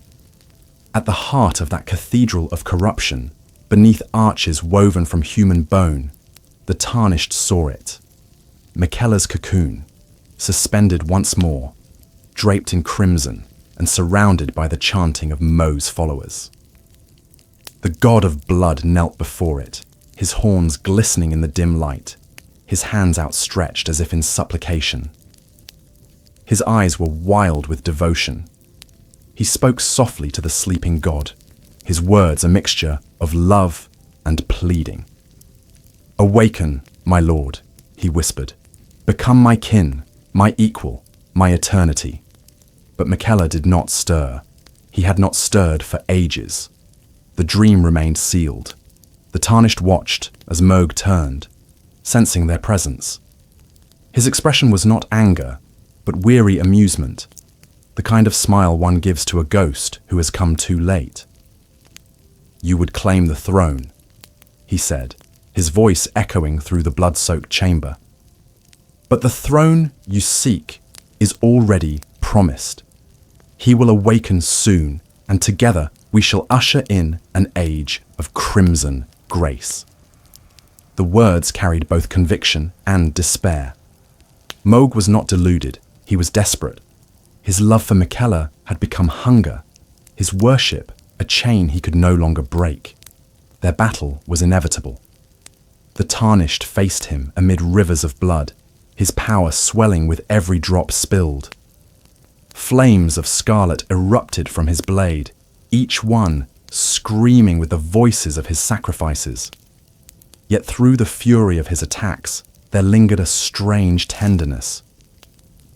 At the heart of that cathedral of corruption, beneath arches woven from human bone, the Tarnished saw it. Miquella's cocoon, suspended once more, draped in crimson and surrounded by the chanting of Mo's followers. The god of blood knelt before it, his horns glistening in the dim light, his hands outstretched as if in supplication. His eyes were wild with devotion. He spoke softly to the sleeping god, his words a mixture of love and pleading. "Awaken, my lord," he whispered. "Become my kin, my equal, my eternity." But Miquella did not stir. He had not stirred for ages. The dream remained sealed. The Tarnished watched as Mohg turned, sensing their presence. His expression was not anger, but weary amusement, the kind of smile one gives to a ghost who has come too late. "You would claim the throne," he said, his voice echoing through the blood-soaked chamber. "But the throne you seek is already promised. He will awaken soon, and together we shall usher in an age of crimson grace." The words carried both conviction and despair. Mohg was not deluded, he was desperate. His love for Miquella had become hunger, his worship a chain he could no longer break. Their battle was inevitable. The Tarnished faced him amid rivers of blood, his power swelling with every drop spilled. Flames of scarlet erupted from his blade, each one screaming with the voices of his sacrifices. Yet through the fury of his attacks, there lingered a strange tenderness.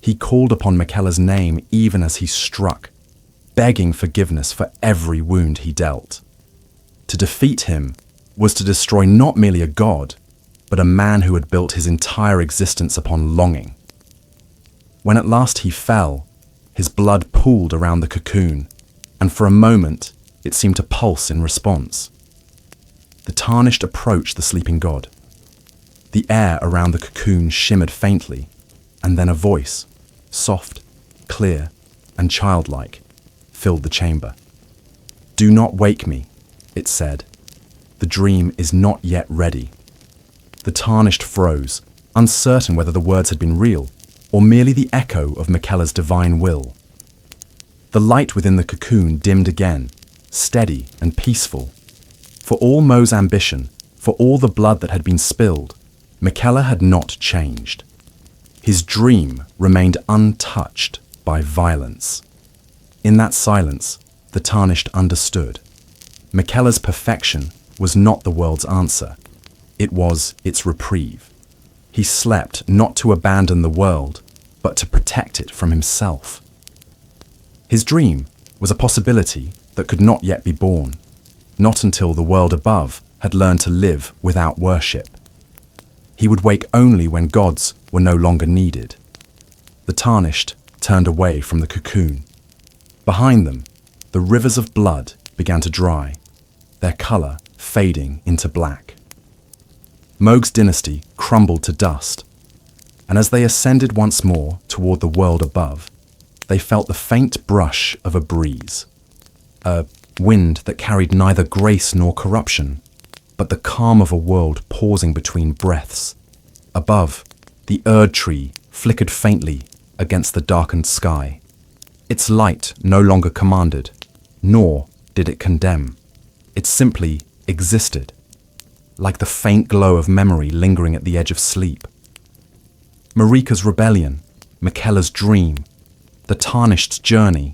He called upon Miquella's name even as he struck, begging forgiveness for every wound he dealt. To defeat him was to destroy not merely a god, but a man who had built his entire existence upon longing. When at last he fell, his blood pooled around the cocoon, and for a moment it seemed to pulse in response. The Tarnished approached the sleeping god. The air around the cocoon shimmered faintly, and then a voice, soft, clear, and childlike, filled the chamber. "Do not wake me," it said. "The dream is not yet ready." The Tarnished froze, uncertain whether the words had been real, or merely the echo of Miquella's divine will. The light within the cocoon dimmed again, steady and peaceful. For all Mo's ambition, for all the blood that had been spilled, Miquella had not changed. His dream remained untouched by violence. In that silence, the Tarnished understood. Miquella's perfection was not the world's answer. It was its reprieve. He slept not to abandon the world, but to protect it from himself. His dream was a possibility that could not yet be born, not until the world above had learned to live without worship. He would wake only when gods were no longer needed. The Tarnished turned away from the cocoon. Behind them, the rivers of blood began to dry, their colour fading into black. Mohg's dynasty crumbled to dust, and as they ascended once more toward the world above, they felt the faint brush of a breeze, a wind that carried neither grace nor corruption, but the calm of a world pausing between breaths. Above, the Erd tree flickered faintly against the darkened sky. Its light no longer commanded, nor did it condemn. It simply existed, like the faint glow of memory lingering at the edge of sleep. Marika's rebellion, Miquella's dream, the Tarnished's journey,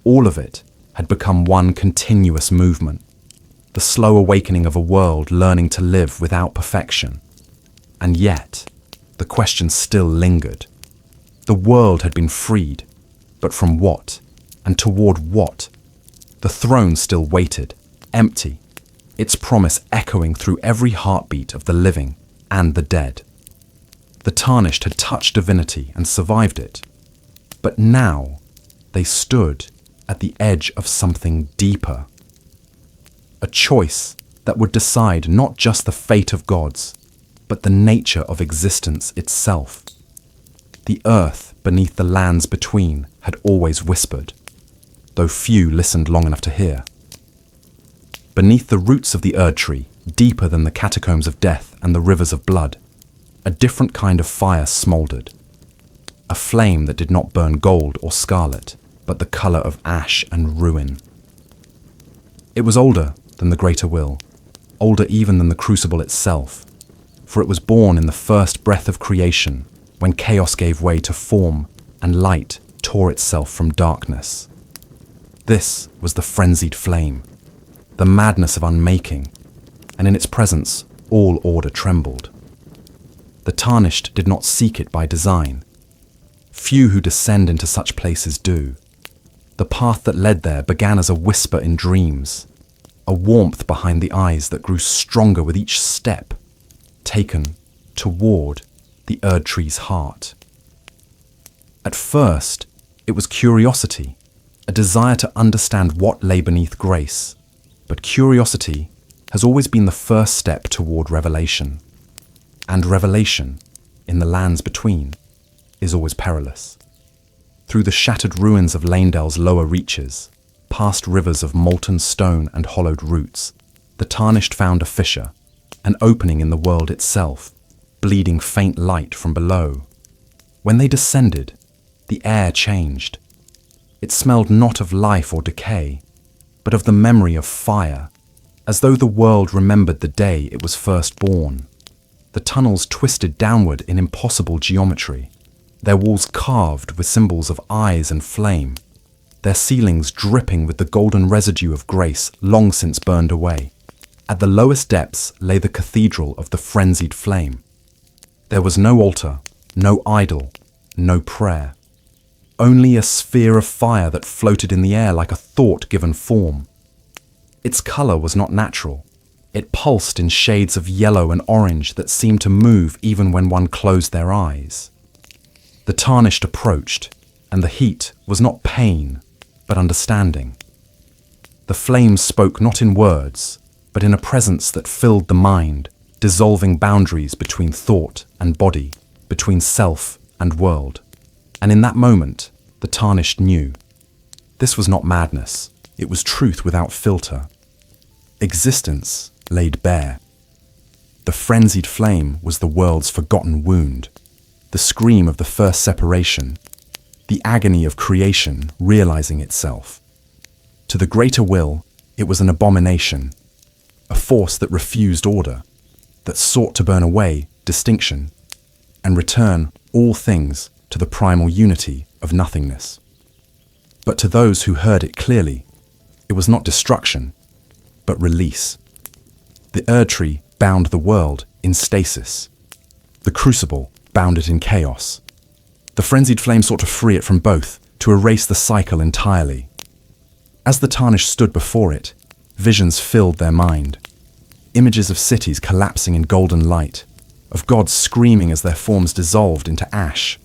all of it had become one continuous movement, the slow awakening of a world learning to live without perfection. And yet, the question still lingered. The world had been freed, but from what, and toward what? The throne still waited, empty, its promise echoing through every heartbeat of the living and the dead. The Tarnished had touched divinity and survived it. But now they stood at the edge of something deeper. A choice that would decide not just the fate of gods, but the nature of existence itself. The earth beneath the lands between had always whispered, though few listened long enough to hear. Beneath the roots of the Erd tree, deeper than the catacombs of death and the rivers of blood, a different kind of fire smouldered. A flame that did not burn gold or scarlet, but the colour of ash and ruin. It was older than the greater will, older even than the crucible itself, for it was born in the first breath of creation, when chaos gave way to form and light tore itself from darkness. This was the frenzied flame, the madness of unmaking, and in its presence all order trembled. The Tarnished did not seek it by design. Few who descend into such places do. The path that led there began as a whisper in dreams, a warmth behind the eyes that grew stronger with each step, taken toward the Erd tree's heart. At first, it was curiosity, a desire to understand what lay beneath grace, but curiosity has always been the first step toward revelation. And revelation, in the lands between, is always perilous. Through the shattered ruins of Lanedel's lower reaches, past rivers of molten stone and hollowed roots, the Tarnished found a fissure, an opening in the world itself, bleeding faint light from below. When they descended, the air changed. It smelled not of life or decay, but of the memory of fire, as though the world remembered the day it was first born. The tunnels twisted downward in impossible geometry, their walls carved with symbols of eyes and flame, their ceilings dripping with the golden residue of grace long since burned away. At the lowest depths lay the cathedral of the frenzied flame. There was no altar, no idol, no prayer. Only a sphere of fire that floated in the air like a thought given form. Its colour was not natural. It pulsed in shades of yellow and orange that seemed to move even when one closed their eyes. The Tarnished approached, and the heat was not pain, but understanding. The flame spoke not in words, but in a presence that filled the mind, dissolving boundaries between thought and body, between self and world. And in that moment, the Tarnished knew. This was not madness, it was truth without filter. Existence laid bare. The frenzied flame was the world's forgotten wound, the scream of the first separation, the agony of creation realizing itself. To the greater will, it was an abomination, a force that refused order, that sought to burn away distinction and return all things to the primal unity of nothingness. But to those who heard it clearly, it was not destruction, but release. The Erd tree bound the world in stasis. The crucible bound it in chaos. The frenzied flame sought to free it from both, to erase the cycle entirely. As the Tarnished stood before it, visions filled their mind. Images of cities collapsing in golden light, of gods screaming as their forms dissolved into ash,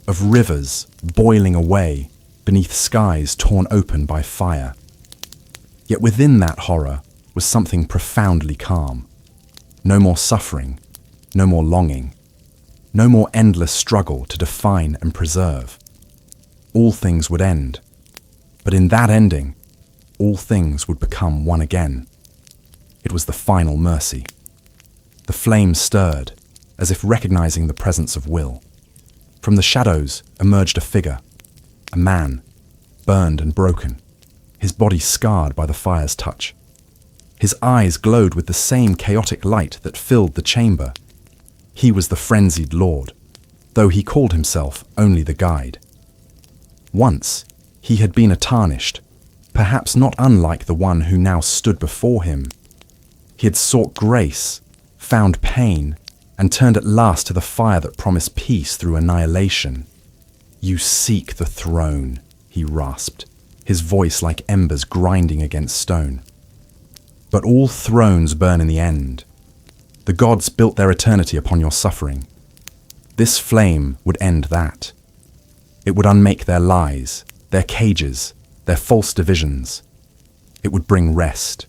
of rivers boiling away beneath skies torn open by fire. Yet within that horror was something profoundly calm. No more suffering, no more longing, no more endless struggle to define and preserve. All things would end, but in that ending, all things would become one again. It was the final mercy. The flame stirred, as if recognizing the presence of will. From the shadows emerged a figure, a man, burned and broken, his body scarred by the fire's touch. His eyes glowed with the same chaotic light that filled the chamber. He was the frenzied lord, though he called himself only the guide. Once, he had been a Tarnished, perhaps not unlike the one who now stood before him. He had sought grace, found pain, and turned at last to the fire that promised peace through annihilation. "You seek the throne," he rasped, his voice like embers grinding against stone. "But all thrones burn in the end. The gods built their eternity upon your suffering. This flame would end that. It would unmake their lies, their cages, their false divisions. It would bring rest.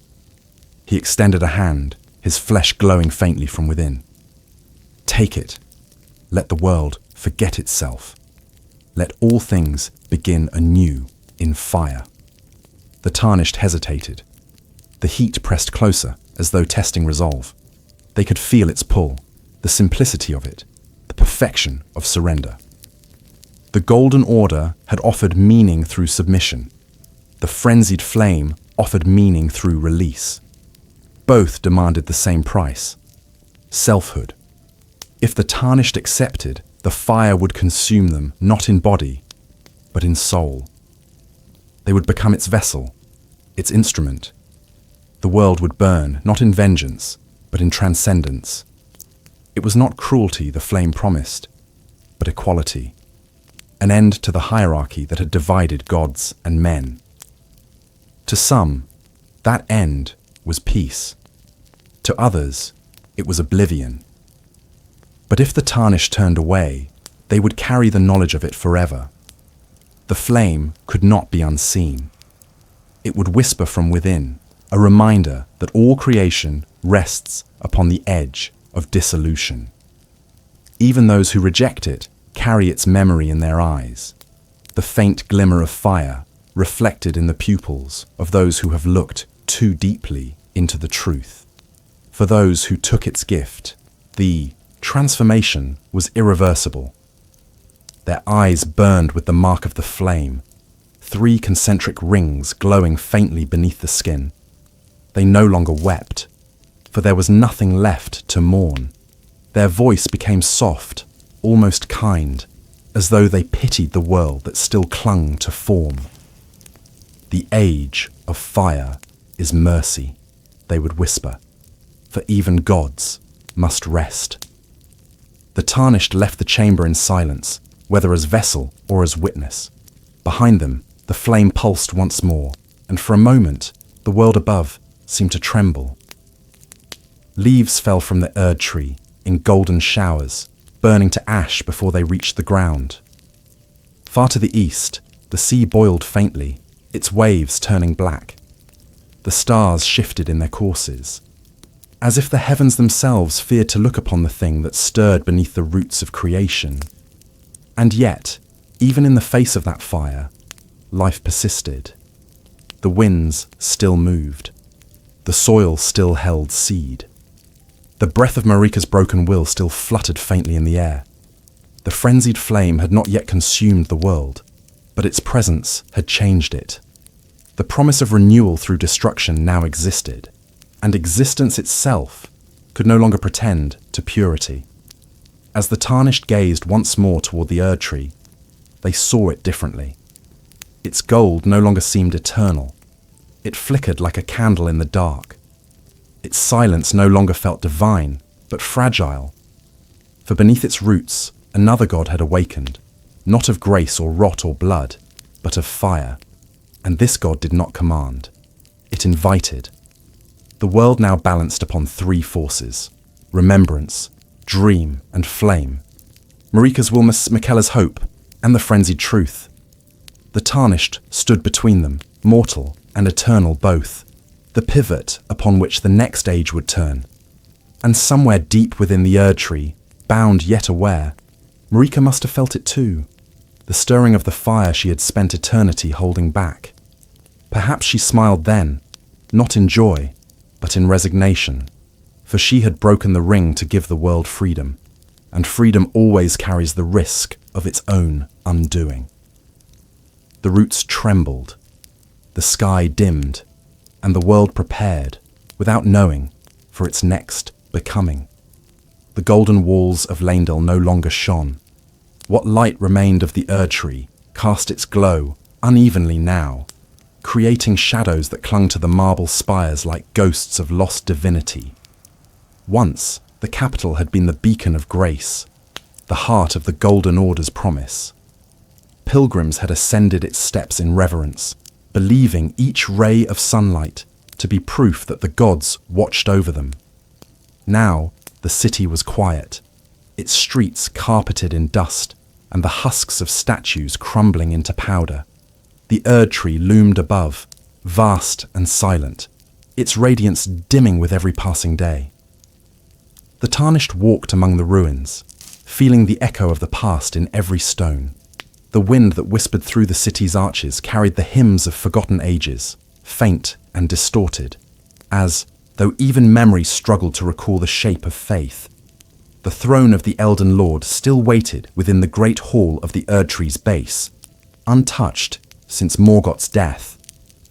He extended a hand, his flesh glowing faintly from within. Take it. Let the world forget itself. Let all things begin anew in fire. The Tarnished hesitated. The heat pressed closer, as though testing resolve. They could feel its pull, the simplicity of it, the perfection of surrender. The Golden Order had offered meaning through submission. The frenzied flame offered meaning through release. Both demanded the same price: selfhood. If the Tarnished accepted, the fire would consume them, not in body, but in soul. They would become its vessel, its instrument. The world would burn, not in vengeance, but in transcendence. It was not cruelty the flame promised, but equality. An end to the hierarchy that had divided gods and men. To some, that end was peace. To others, it was oblivion. But if the Tarnished turned away, they would carry the knowledge of it forever. The flame could not be unseen. It would whisper from within, a reminder that all creation rests upon the edge of dissolution. Even those who reject it carry its memory in their eyes, the faint glimmer of fire reflected in the pupils of those who have looked too deeply into the truth. For those who took its gift, the transformation was irreversible. Their eyes burned with the mark of the flame, 3 concentric rings glowing faintly beneath the skin. They no longer wept, for there was nothing left to mourn. Their voice became soft, almost kind, as though they pitied the world that still clung to form. The age of fire is mercy, they would whisper, for even gods must rest. The Tarnished left the chamber in silence, whether as vessel or as witness. Behind them, the flame pulsed once more, and for a moment, the world above seemed to tremble. Leaves fell from the Erd tree in golden showers, burning to ash before they reached the ground. Far to the east, the sea boiled faintly, its waves turning black. The stars shifted in their courses, as if the heavens themselves feared to look upon the thing that stirred beneath the roots of creation. And yet, even in the face of that fire, life persisted. The winds still moved. The soil still held seed. The breath of Marika's broken will still fluttered faintly in the air. The frenzied flame had not yet consumed the world, but its presence had changed it. The promise of renewal through destruction now existed, and existence itself could no longer pretend to purity. As the Tarnished gazed once more toward the Erd tree, they saw it differently. Its gold no longer seemed eternal. It flickered like a candle in the dark. Its silence no longer felt divine, but fragile. For beneath its roots, another god had awakened, not of grace or rot or blood, but of fire. And this god did not command. It invited. The world now balanced upon 3 forces: remembrance, dream, and flame. Marika's will, Miquella's hope, and the frenzied truth. The Tarnished stood between them, mortal and eternal both, the pivot upon which the next age would turn. And somewhere deep within the Erd tree, bound yet aware, Marika must have felt it too, the stirring of the fire she had spent eternity holding back. Perhaps she smiled then, not in joy, but in resignation, for she had broken the ring to give the world freedom, and freedom always carries the risk of its own undoing. The roots trembled, the sky dimmed, and the world prepared, without knowing, for its next becoming. The golden walls of Leyndell no longer shone. What light remained of the Erd tree cast its glow unevenly now, creating shadows that clung to the marble spires like ghosts of lost divinity. Once, the capital had been the beacon of grace, the heart of the Golden Order's promise. Pilgrims had ascended its steps in reverence, believing each ray of sunlight to be proof that the gods watched over them. Now, the city was quiet. its streets carpeted in dust and the husks of statues crumbling into powder. The Erd tree loomed above, vast and silent, its radiance dimming with every passing day. The Tarnished walked among the ruins, feeling the echo of the past in every stone. The wind that whispered through the city's arches carried the hymns of forgotten ages, faint and distorted, as, though even memory struggled to recall the shape of faith, the throne of the Elden Lord still waited within the great hall of the Erd tree's base, untouched since Morgoth's death.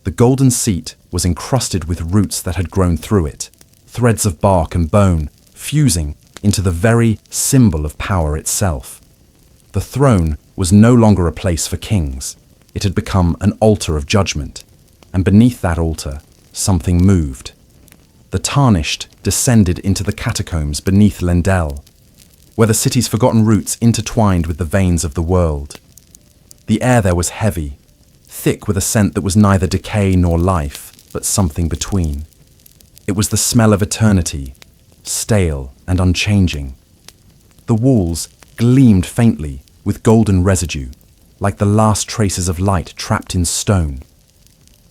The golden seat was encrusted with roots that had grown through it, threads of bark and bone fusing into the very symbol of power itself. The throne was no longer a place for kings. It had become an altar of judgment, and beneath that altar, something moved. The Tarnished descended into the catacombs beneath Lendel, where the city's forgotten roots intertwined with the veins of the world. The air there was heavy, thick with a scent that was neither decay nor life, but something between. It was the smell of eternity, stale and unchanging. The walls gleamed faintly with golden residue, like the last traces of light trapped in stone.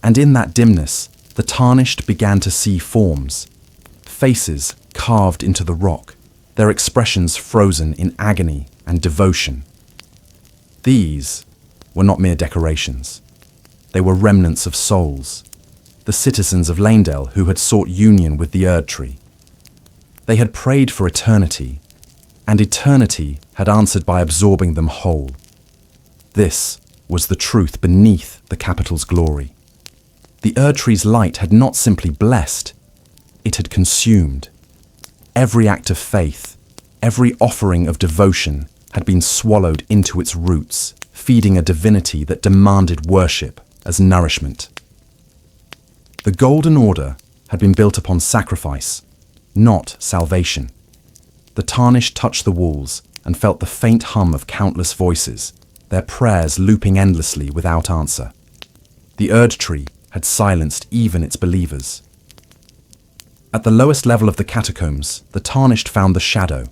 And in that dimness, the Tarnished began to see forms, faces carved into the rock, their expressions frozen in agony and devotion. These were not mere decorations. They were remnants of souls, the citizens of Lendel who had sought union with the Erd tree. They had prayed for eternity, and eternity had answered by absorbing them whole. This was the truth beneath the capital's glory. The Erd tree's light had not simply blessed, it had consumed. Every act of faith, every offering of devotion had been swallowed into its roots, feeding a divinity that demanded worship as nourishment. The Golden Order had been built upon sacrifice, not salvation. The Tarnished touched the walls and felt the faint hum of countless voices, their prayers looping endlessly without answer. The Erd tree had silenced even its believers. At the lowest level of the catacombs, the Tarnished found the shadow,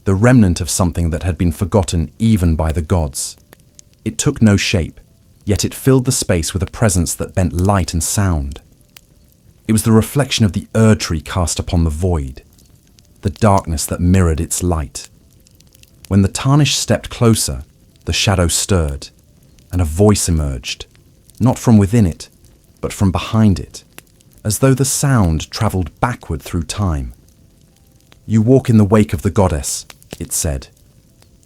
the remnant of something that had been forgotten even by the gods. It took no shape, yet it filled the space with a presence that bent light and sound. It was the reflection of the Erd tree cast upon the void, the darkness that mirrored its light. When the Tarnished stepped closer, the shadow stirred, and a voice emerged, not from within it, but from behind it, as though the sound travelled backward through time. "You walk in the wake of the goddess," it said.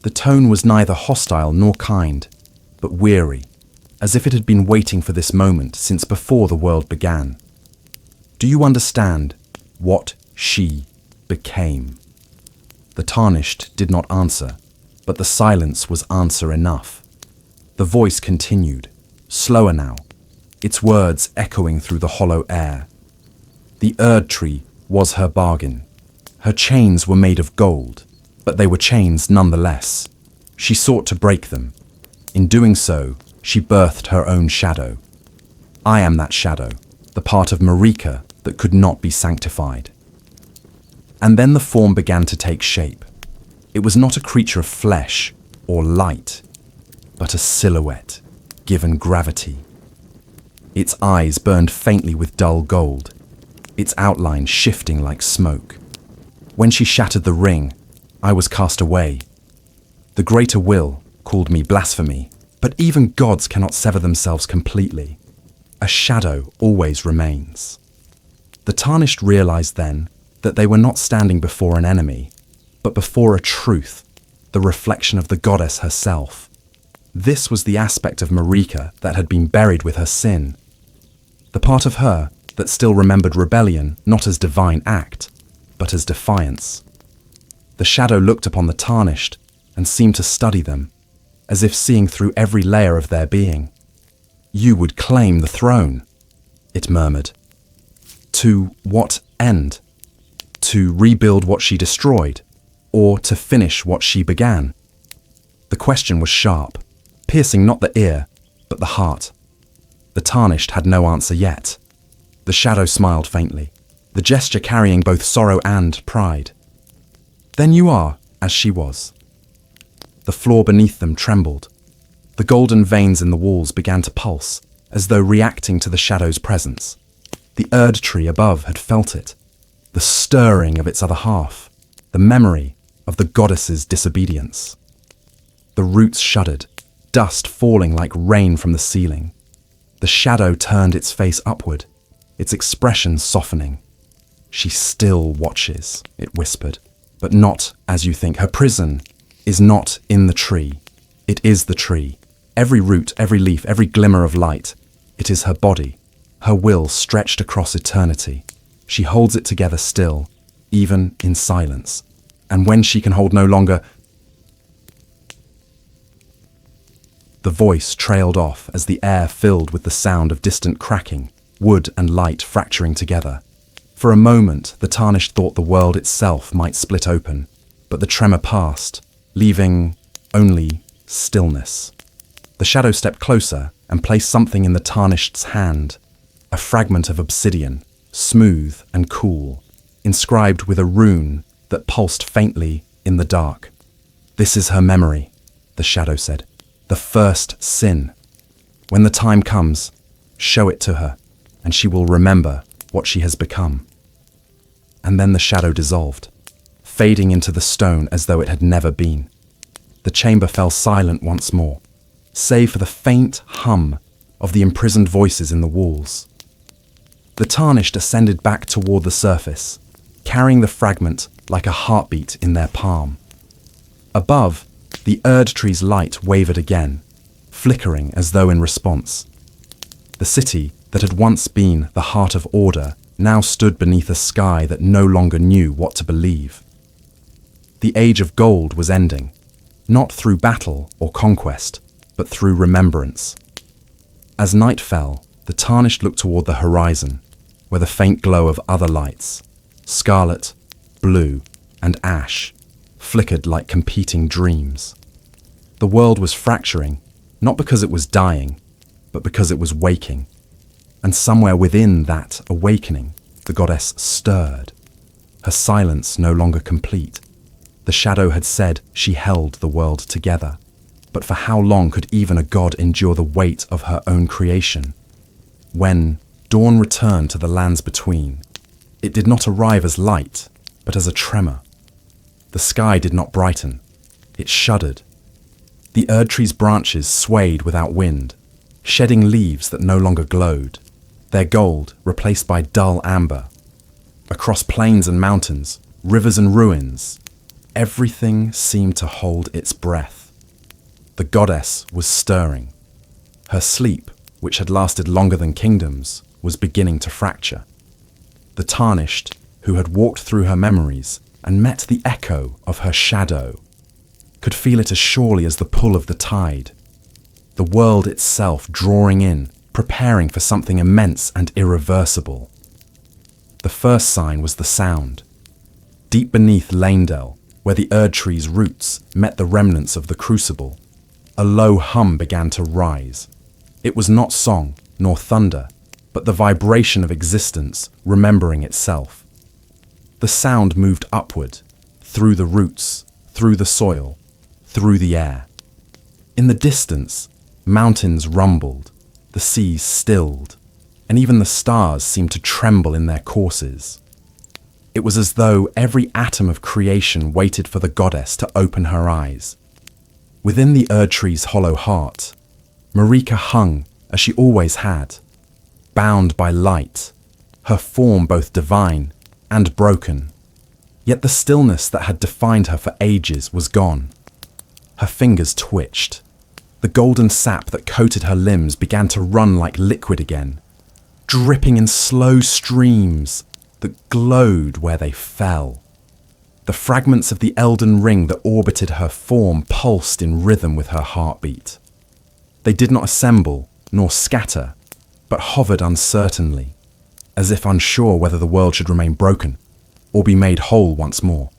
The tone was neither hostile nor kind, but weary, as if it had been waiting for this moment since before the world began. "Do you understand what she became?" The Tarnished did not answer, but the silence was answer enough. The voice continued, slower now, its words echoing through the hollow air. The Erd tree was her bargain. Her chains were made of gold, but they were chains nonetheless. She sought to break them. In doing so, she birthed her own shadow. I am that shadow, the part of Marika that could not be sanctified. And then the form began to take shape. It was not a creature of flesh or light, but a silhouette given gravity. Its eyes burned faintly with dull gold, its outline shifting like smoke. When she shattered the ring, I was cast away. The greater will called me blasphemy, but even gods cannot sever themselves completely. A shadow always remains. The Tarnished realized then that they were not standing before an enemy, but before a truth, the reflection of the goddess herself. This was the aspect of Marika that had been buried with her sin, the part of her that still remembered rebellion not as divine act, but as defiance. The shadow looked upon the Tarnished and seemed to study them, as if seeing through every layer of their being. "You would claim the throne," it murmured. "To what end? To rebuild what she destroyed, or to finish what she began?" The question was sharp, piercing not the ear, but the heart. The Tarnished had no answer yet. The shadow smiled faintly, the gesture carrying both sorrow and pride. "Then you are, as she was. The floor beneath them trembled. The golden veins in the walls began to pulse, as though reacting to the shadow's presence. The Erd tree above had felt it, the stirring of its other half, the memory of the goddess's disobedience. The roots shuddered, dust falling like rain from the ceiling. The shadow turned its face upward, its expression softening. "She still watches," it whispered, "but not as you think. Her prison is not in the tree. It is the tree. Every root, every leaf, every glimmer of light. It is her body, her will stretched across eternity. She holds it together still, even in silence. And when she can hold no longer..." The voice trailed off as the air filled with the sound of distant cracking, wood and light fracturing together. For a moment, the Tarnished thought the world itself might split open, but the tremor passed, leaving only stillness. The shadow stepped closer and placed something in the Tarnished's hand, a fragment of obsidian, smooth and cool, inscribed with a rune that pulsed faintly in the dark. "This is her memory," the shadow said. "The first sin. When the time comes, show it to her, and she will remember what she has become." And then the shadow dissolved, fading into the stone as though it had never been. The chamber fell silent once more, save for the faint hum of the imprisoned voices in the walls. The Tarnished ascended back toward the surface, carrying the fragment like a heartbeat in their palm. Above, the Erd tree's light wavered again, flickering as though in response. The city that had once been the heart of order now stood beneath a sky that no longer knew what to believe. The age of gold was ending, not through battle or conquest, but through remembrance. As night fell, the Tarnished looked toward the horizon, where the faint glow of other lights, scarlet, blue, and ash, flickered like competing dreams. The world was fracturing, not because it was dying, but because it was waking. And somewhere within that awakening, the goddess stirred. Her silence no longer complete. The shadow had said she held the world together. But for how long could even a god endure the weight of her own creation? When dawn returned to the lands between, it did not arrive as light, but as a tremor. The sky did not brighten. It shuddered. The Erd tree's branches swayed without wind, shedding leaves that no longer glowed, their gold replaced by dull amber. Across plains and mountains, rivers and ruins, everything seemed to hold its breath. The goddess was stirring. Her sleep, which had lasted longer than kingdoms, was beginning to fracture. The Tarnished, who had walked through her memories and met the echo of her shadow, could feel it as surely as the pull of the tide. The world itself drawing in, preparing for something immense and irreversible. The first sign was the sound. Deep beneath Lanedell, where the Erd tree's roots met the remnants of the crucible, a low hum began to rise. It was not song nor thunder, but the vibration of existence remembering itself. The sound moved upward, through the roots, through the soil, through the air. In the distance, mountains rumbled, the seas stilled, and even the stars seemed to tremble in their courses. It was as though every atom of creation waited for the goddess to open her eyes. Within the Erd tree's hollow heart, Marika hung as she always had, bound by light, her form both divine and broken. Yet the stillness that had defined her for ages was gone. Her fingers twitched. The golden sap that coated her limbs began to run like liquid again, dripping in slow streams that glowed where they fell. The fragments of the Elden Ring that orbited her form pulsed in rhythm with her heartbeat. They did not assemble nor scatter, but hovered uncertainly, as if unsure whether the world should remain broken or be made whole once more.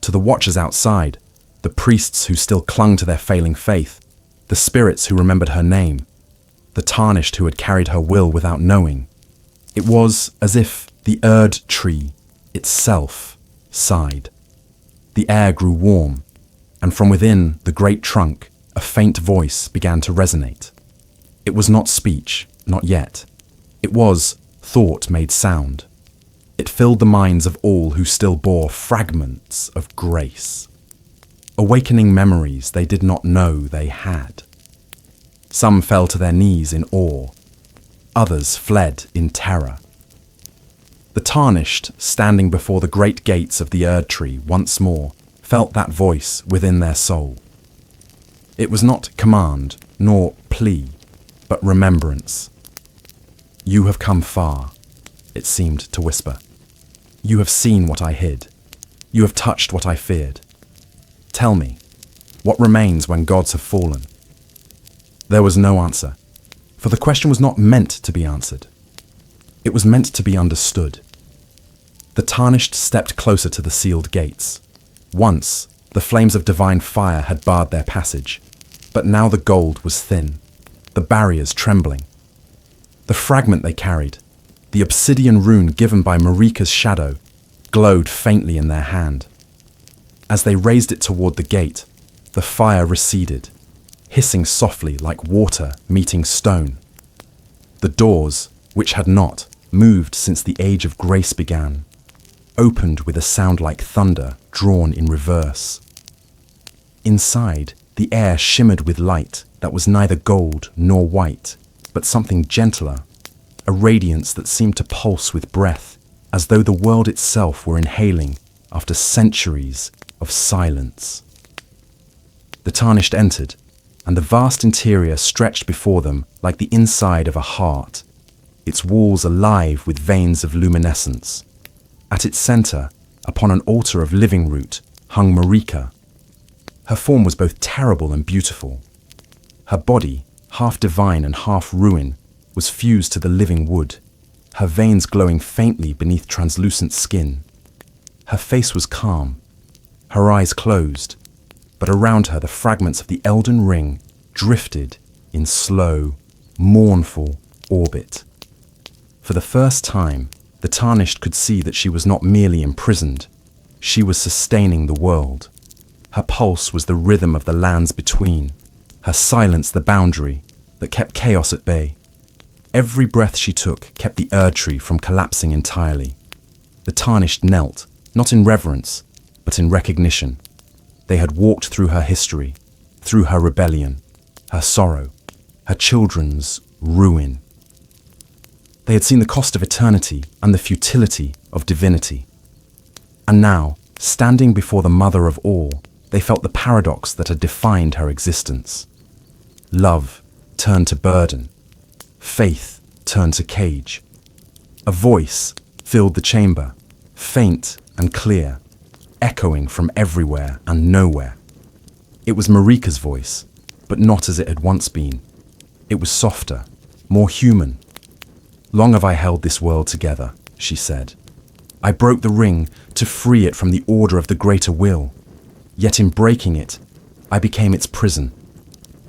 To the watchers outside, the priests who still clung to their failing faith, the spirits who remembered her name, the Tarnished who had carried her will without knowing, it was as if the Erd tree itself sighed. The air grew warm, and from within the great trunk, a faint voice began to resonate. It was not speech, not yet. It was thought made sound. It filled the minds of all who still bore fragments of grace, awakening memories they did not know they had. Some fell to their knees in awe. Others fled in terror. The Tarnished, standing before the great gates of the Erd Tree once more, felt that voice within their soul. It was not command, nor plea, but remembrance. "You have come far," it seemed to whisper. "You have seen what I hid. You have touched what I feared. Tell me, what remains when gods have fallen?" There was no answer, for the question was not meant to be answered. It was meant to be understood. The Tarnished stepped closer to the sealed gates. Once, the flames of divine fire had barred their passage, but now the gold was thin, the barriers trembling. The fragment they carried, the obsidian rune given by Marika's shadow, glowed faintly in their hand. As they raised it toward the gate, the fire receded, hissing softly like water meeting stone. The doors, which had not moved since the Age of Grace began, opened with a sound like thunder drawn in reverse. Inside, the air shimmered with light that was neither gold nor white, but something gentler, a radiance that seemed to pulse with breath, as though the world itself were inhaling after centuries of silence. The Tarnished entered, and the vast interior stretched before them like the inside of a heart, its walls alive with veins of luminescence. At its center, upon an altar of living root, hung Marika. Her form was both terrible and beautiful. Her body, half divine and half ruin, was fused to the living wood, her veins glowing faintly beneath translucent skin. Her face was calm, her eyes closed, but around her the fragments of the Elden Ring drifted in slow, mournful orbit. For the first time, the Tarnished could see that she was not merely imprisoned, she was sustaining the world. Her pulse was the rhythm of the lands between, her silence the boundary that kept chaos at bay. Every breath she took kept the Erd Tree from collapsing entirely. The Tarnished knelt, not in reverence, but in recognition. They had walked through her history, through her rebellion, her sorrow, her children's ruin. They had seen the cost of eternity and the futility of divinity. And now, standing before the mother of all, they felt the paradox that had defined her existence. Love turned to burden. Faith turned to cage. A voice filled the chamber, faint and clear, echoing from everywhere and nowhere. It was Marika's voice, but not as it had once been. It was softer, more human. "Long have I held this world together," she said. "I broke the ring to free it from the order of the greater will. Yet in breaking it, I became its prison.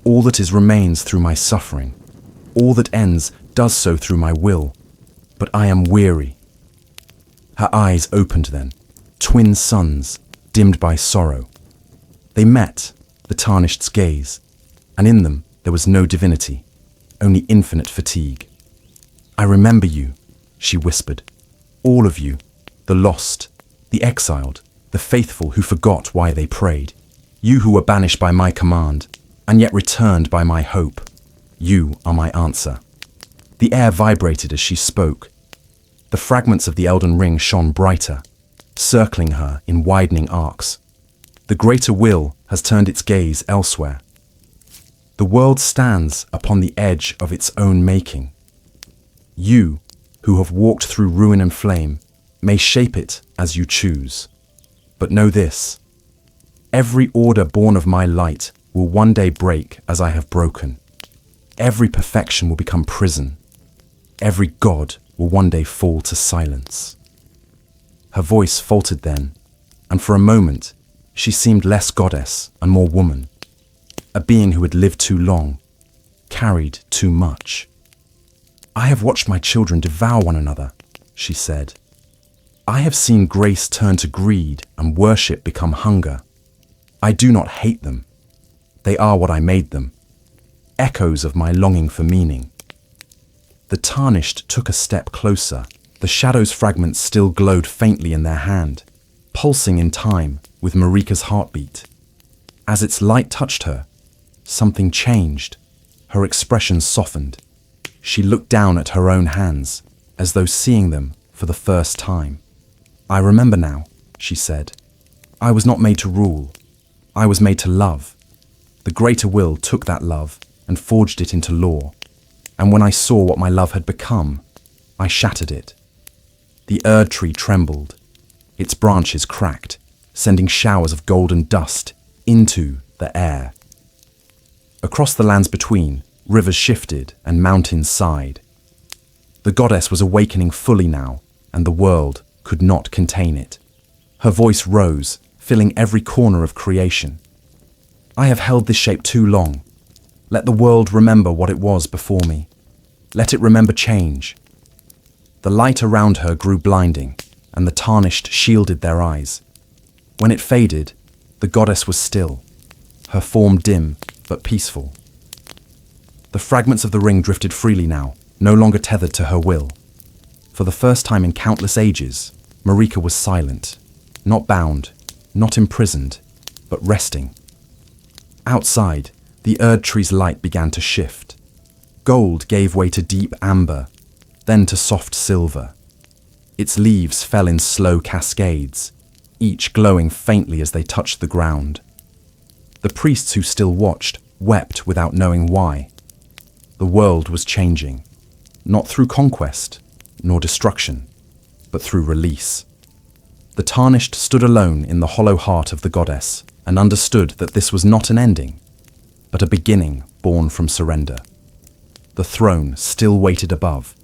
All that is remains through my suffering. All that ends does so through my will. But I am weary." Her eyes opened then, twin suns dimmed by sorrow. They met, the Tarnished's gaze, and in them there was no divinity, only infinite fatigue. "I remember you," she whispered. "All of you, the lost, the exiled, the faithful who forgot why they prayed. You who were banished by my command, and yet returned by my hope. You are my answer." The air vibrated as she spoke. The fragments of the Elden Ring shone brighter, circling her in widening arcs. The greater will has turned its gaze elsewhere. The world stands upon the edge of its own making. You, who have walked through ruin and flame, may shape it as you choose. But know this: every order born of my light will one day break as I have broken. Every perfection will become prison. Every god will one day fall to silence. Her voice faltered then, and for a moment she seemed less goddess and more woman, a being who had lived too long, carried too much. "I have watched my children devour one another," she said. I have seen grace turn to greed and worship become hunger. I do not hate them. They are what I made them, echoes of my longing for meaning. The Tarnished took a step closer. The shadow's fragments still glowed faintly in their hand, pulsing in time with Marika's heartbeat. As its light touched her, something changed. Her expression softened. She looked down at her own hands, as though seeing them for the first time. "I remember now," she said. "I was not made to rule. I was made to love. The greater will took that love and forged it into law. And when I saw what my love had become, I shattered it." The Erd tree trembled. Its branches cracked, sending showers of golden dust into the air. Across the lands between, rivers shifted and mountains sighed. The goddess was awakening fully now, and the world could not contain it. Her voice rose, filling every corner of creation. "I have held this shape too long. Let the world remember what it was before me. Let it remember change." The light around her grew blinding, and the Tarnished shielded their eyes. When it faded, the goddess was still, her form dim but peaceful. The fragments of the ring drifted freely now, no longer tethered to her will. For the first time in countless ages, Marika was silent, not bound, not imprisoned, but resting. Outside, the Erd tree's light began to shift. Gold gave way to deep amber, then to soft silver. Its leaves fell in slow cascades, each glowing faintly as they touched the ground. The priests who still watched wept without knowing why. The world was changing, not through conquest nor destruction, but through release. The Tarnished stood alone in the hollow heart of the goddess and understood that this was not an ending, but a beginning born from surrender. The throne still waited above,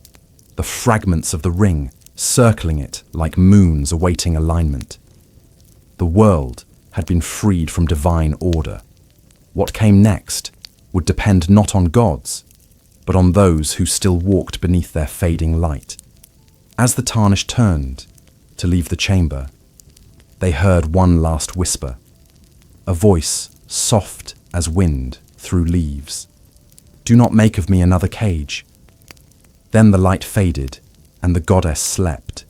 the fragments of the ring circling it like moons awaiting alignment. The world had been freed from divine order. What came next would depend not on gods, but on those who still walked beneath their fading light. As the Tarnished turned to leave the chamber, they heard one last whisper, a voice soft as wind through leaves. "Do not make of me another cage." Then the light faded, and the goddess slept.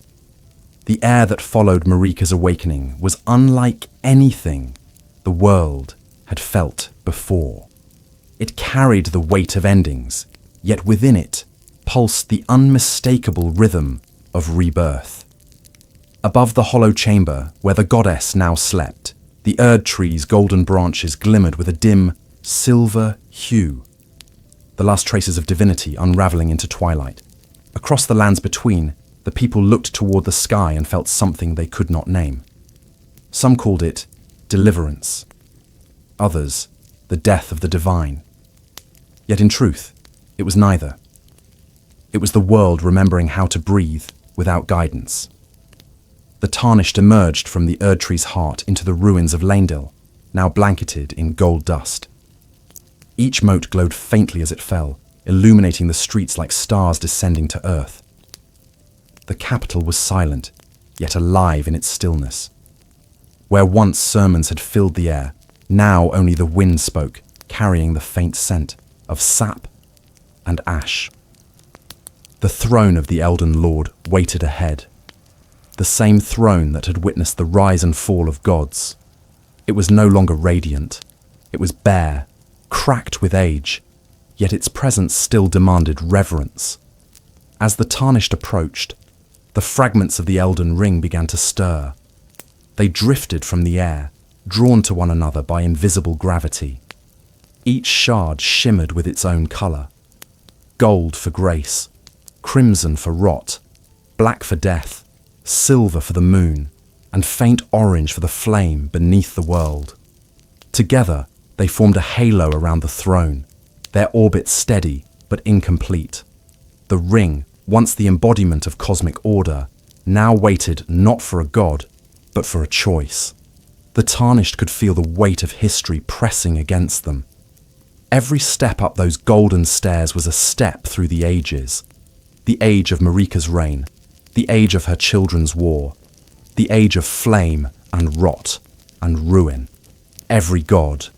The air that followed Marika's awakening was unlike anything the world had felt before. It carried the weight of endings, yet within it pulsed the unmistakable rhythm of rebirth. Above the hollow chamber, where the goddess now slept, the Erd tree's golden branches glimmered with a dim, silver hue, the last traces of divinity unraveling into twilight. Across the lands between, the people looked toward the sky and felt something they could not name. Some called it deliverance, others the death of the divine. Yet in truth, it was neither. It was the world remembering how to breathe without guidance. The Tarnished emerged from the Erd tree's heart into the ruins of Leyndell, now blanketed in gold dust. Each mote glowed faintly as it fell, illuminating the streets like stars descending to earth. The capital was silent, yet alive in its stillness. Where once sermons had filled the air, now only the wind spoke, carrying the faint scent of sap and ash. The throne of the Elden Lord waited ahead, the same throne that had witnessed the rise and fall of gods. It was no longer radiant. It was bare, cracked with age, yet its presence still demanded reverence. As the Tarnished approached, the fragments of the Elden Ring began to stir. They drifted from the air, drawn to one another by invisible gravity. Each shard shimmered with its own color. Gold for grace, crimson for rot, black for death, silver for the moon, and faint orange for the flame beneath the world. Together, they formed a halo around the throne, their orbit steady but incomplete. The ring, once the embodiment of cosmic order, now waited not for a god, but for a choice. The Tarnished could feel the weight of history pressing against them. Every step up those golden stairs was a step through the ages. The age of Marika's reign, the age of her children's war, The age of flame and rot and ruin. Every god,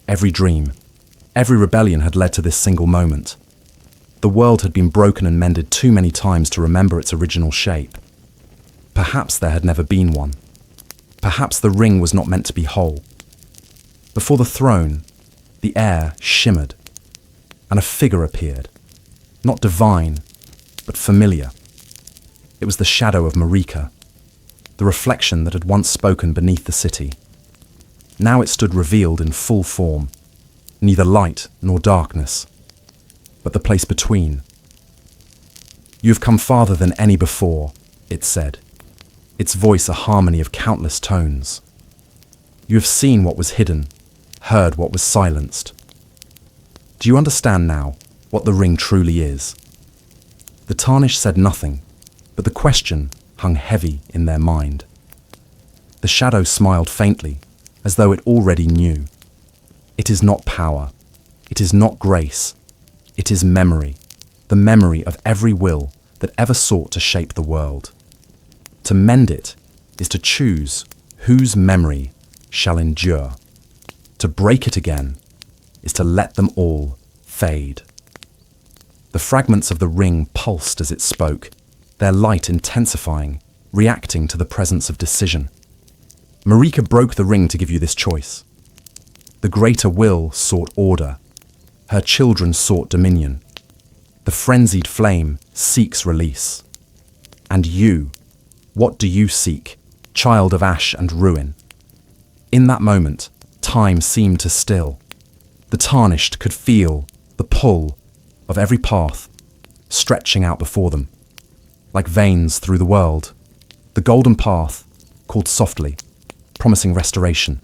every dream, every rebellion had led to this single moment. The world had been broken and mended too many times to remember its original shape. Perhaps there had never been one. Perhaps the ring was not meant to be whole. Before the throne, the air shimmered, and a figure appeared, not divine, but familiar. It was the shadow of Marika, the reflection that had once spoken beneath the city. Now it stood revealed in full form, neither light nor darkness, but the place between. "You have come farther than any before," it said, its voice a harmony of countless tones. "You have seen what was hidden, heard what was silenced. Do you understand now what the ring truly is?" The Tarnished said nothing, but the question hung heavy in their mind. The shadow smiled faintly, as though it already knew. "It is not power. It is not grace. It is memory, the memory of every will that ever sought to shape the world. To mend it is to choose whose memory shall endure. To break it again is to let them all fade." The fragments of the ring pulsed as it spoke, their light intensifying, reacting to the presence of decision. "Marika broke the ring to give you this choice. The greater will sought order. Her children sought dominion. The frenzied flame seeks release. And you, what do you seek, child of ash and ruin?" In that moment, time seemed to still. The Tarnished could feel the pull of every path stretching out before them. Like veins through the world, the golden path called softly, promising restoration,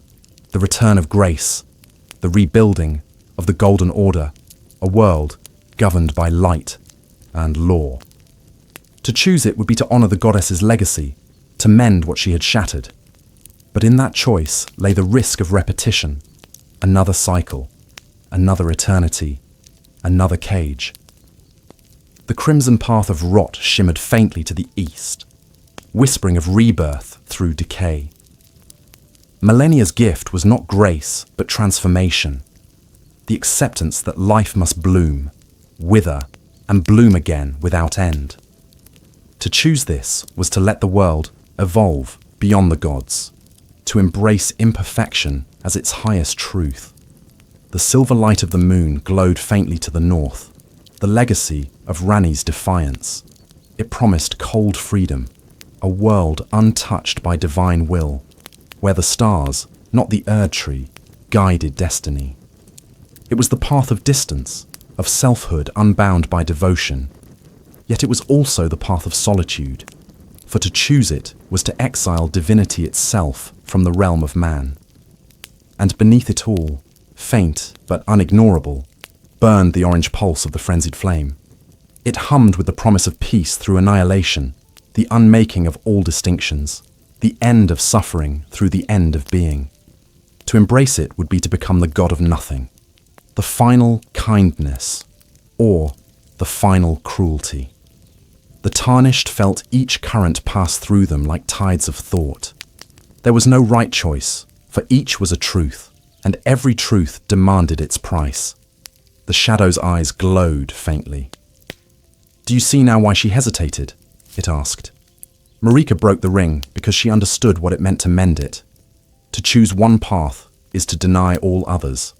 the return of grace, the rebuilding of the golden order, a world governed by light and law. To choose it would be to honor the goddess's legacy, to mend what she had shattered. But in that choice lay the risk of repetition, another cycle, another eternity, another cage. The crimson path of rot shimmered faintly to the east, whispering of rebirth through decay. Millennia's gift was not grace, but transformation, the acceptance that life must bloom, wither, and bloom again without end. To choose this was to let the world evolve beyond the gods, to embrace imperfection as its highest truth. The silver light of the moon glowed faintly to the north, the legacy of Rani's defiance. It promised cold freedom, a world untouched by divine will, where the stars, not the Erd tree, guided destiny. It was the path of distance, of selfhood unbound by devotion, yet it was also the path of solitude, for to choose it was to exile divinity itself from the realm of man. And beneath it all, faint but unignorable, burned the orange pulse of the frenzied flame. It hummed with the promise of peace through annihilation, the unmaking of all distinctions, the end of suffering through the end of being. To embrace it would be to become the god of nothing, the final kindness, or the final cruelty. The Tarnished felt each current pass through them like tides of thought. There was no right choice, for each was a truth, and every truth demanded its price. The shadow's eyes glowed faintly. "Do you see now why she hesitated?" it asked. Marika broke the ring because she understood what it meant to mend it. To choose one path is to deny all others,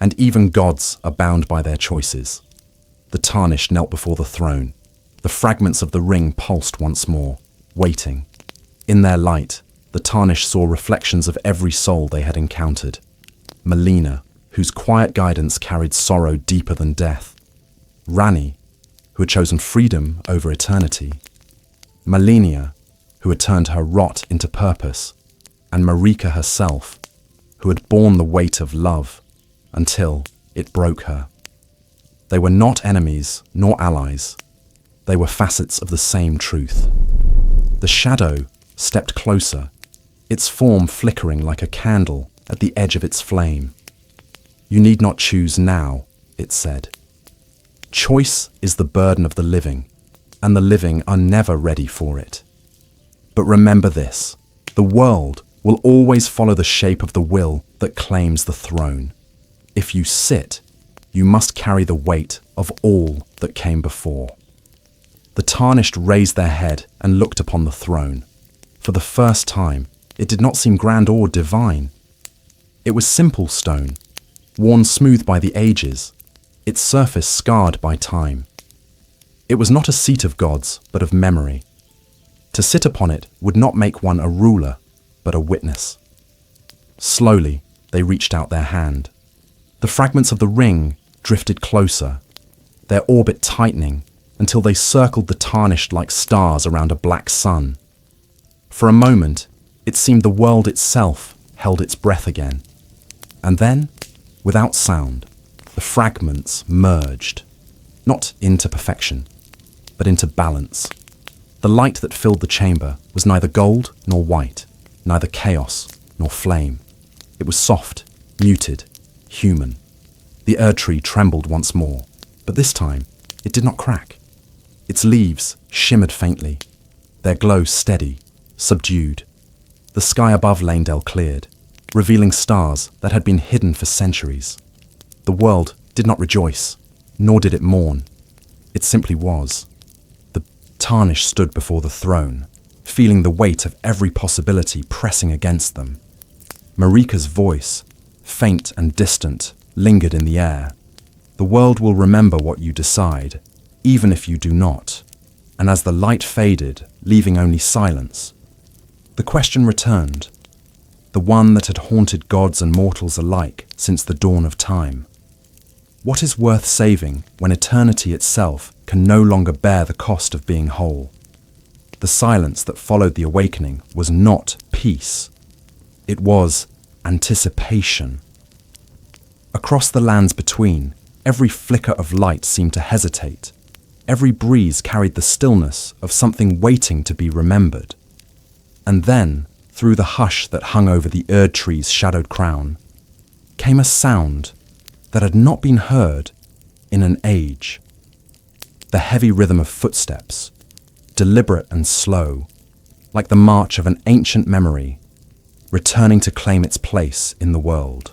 and even gods are bound by their choices. The Tarnished knelt before the throne. The fragments of the ring pulsed once more, waiting. In their light, the Tarnished saw reflections of every soul they had encountered. Melina, whose quiet guidance carried sorrow deeper than death. Rani, who had chosen freedom over eternity. Malenia, who had turned her rot into purpose. And Marika herself, who had borne the weight of love until it broke her. They were not enemies nor allies. They were facets of the same truth. The shadow stepped closer, its form flickering like a candle at the edge of its flame. "You need not choose now," it said. "Choice is the burden of the living, and the living are never ready for it. But remember this, The world will always follow the shape of the will that claims the throne. If you sit, you must carry the weight of all that came before. The Tarnished raised their head and looked upon the throne. For the first time, it did not seem grand or divine. It was simple stone, worn smooth by the ages, its surface scarred by time. It was not a seat of gods, but of memory. To sit upon it would not make one a ruler, but a witness. Slowly, they reached out their hand. The fragments of the ring drifted closer, their orbit tightening until they circled the Tarnished like stars around a black sun. For a moment, it seemed the world itself held its breath again. And then, without sound, the fragments merged, not into perfection, but into balance. The light that filled the chamber was neither gold nor white, neither chaos nor flame. It was soft, muted, human. The Erd tree trembled once more, but this time it did not crack. Its leaves shimmered faintly, their glow steady, subdued. The sky above Lanedale cleared, revealing stars that had been hidden for centuries. The world did not rejoice, nor did it mourn. It simply was. The Tarnished stood before the throne, feeling the weight of every possibility pressing against them. Marika's voice, faint and distant, lingered in the air. The world will remember what you decide, even if you do not. And as the light faded, leaving only silence, the question returned, the one that had haunted gods and mortals alike since the dawn of time. What is worth saving when eternity itself can no longer bear the cost of being whole? The silence that followed the awakening was not peace. It was anticipation. Across the lands between, every flicker of light seemed to hesitate. Every breeze carried the stillness of something waiting to be remembered. And then, through the hush that hung over the Erd tree's shadowed crown, came a sound that had not been heard in an age. The heavy rhythm of footsteps, deliberate and slow, like the march of an ancient memory, returning to claim its place in the world.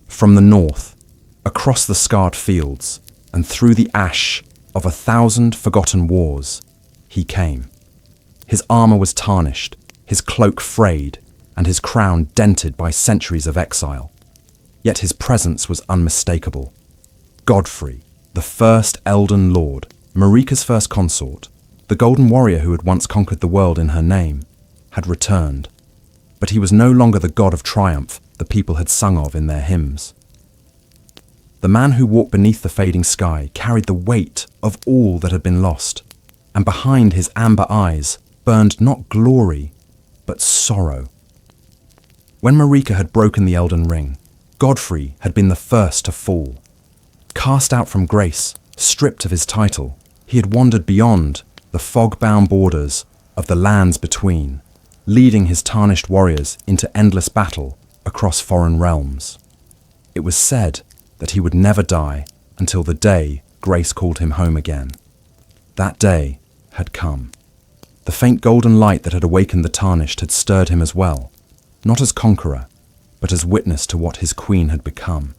From the north, across the scarred fields, and through the ash of 1,000 forgotten wars, he came. His armor was tarnished, his cloak frayed, and his crown dented by centuries of exile. Yet his presence was unmistakable. Godfrey, the first Elden Lord, Marika's first consort, the golden warrior who had once conquered the world in her name, had returned. But he was no longer the god of triumph the people had sung of in their hymns. The man who walked beneath the fading sky carried the weight of all that had been lost, and behind his amber eyes burned not glory, but sorrow. When Marika had broken the Elden Ring, Godfrey had been the first to fall. Cast out from grace, stripped of his title, he had wandered beyond the fog-bound borders of the lands between, leading his tarnished warriors into endless battle across foreign realms. It was said that he would never die until the day grace called him home again. That day had come. The faint golden light that had awakened the Tarnished had stirred him as well, not as conqueror, but as witness to what his queen had become.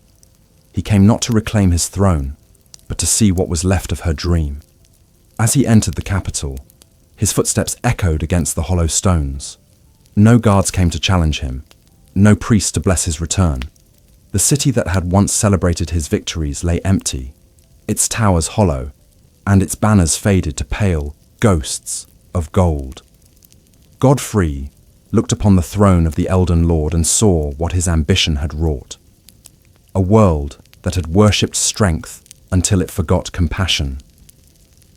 He came not to reclaim his throne, but to see what was left of her dream. As he entered the capital, his footsteps echoed against the hollow stones. No guards came to challenge him, no priest to bless his return. The city that had once celebrated his victories lay empty, its towers hollow, and its banners faded to pale ghosts of gold. Godfrey looked upon the throne of the Elden Lord and saw what his ambition had wrought. A world that had worshipped strength until it forgot compassion.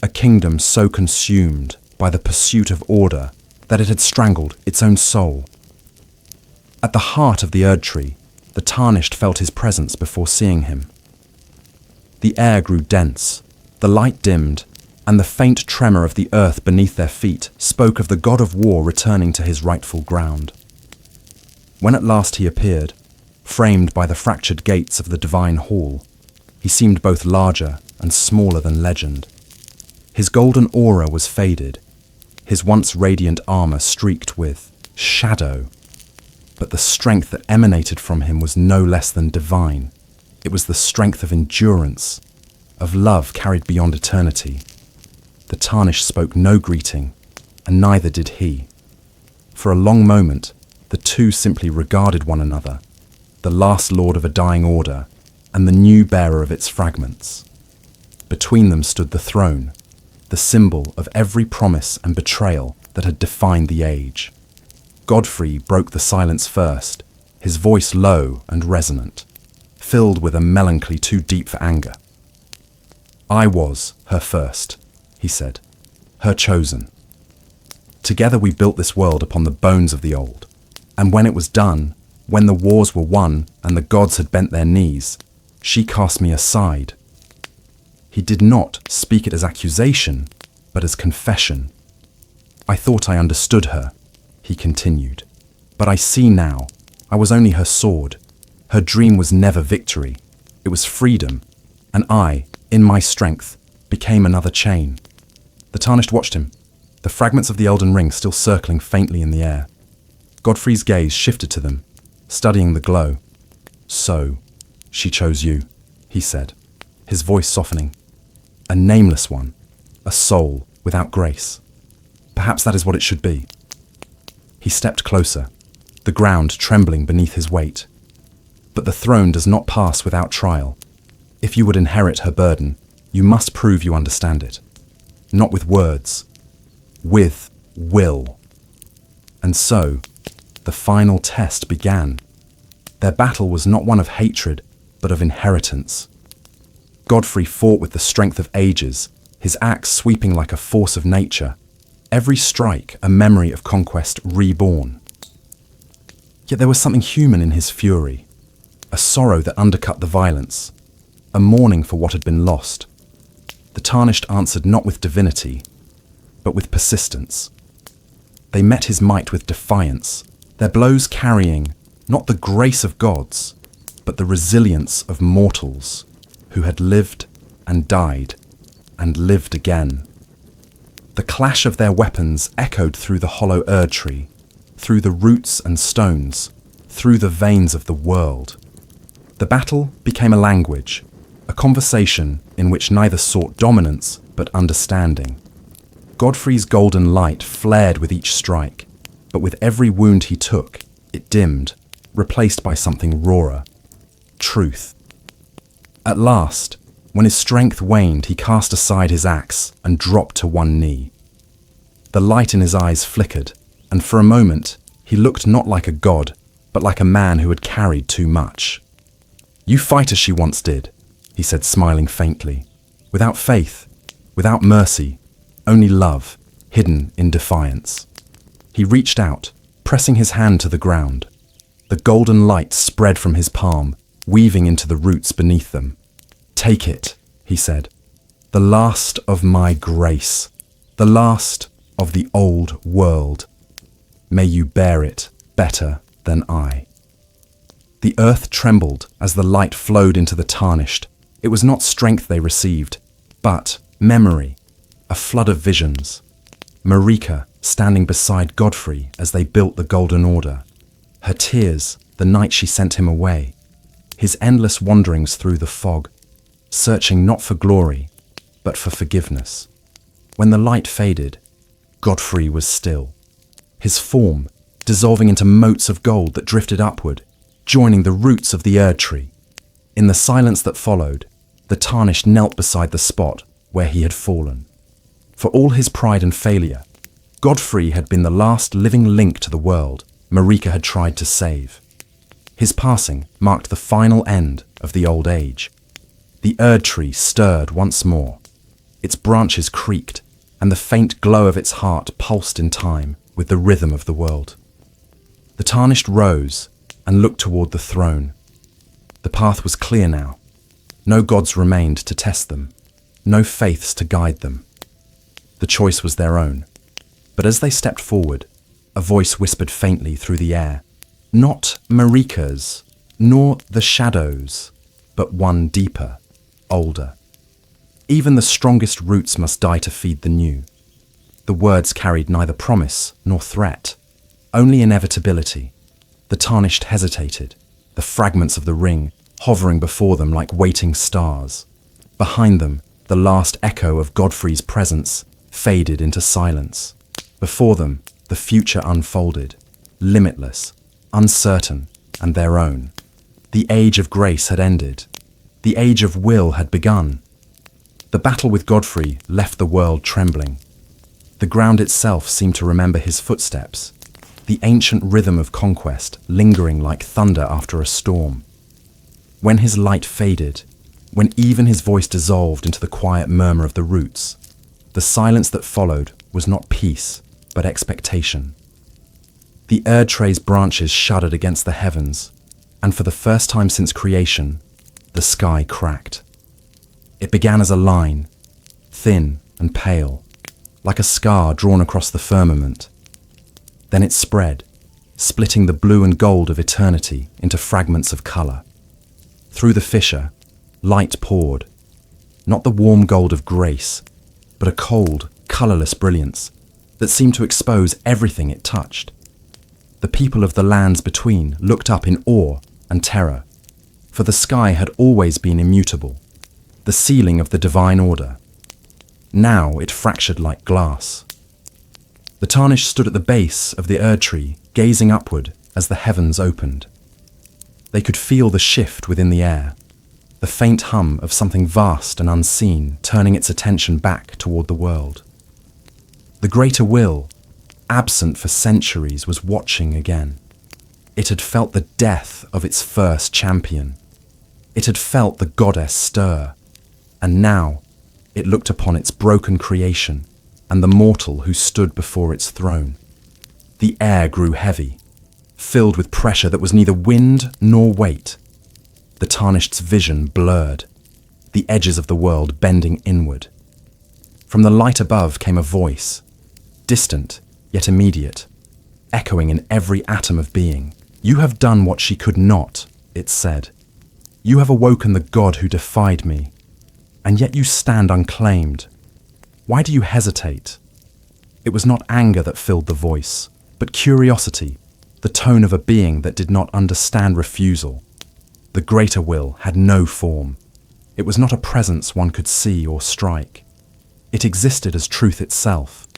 A kingdom so consumed by the pursuit of order that it had strangled its own soul. At the heart of the Erd tree, the Tarnished felt his presence before seeing him. The air grew dense, the light dimmed, and the faint tremor of the earth beneath their feet spoke of the god of war returning to his rightful ground. When at last he appeared, framed by the fractured gates of the divine hall, he seemed both larger and smaller than legend. His golden aura was faded, his once radiant armor streaked with shadow. But the strength that emanated from him was no less than divine. It was the strength of endurance, of love carried beyond eternity. The Tarnished spoke no greeting, and neither did he. For a long moment, the two simply regarded one another, the last lord of a dying order, and the new bearer of its fragments. Between them stood the throne, the symbol of every promise and betrayal that had defined the age. Godfrey broke the silence first, his voice low and resonant, filled with a melancholy too deep for anger. "I was her first," he said, "her chosen. Together we built this world upon the bones of the old, and when it was done, when the wars were won and the gods had bent their knees, she cast me aside." He did not speak it as accusation, but as confession. "I thought I understood her," he continued, "but I see now, I was only her sword. Her dream was never victory, it was freedom, and I, in my strength, became another chain." The Tarnished watched him, the fragments of the Elden Ring still circling faintly in the air. Godfrey's gaze shifted to them, studying the glow. "So, she chose you," he said, his voice softening. "A nameless one, a soul without grace. Perhaps that is what it should be." He stepped closer, the ground trembling beneath his weight. "But the throne does not pass without trial. If you would inherit her burden, you must prove you understand it. Not with words, with will." And so, the final test began. Their battle was not one of hatred, but of inheritance. Godfrey fought with the strength of ages, his axe sweeping like a force of nature, every strike a memory of conquest reborn. Yet there was something human in his fury, a sorrow that undercut the violence, a mourning for what had been lost. The Tarnished answered not with divinity, but with persistence. They met his might with defiance, their blows carrying not the grace of gods, but the resilience of mortals who had lived and died and lived again. The clash of their weapons echoed through the hollow Erd tree, through the roots and stones, through the veins of the world. The battle became a language, a conversation in which neither sought dominance but understanding. Godfrey's golden light flared with each strike, but with every wound he took, it dimmed, replaced by something rawer: truth. At last, when his strength waned, he cast aside his axe and dropped to one knee. The light in his eyes flickered, and for a moment he looked not like a god, but like a man who had carried too much. "You fight as she once did," he said, smiling faintly. "Without faith, without mercy, only love, hidden in defiance." He reached out, pressing his hand to the ground. The golden light spread from his palm, weaving into the roots beneath them. "Take it," he said, "the last of my grace, the last of the old world. May you bear it better than I." The earth trembled as the light flowed into the Tarnished. It was not strength they received, but memory, a flood of visions. Marika standing beside Godfrey as they built the Golden Order. Her tears the night she sent him away. His endless wanderings through the fog, searching not for glory, but for forgiveness. When the light faded, Godfrey was still, his form dissolving into motes of gold that drifted upward, joining the roots of the Erd tree. In the silence that followed, the Tarnished knelt beside the spot where he had fallen. For all his pride and failure, Godfrey had been the last living link to the world Marika had tried to save. His passing marked the final end of the old age. The Erd tree stirred once more. Its branches creaked, and the faint glow of its heart pulsed in time with the rhythm of the world. The Tarnished rose and looked toward the throne. The path was clear now. No gods remained to test them, no faiths to guide them. The choice was their own. But as they stepped forward, a voice whispered faintly through the air, not Marika's, nor the Shadow's, but one deeper, older. Even the strongest roots must die to feed the new. The words carried neither promise nor threat. Only inevitability. The Tarnished hesitated, the fragments of the ring hovering before them like waiting stars. Behind them, the last echo of Godfrey's presence faded into silence. Before them, the future unfolded, limitless, uncertain, and their own. The age of grace had ended. The age of will had begun. The battle with Godfrey left the world trembling. The ground itself seemed to remember his footsteps, the ancient rhythm of conquest lingering like thunder after a storm. When his light faded, when even his voice dissolved into the quiet murmur of the roots, the silence that followed was not peace, but expectation. The Erdtre's branches shuddered against the heavens, and for the first time since creation, the sky cracked. It began as a line, thin and pale, like a scar drawn across the firmament. Then it spread, splitting the blue and gold of eternity into fragments of colour. Through the fissure, light poured, not the warm gold of grace, but a cold, colourless brilliance that seemed to expose everything it touched. The people of the lands between looked up in awe and terror, for the sky had always been immutable, the ceiling of the divine order. Now it fractured like glass. The Tarnished stood at the base of the Erdtree, gazing upward as the heavens opened. They could feel the shift within the air, the faint hum of something vast and unseen turning its attention back toward the world. The greater will, absent for centuries, was watching again. It had felt the death of its first champion. It had felt the goddess stir, and now it looked upon its broken creation and the mortal who stood before its throne. The air grew heavy, filled with pressure that was neither wind nor weight. The Tarnished's vision blurred, the edges of the world bending inward. From the light above came a voice, distant yet immediate, echoing in every atom of being. "You have done what she could not," it said. "You have awoken the god who defied me, and yet you stand unclaimed. Why do you hesitate?" It was not anger that filled the voice, but curiosity, the tone of a being that did not understand refusal. The greater will had no form. It was not a presence one could see or strike. It existed as truth itself,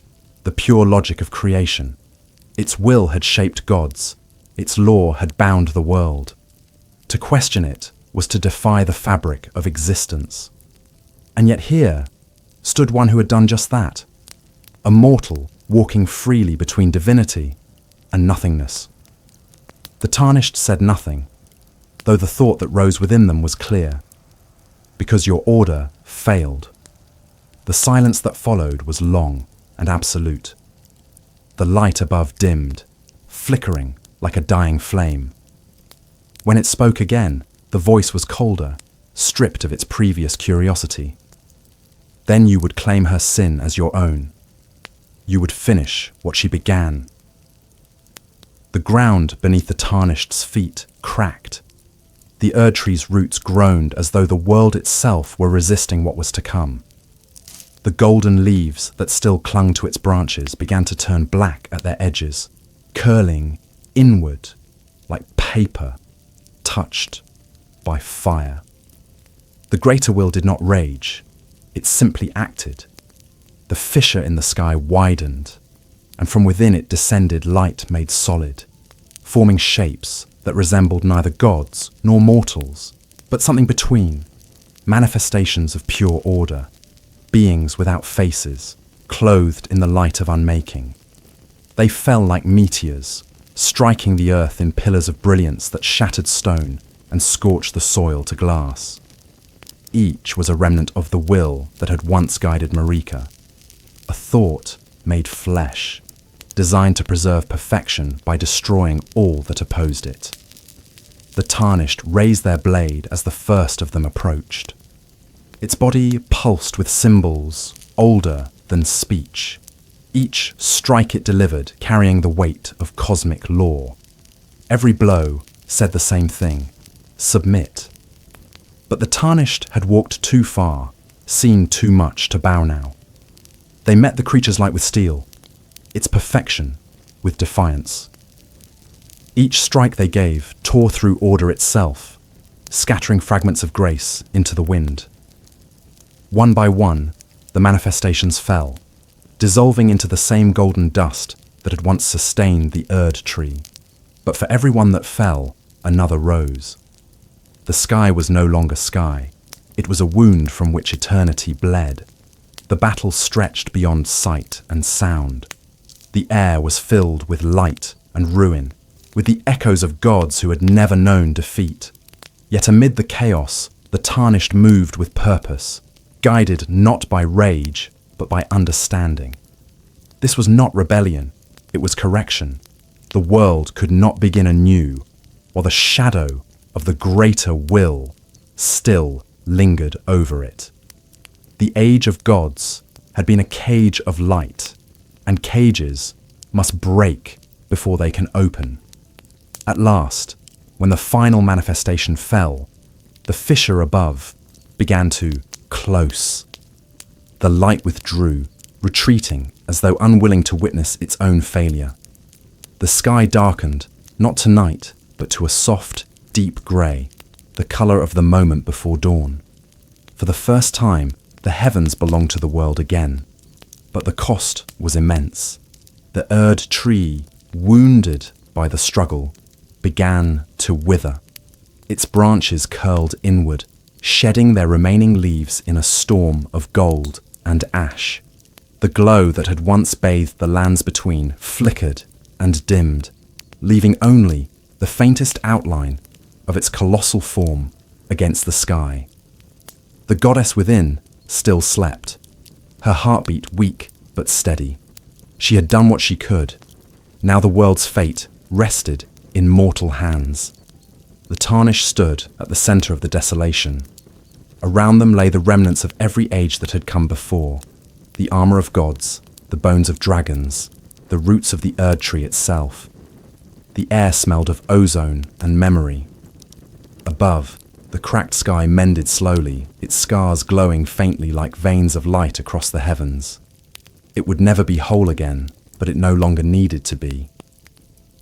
the pure logic of creation. Its will had shaped gods. Its law had bound the world. To question it was to defy the fabric of existence. And yet here stood one who had done just that, a mortal walking freely between divinity and nothingness. The Tarnished said nothing, though the thought that rose within them was clear. Because your order failed. The silence that followed was long and absolute. The light above dimmed, flickering like a dying flame. When it spoke again, the voice was colder, stripped of its previous curiosity. Then you would claim her sin as your own. You would finish what she began. The ground beneath the Tarnished's feet cracked. The Erdtree's roots groaned as though the world itself were resisting what was to come. The golden leaves that still clung to its branches began to turn black at their edges, curling inward like paper touched by fire. The greater will did not rage. It simply acted. The fissure in the sky widened, and from within it descended light made solid, forming shapes that resembled neither gods nor mortals, but something between, manifestations of pure order, beings without faces, clothed in the light of unmaking. They fell like meteors, striking the earth in pillars of brilliance that shattered stone and scorched the soil to glass. Each was a remnant of the will that had once guided Marika, a thought made flesh, designed to preserve perfection by destroying all that opposed it. The Tarnished raised their blade as the first of them approached. Its body pulsed with symbols older than speech. Each strike it delivered carrying the weight of cosmic law. Every blow said the same thing: submit. But the Tarnished had walked too far, seen too much to bow now. They met the creature's light with steel, its perfection with defiance. Each strike they gave tore through order itself, scattering fragments of grace into the wind. One by one, the manifestations fell, dissolving into the same golden dust that had once sustained the Erd tree. But for every one that fell, another rose. The sky was no longer sky. It was a wound from which eternity bled. The battle stretched beyond sight and sound. The air was filled with light and ruin, with the echoes of gods who had never known defeat. Yet amid the chaos, the Tarnished moved with purpose, guided not by rage, but by understanding. This was not rebellion, it was correction. The world could not begin anew, while the shadow of the greater will still lingered over it. The age of gods had been a cage of light, and cages must break before they can open. At last, when the final manifestation fell, the fissure above began to close. The light withdrew, retreating as though unwilling to witness its own failure. The sky darkened, not to night, but to a soft, deep grey, the colour of the moment before dawn. For the first time, the heavens belonged to the world again. But the cost was immense. The Erd tree, wounded by the struggle, began to wither. Its branches curled inward, shedding their remaining leaves in a storm of gold and ash. The glow that had once bathed the lands between flickered and dimmed, leaving only the faintest outline of its colossal form against the sky. The goddess within still slept, her heartbeat weak but steady. She had done what she could. Now the world's fate rested in mortal hands. The Tarnished stood at the centre of the desolation. Around them lay the remnants of every age that had come before, the armour of gods, the bones of dragons, the roots of the Erd tree itself. The air smelled of ozone and memory. Above, the cracked sky mended slowly, its scars glowing faintly like veins of light across the heavens. It would never be whole again, but it no longer needed to be.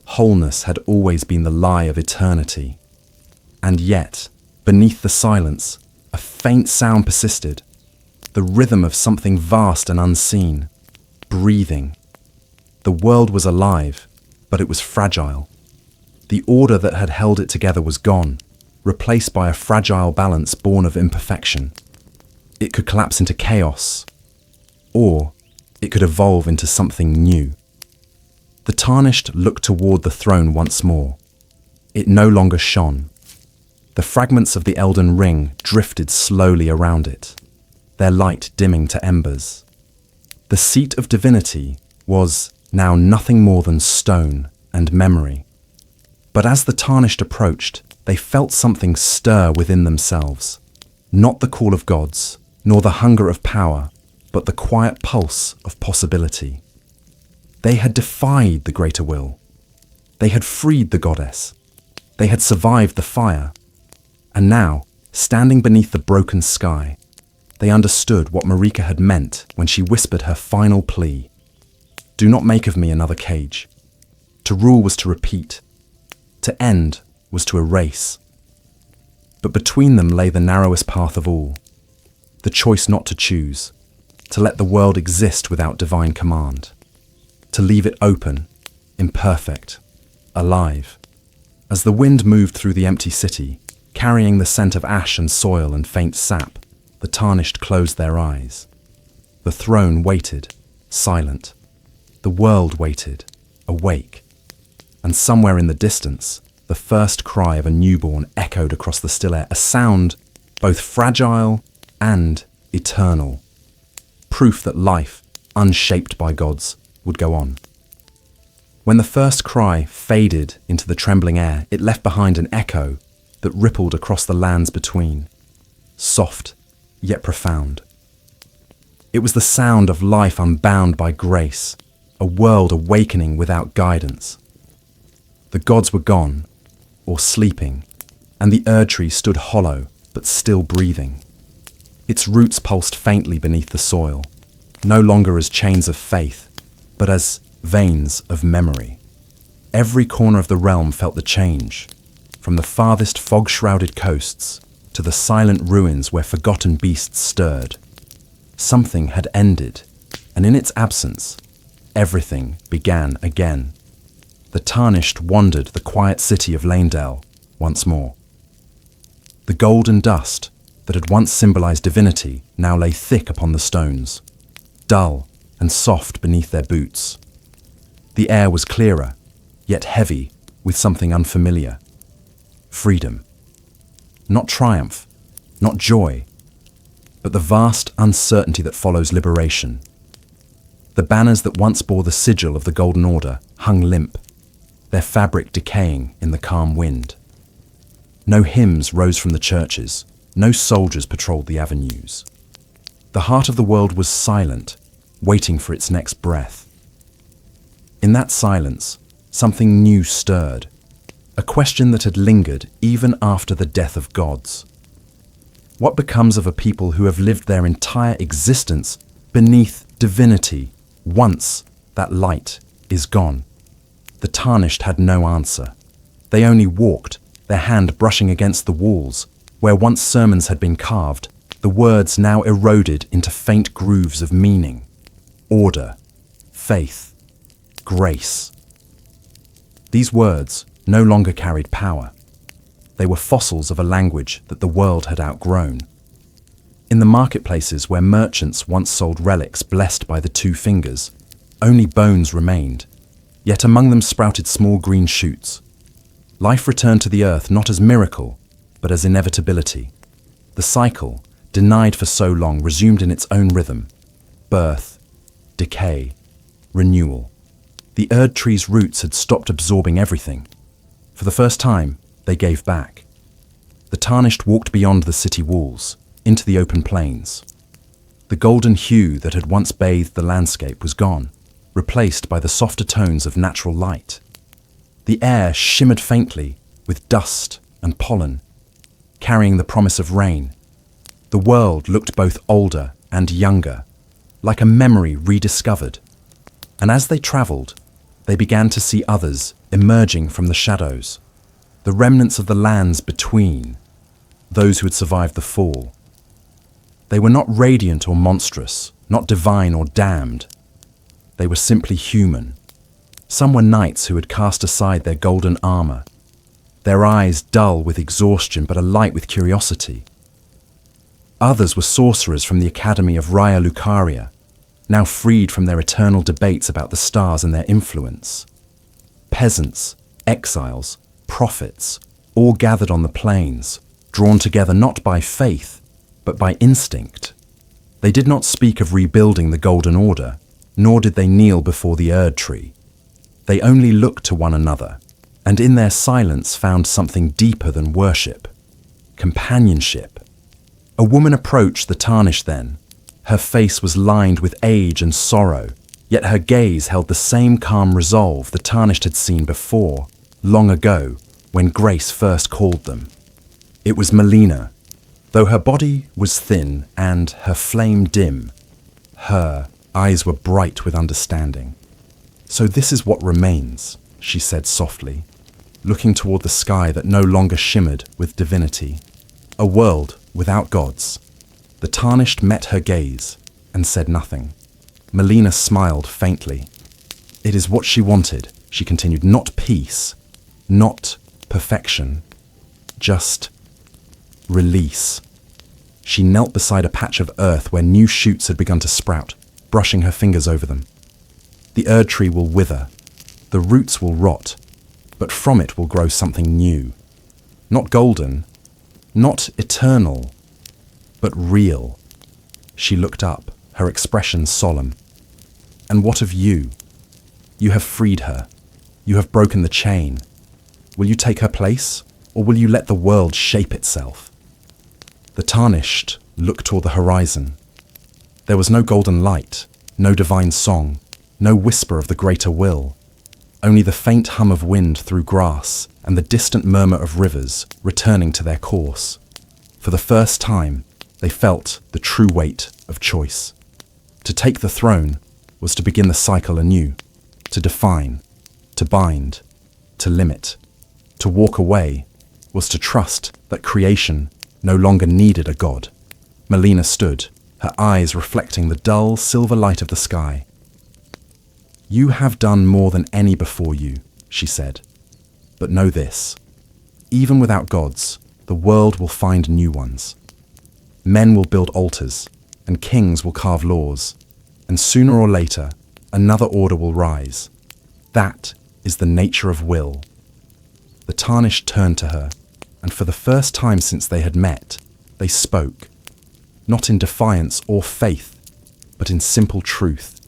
Wholeness had always been the lie of eternity. And yet, beneath the silence, a faint sound persisted, the rhythm of something vast and unseen, breathing. The world was alive, but it was fragile. The order that had held it together was gone, replaced by a fragile balance born of imperfection. It could collapse into chaos, or it could evolve into something new. The Tarnished looked toward the throne once more. It no longer shone. The fragments of the Elden Ring drifted slowly around it, their light dimming to embers. The seat of divinity was now nothing more than stone and memory. But as the Tarnished approached, they felt something stir within themselves. Not the call of gods, nor the hunger of power, but the quiet pulse of possibility. They had defied the greater will. They had freed the goddess. They had survived the fire. And now, standing beneath the broken sky, they understood what Marika had meant when she whispered her final plea. Do not make of me another cage. To rule was to repeat. To end was to erase. But between them lay the narrowest path of all. The choice not to choose. To let the world exist without divine command. To leave it open, imperfect, alive. As the wind moved through the empty city, carrying the scent of ash and soil and faint sap, the Tarnished closed their eyes. The throne waited, silent. The world waited, awake. And somewhere in the distance, the first cry of a newborn echoed across the still air, a sound both fragile and eternal. Proof that life, unshaped by gods, would go on. When the first cry faded into the trembling air, it left behind an echo that rippled across the lands between, soft yet profound. It was the sound of life unbound by grace, a world awakening without guidance. The gods were gone, or sleeping, and the Erd tree stood hollow but still breathing. Its roots pulsed faintly beneath the soil, no longer as chains of faith, but as veins of memory. Every corner of the realm felt the change, from the farthest fog-shrouded coasts to the silent ruins where forgotten beasts stirred. Something had ended, and in its absence, everything began again. The Tarnished wandered the quiet city of Lanedale once more. The golden dust that had once symbolized divinity now lay thick upon the stones, dull and soft beneath their boots. The air was clearer, yet heavy with something unfamiliar. Freedom. Not triumph, not joy, but the vast uncertainty that follows liberation. The banners that once bore the sigil of the Golden Order hung limp, their fabric decaying in the calm wind. No hymns rose from the churches, no soldiers patrolled the avenues. The heart of the world was silent, waiting for its next breath. In that silence, something new stirred, a question that had lingered even after the death of gods. What becomes of a people who have lived their entire existence beneath divinity once that light is gone? The Tarnished had no answer. They only walked, their hand brushing against the walls, where once sermons had been carved, the words now eroded into faint grooves of meaning. Order, faith, grace. These words no longer carried power. They were fossils of a language that the world had outgrown. In the marketplaces where merchants once sold relics blessed by the two fingers, only bones remained, yet among them sprouted small green shoots. Life returned to the earth not as miracle, but as inevitability. The cycle, denied for so long, resumed in its own rhythm. Birth, decay, renewal. The Erd tree's roots had stopped absorbing everything. For the first time, they gave back. The Tarnished walked beyond the city walls, into the open plains. The golden hue that had once bathed the landscape was gone, replaced by the softer tones of natural light. The air shimmered faintly with dust and pollen, carrying the promise of rain. The world looked both older and younger, like a memory rediscovered. And as they travelled, they began to see others emerging from the shadows, the remnants of the lands between, those who had survived the fall. They were not radiant or monstrous, not divine or damned. They were simply human. Some were knights who had cast aside their golden armour, their eyes dull with exhaustion but alight with curiosity. Others were sorcerers from the Academy of Raya Lucaria, now freed from their eternal debates about the stars and their influence. Peasants, exiles, prophets, all gathered on the plains, drawn together not by faith, but by instinct. They did not speak of rebuilding the Golden Order, nor did they kneel before the Erd tree. They only looked to one another, and in their silence found something deeper than worship: companionship. A woman approached the Tarnished then. Her face was lined with age and sorrow, yet her gaze held the same calm resolve the Tarnished had seen before, long ago, when Grace first called them. It was Melina. Though her body was thin and her flame dim, her eyes were bright with understanding. "So this is what remains," she said softly, looking toward the sky that no longer shimmered with divinity. "A world without gods." The Tarnished met her gaze and said nothing. Melina smiled faintly. "It is what she wanted," she continued. "Not peace, not perfection, just release." She knelt beside a patch of earth where new shoots had begun to sprout, brushing her fingers over them. The Erd tree will wither, the roots will rot, but from it will grow something new. Not golden, not eternal, but real. She looked up, her expression solemn. "And what of you? You have freed her. You have broken the chain. Will you take her place, or will you let the world shape itself?" The Tarnished looked toward the horizon. There was no golden light, no divine song, no whisper of the greater will, only the faint hum of wind through grass and the distant murmur of rivers returning to their course. For the first time, they felt the true weight of choice. To take the throne was to begin the cycle anew, to define, to bind, to limit. To walk away was to trust that creation no longer needed a god. Melina stood, her eyes reflecting the dull silver light of the sky. "You have done more than any before you," she said. "But know this, even without gods, the world will find new ones. Men will build altars, and kings will carve laws, and sooner or later, another order will rise. That is the nature of will." The Tarnished turned to her, and for the first time since they had met, they spoke, not in defiance or faith, but in simple truth.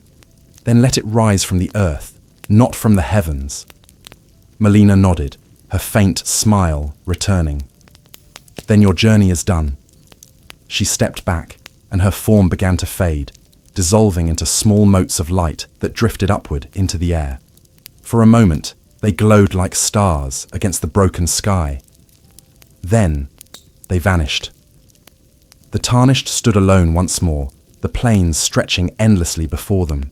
"Then let it rise from the earth, not from the heavens." Melina nodded, her faint smile returning. "Then your journey is done." She stepped back, and her form began to fade, dissolving into small motes of light that drifted upward into the air. For a moment, they glowed like stars against the broken sky. Then, they vanished. The Tarnished stood alone once more, the plains stretching endlessly before them.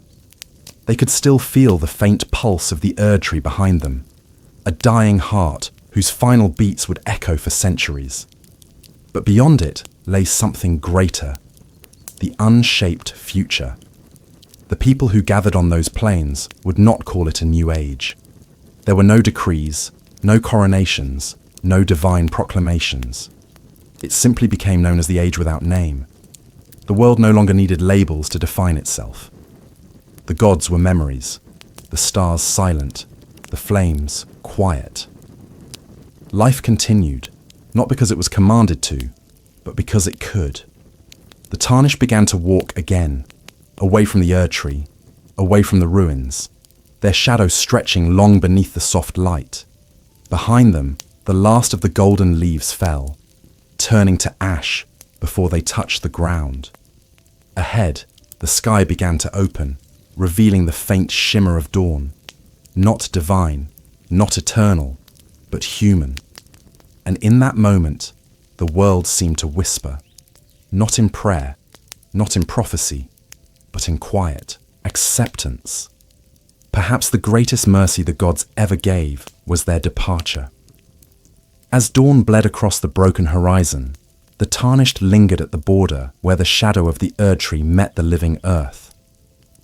They could still feel the faint pulse of the Erdtree behind them, a dying heart whose final beats would echo for centuries. But beyond it lay something greater, the unshaped future. The people who gathered on those plains would not call it a new age. There were no decrees, no coronations, no divine proclamations. It simply became known as the Age Without Name. The world no longer needed labels to define itself. The gods were memories, the stars silent, the flames quiet. Life continued, not because it was commanded to, but because it could. The Tarnished began to walk again, away from the Erdtree, away from the ruins, their shadows stretching long beneath the soft light. Behind them, the last of the golden leaves fell, turning to ash before they touched the ground. Ahead, the sky began to open, revealing the faint shimmer of dawn. Not divine, not eternal, but human. And in that moment, the world seemed to whisper, not in prayer, not in prophecy, but in quiet acceptance. Perhaps the greatest mercy the gods ever gave was their departure. As dawn bled across the broken horizon, the Tarnished lingered at the border where the shadow of the Erdtree met the living earth.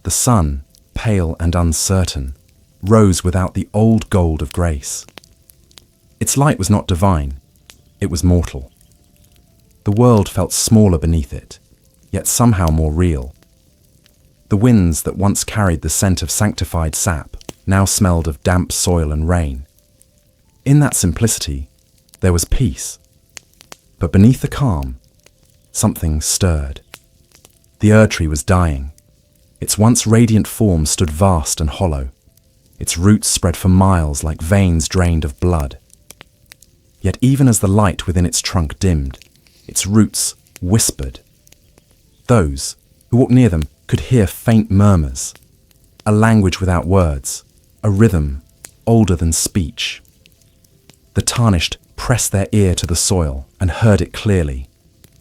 The sun, pale and uncertain, rose without the old gold of grace. Its light was not divine, it was mortal. The world felt smaller beneath it, yet somehow more real. The winds that once carried the scent of sanctified sap now smelled of damp soil and rain. In that simplicity, there was peace. But beneath the calm, something stirred. The Erdtree was dying. Its once radiant form stood vast and hollow. Its roots spread for miles like veins drained of blood. Yet even as the light within its trunk dimmed, its roots whispered. Those who walked near them could hear faint murmurs, a language without words, a rhythm older than speech. The Tarnished pressed their ear to the soil and heard it clearly,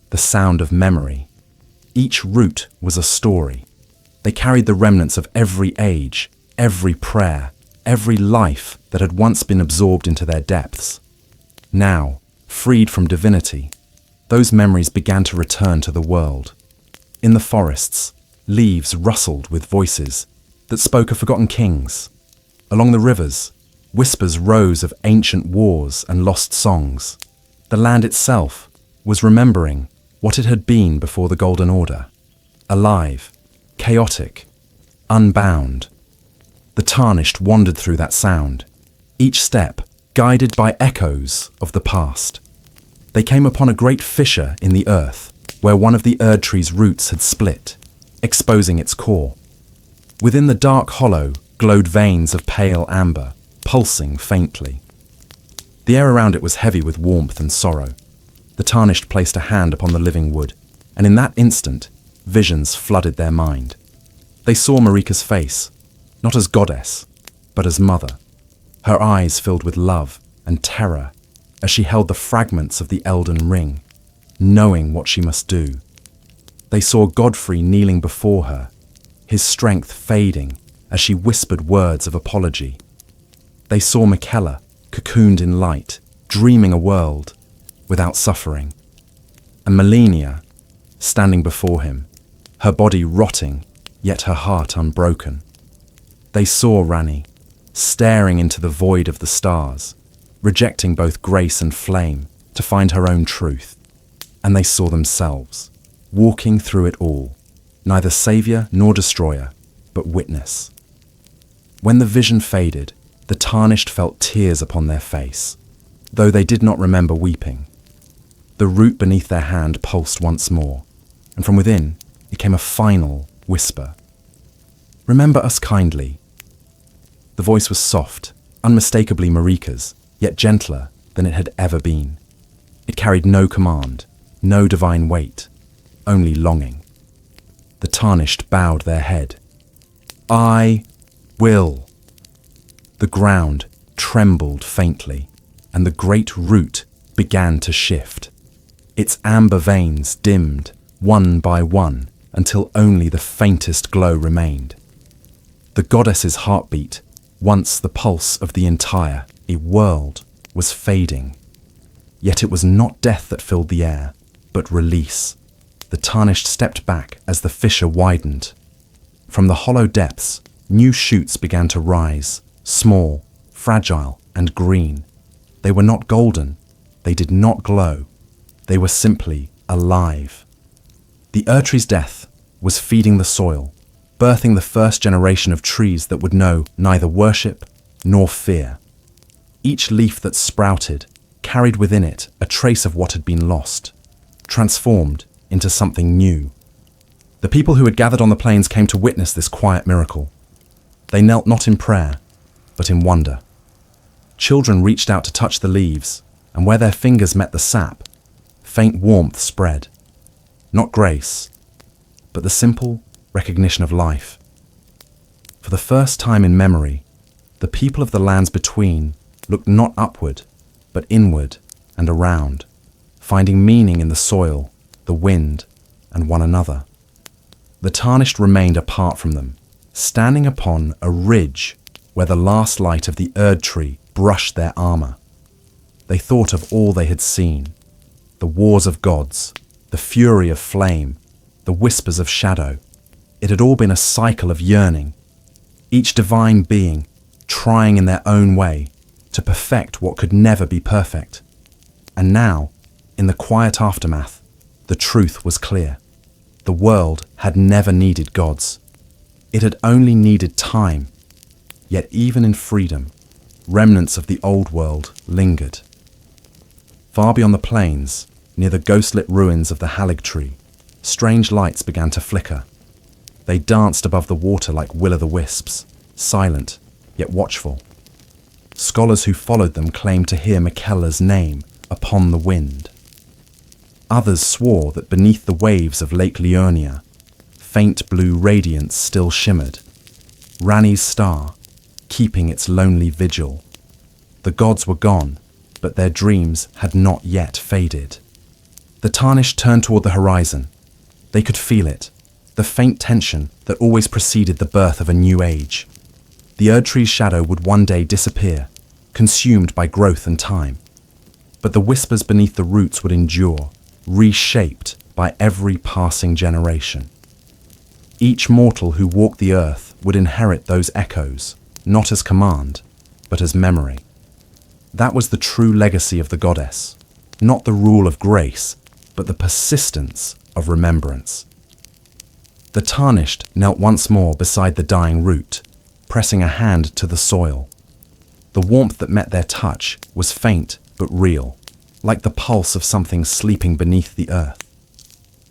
the sound of memory. Each root was a story. They carried the remnants of every age, every prayer, every life that had once been absorbed into their depths. Now, freed from divinity, those memories began to return to the world. In the forests, leaves rustled with voices that spoke of forgotten kings. Along the rivers, whispers rose of ancient wars and lost songs. The land itself was remembering what it had been before the Golden Order. Alive, chaotic, unbound. The Tarnished wandered through that sound, each step guided by echoes of the past. They came upon a great fissure in the earth, where one of the Erdtree's roots had split, exposing its core. Within the dark hollow glowed veins of pale amber, pulsing faintly. The air around it was heavy with warmth and sorrow. The Tarnished placed a hand upon the living wood, and in that instant, visions flooded their mind. They saw Marika's face, not as goddess, but as mother. Her eyes filled with love and terror as she held the fragments of the Elden Ring, knowing what she must do. They saw Godfrey kneeling before her, his strength fading as she whispered words of apology. They saw Miquella, cocooned in light, dreaming a world without suffering. And Melania, standing before him, her body rotting, yet her heart unbroken. They saw Rani, staring into the void of the stars, rejecting both grace and flame to find her own truth. And they saw themselves, walking through it all, neither savior nor destroyer, but witness. When the vision faded, the Tarnished felt tears upon their face, though they did not remember weeping. The root beneath their hand pulsed once more, and from within it came a final whisper. "Remember us kindly." The voice was soft, unmistakably Marika's, yet gentler than it had ever been. It carried no command, no divine weight, only longing. The Tarnished bowed their head. "I will." The ground trembled faintly, and the great root began to shift. Its amber veins dimmed, one by one, until only the faintest glow remained. The goddess's heartbeat, once the pulse of the entire world, was fading. Yet it was not death that filled the air, but release. The Tarnished stepped back as the fissure widened. From the hollow depths, new shoots began to rise, small, fragile, and green. They were not golden. They did not glow. They were simply alive. The Erdtree's death was feeding the soil, birthing the first generation of trees that would know neither worship nor fear. Each leaf that sprouted carried within it a trace of what had been lost, transformed into something new. The people who had gathered on the plains came to witness this quiet miracle. They knelt not in prayer, but in wonder. Children reached out to touch the leaves, and where their fingers met the sap, faint warmth spread. Not grace, but the simple recognition of life. For the first time in memory, the people of the lands between looked not upward, but inward and around, finding meaning in the soil, the wind, and one another. The Tarnished remained apart from them, standing upon a ridge where the last light of the Erdtree brushed their armor. They thought of all they had seen, the wars of gods, the fury of flame, the whispers of shadow. It had all been a cycle of yearning, each divine being trying in their own way to perfect what could never be perfect. And now, in the quiet aftermath, the truth was clear. The world had never needed gods. It had only needed time. Yet even in freedom, remnants of the old world lingered. Far beyond the plains, near the ghost-lit ruins of the Halig tree, strange lights began to flicker. They danced above the water like will-o'-the-wisps, silent yet watchful. Scholars who followed them claimed to hear Miquella's name upon the wind. Others swore that beneath the waves of Lake Leonia, faint blue radiance still shimmered, Rani's star, keeping its lonely vigil. The gods were gone, but their dreams had not yet faded. The Tarnished turned toward the horizon. They could feel it, the faint tension that always preceded the birth of a new age. The Erdtree's shadow would one day disappear, consumed by growth and time. But the whispers beneath the roots would endure, reshaped by every passing generation. Each mortal who walked the earth would inherit those echoes, not as command, but as memory. That was the true legacy of the goddess, not the rule of grace, but the persistence of remembrance. The Tarnished knelt once more beside the dying root, pressing a hand to the soil. The warmth that met their touch was faint but real, like the pulse of something sleeping beneath the earth.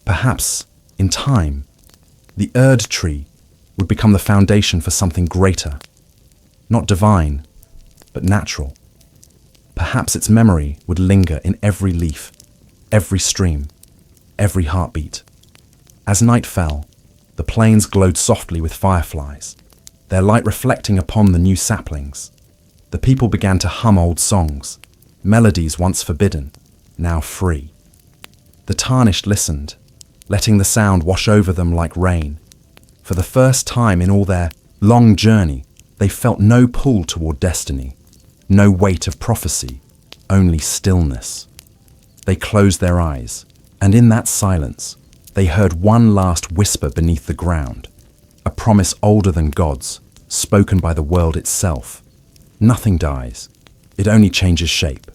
Perhaps, in time, the Erdtree would become the foundation for something greater, not divine, but natural. Perhaps its memory would linger in every leaf, every stream, every heartbeat. As night fell, the plains glowed softly with fireflies, their light reflecting upon the new saplings. The people began to hum old songs, melodies once forbidden, now free. The Tarnished listened, letting the sound wash over them like rain. For the first time in all their long journey, they felt no pull toward destiny, No weight of prophecy, only stillness. They closed their eyes, and in that silence, they heard one last whisper beneath the ground, a promise older than God's, spoken by the world itself. Nothing dies, it only changes shape.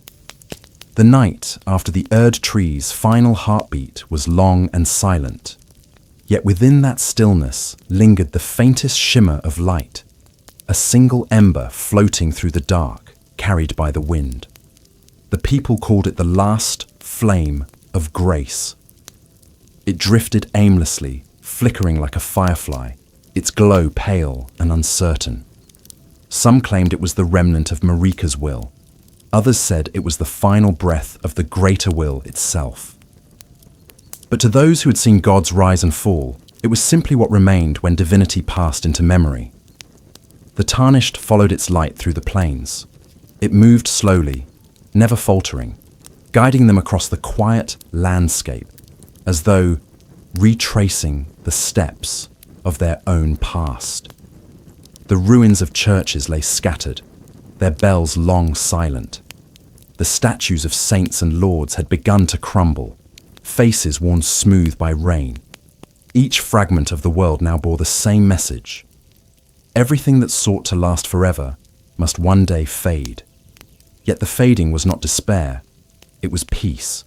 The night after the Erd tree's final heartbeat was long and silent, yet within that stillness lingered the faintest shimmer of light, a single ember floating through the dark, carried by the wind. The people called it the last flame of grace. It drifted aimlessly, flickering like a firefly, its glow pale and uncertain. Some claimed it was the remnant of Marika's will. Others said it was the final breath of the greater will itself. But to those who had seen gods rise and fall, it was simply what remained when divinity passed into memory. The Tarnished followed its light through the plains. It moved slowly, never faltering, guiding them across the quiet landscape, as though retracing the steps of their own past. The ruins of churches lay scattered, their bells long silent. The statues of saints and lords had begun to crumble, faces worn smooth by rain. Each fragment of the world now bore the same message. Everything that sought to last forever must one day fade. Yet the fading was not despair, it was peace.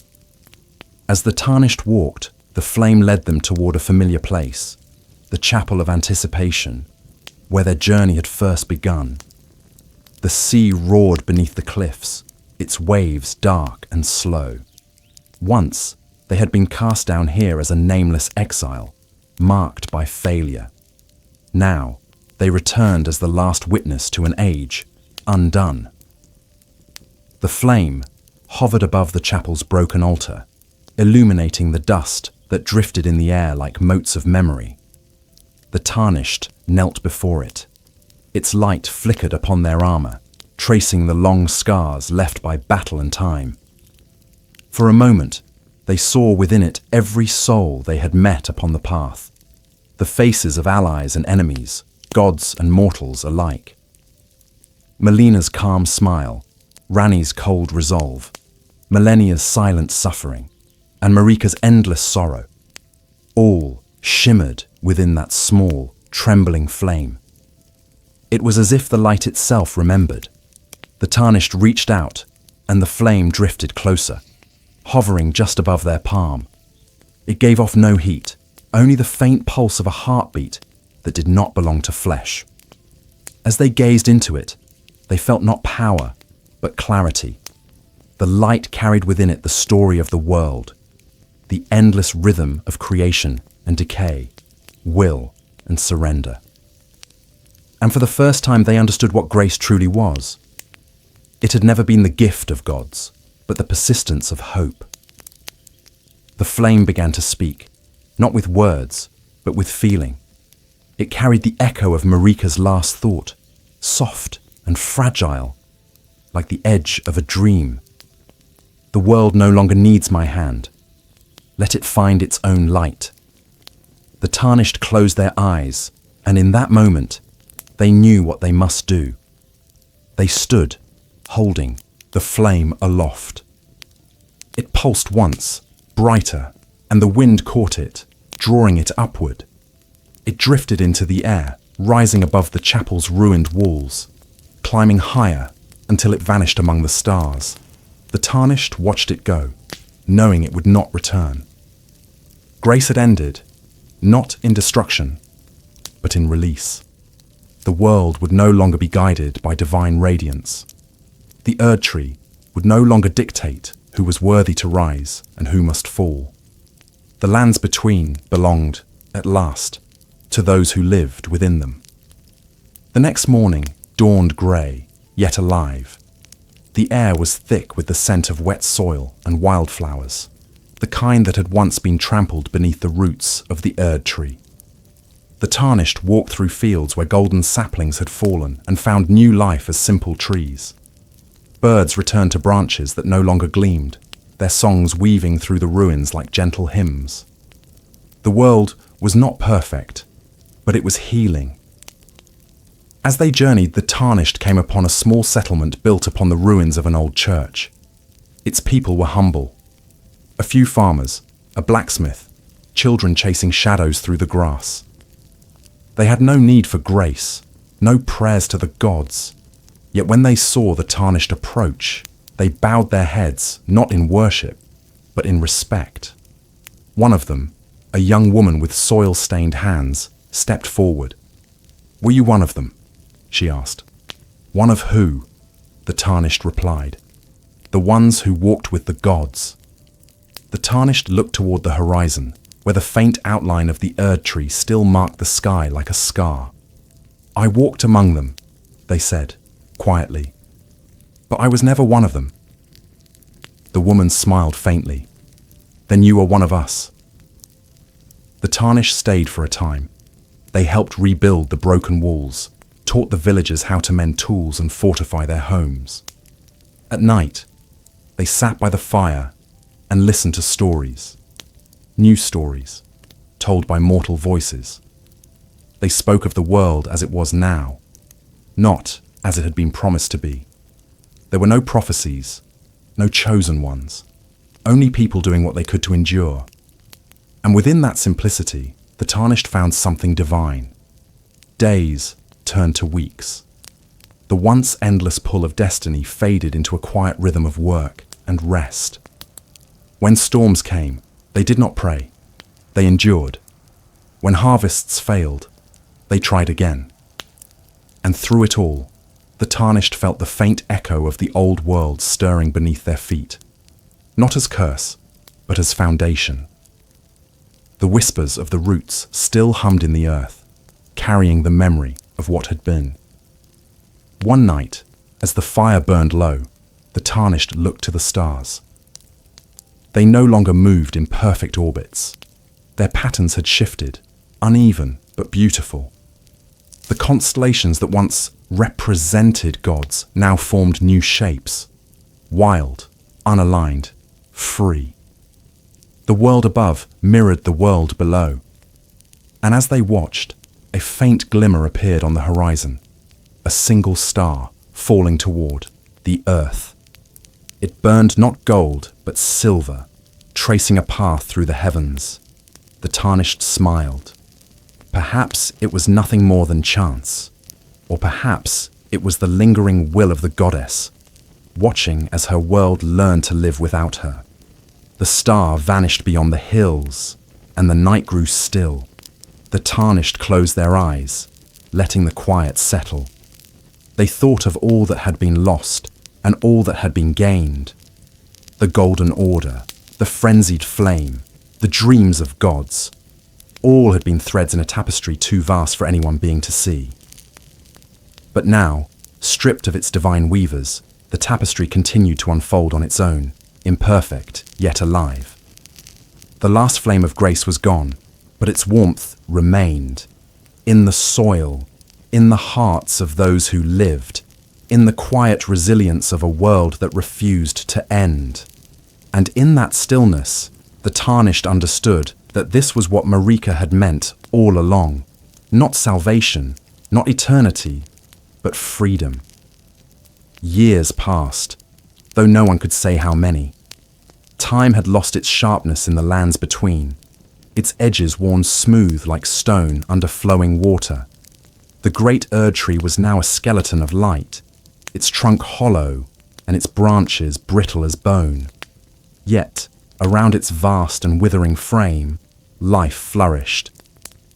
As the Tarnished walked, the flame led them toward a familiar place, the chapel of anticipation, where their journey had first begun. The sea roared beneath the cliffs, its waves dark and slow. Once, they had been cast down here as a nameless exile, marked by failure. Now, they returned as the last witness to an age undone. The flame hovered above the chapel's broken altar, illuminating the dust that drifted in the air like motes of memory. The Tarnished knelt before it. Its light flickered upon their armor, tracing the long scars left by battle and time. For a moment, they saw within it every soul they had met upon the path, the faces of allies and enemies, gods and mortals alike. Melina's calm smile, Ranni's cold resolve, Millennia's silent suffering, and Marika's endless sorrow, all shimmered within that small, trembling flame. It was as if the light itself remembered. The Tarnished reached out, and the flame drifted closer, hovering just above their palm. It gave off no heat, only the faint pulse of a heartbeat that did not belong to flesh. As they gazed into it, they felt not power, but clarity. The light carried within it the story of the world, the endless rhythm of creation and decay, will and surrender. And for the first time they understood what grace truly was. It had never been the gift of gods, but the persistence of hope. The flame began to speak, not with words, but with feeling. It carried the echo of Marika's last thought, soft and fragile, like the edge of a dream. The world no longer needs my hand. Let it find its own light. The Tarnished closed their eyes, and in that moment, they knew what they must do. They stood, holding the flame aloft. It pulsed once, brighter, and the wind caught it, drawing it upward. It drifted into the air, rising above the chapel's ruined walls, climbing higher until it vanished among the stars. The Tarnished watched it go, knowing it would not return. Grace had ended, not in destruction, but in release. The world would no longer be guided by divine radiance. The Erd tree would no longer dictate who was worthy to rise and who must fall. The lands between belonged, at last, to those who lived within them. The next morning dawned grey, yet alive. The air was thick with the scent of wet soil and wildflowers, the kind that had once been trampled beneath the roots of the Erd tree. The Tarnished walked through fields where golden saplings had fallen and found new life as simple trees. Birds returned to branches that no longer gleamed, their songs weaving through the ruins like gentle hymns. The world was not perfect, but it was healing. As they journeyed, the Tarnished came upon a small settlement built upon the ruins of an old church. Its people were humble. A few farmers, a blacksmith, children chasing shadows through the grass. They had no need for grace, no prayers to the gods. Yet when they saw the Tarnished approach, they bowed their heads, not in worship, but in respect. One of them, a young woman with soil-stained hands, stepped forward. "Were you one of them?" she asked. "One of who?" the Tarnished replied. "The ones who walked with the gods." The Tarnished looked toward the horizon, where the faint outline of the Erd tree still marked the sky like a scar. "I walked among them," they said, quietly. "But I was never one of them." The woman smiled faintly. "Then you are one of us." The Tarnished stayed for a time. They helped rebuild the broken walls, taught the villagers how to mend tools and fortify their homes. At night, they sat by the fire and listened to stories. New stories, told by mortal voices. They spoke of the world as it was now, not as it had been promised to be. There were no prophecies, no chosen ones, only people doing what they could to endure. And within that simplicity, the Tarnished found something divine. Days turned to weeks. The once endless pull of destiny faded into a quiet rhythm of work and rest. When storms came, they did not pray. They endured. When harvests failed, they tried again. And through it all, the Tarnished felt the faint echo of the old world stirring beneath their feet, not as curse, but as foundation. The whispers of the roots still hummed in the earth, carrying the memory of what had been. One night, as the fire burned low, the Tarnished looked to the stars. They no longer moved in perfect orbits. Their patterns had shifted, uneven but beautiful. The constellations that once represented gods now formed new shapes, wild, unaligned, free. The world above mirrored the world below. And as they watched, a faint glimmer appeared on the horizon, a single star falling toward the earth. It burned not gold, but silver, tracing a path through the heavens. The Tarnished smiled. Perhaps it was nothing more than chance, or perhaps it was the lingering will of the goddess, watching as her world learned to live without her. The star vanished beyond the hills, and the night grew still. The Tarnished closed their eyes, letting the quiet settle. They thought of all that had been lost and all that had been gained. The golden order, the frenzied flame, the dreams of gods. All had been threads in a tapestry too vast for anyone being to see. But now, stripped of its divine weavers, the tapestry continued to unfold on its own, imperfect, yet alive. The last flame of grace was gone, but its warmth remained. In the soil, in the hearts of those who lived, in the quiet resilience of a world that refused to end. And in that stillness, the Tarnished understood that this was what Marika had meant all along. Not salvation, not eternity, but freedom. Years passed, though no one could say how many. Time had lost its sharpness in the lands between, its edges worn smooth like stone under flowing water. The great Erd tree was now a skeleton of light, its trunk hollow and its branches brittle as bone. Yet, around its vast and withering frame, life flourished.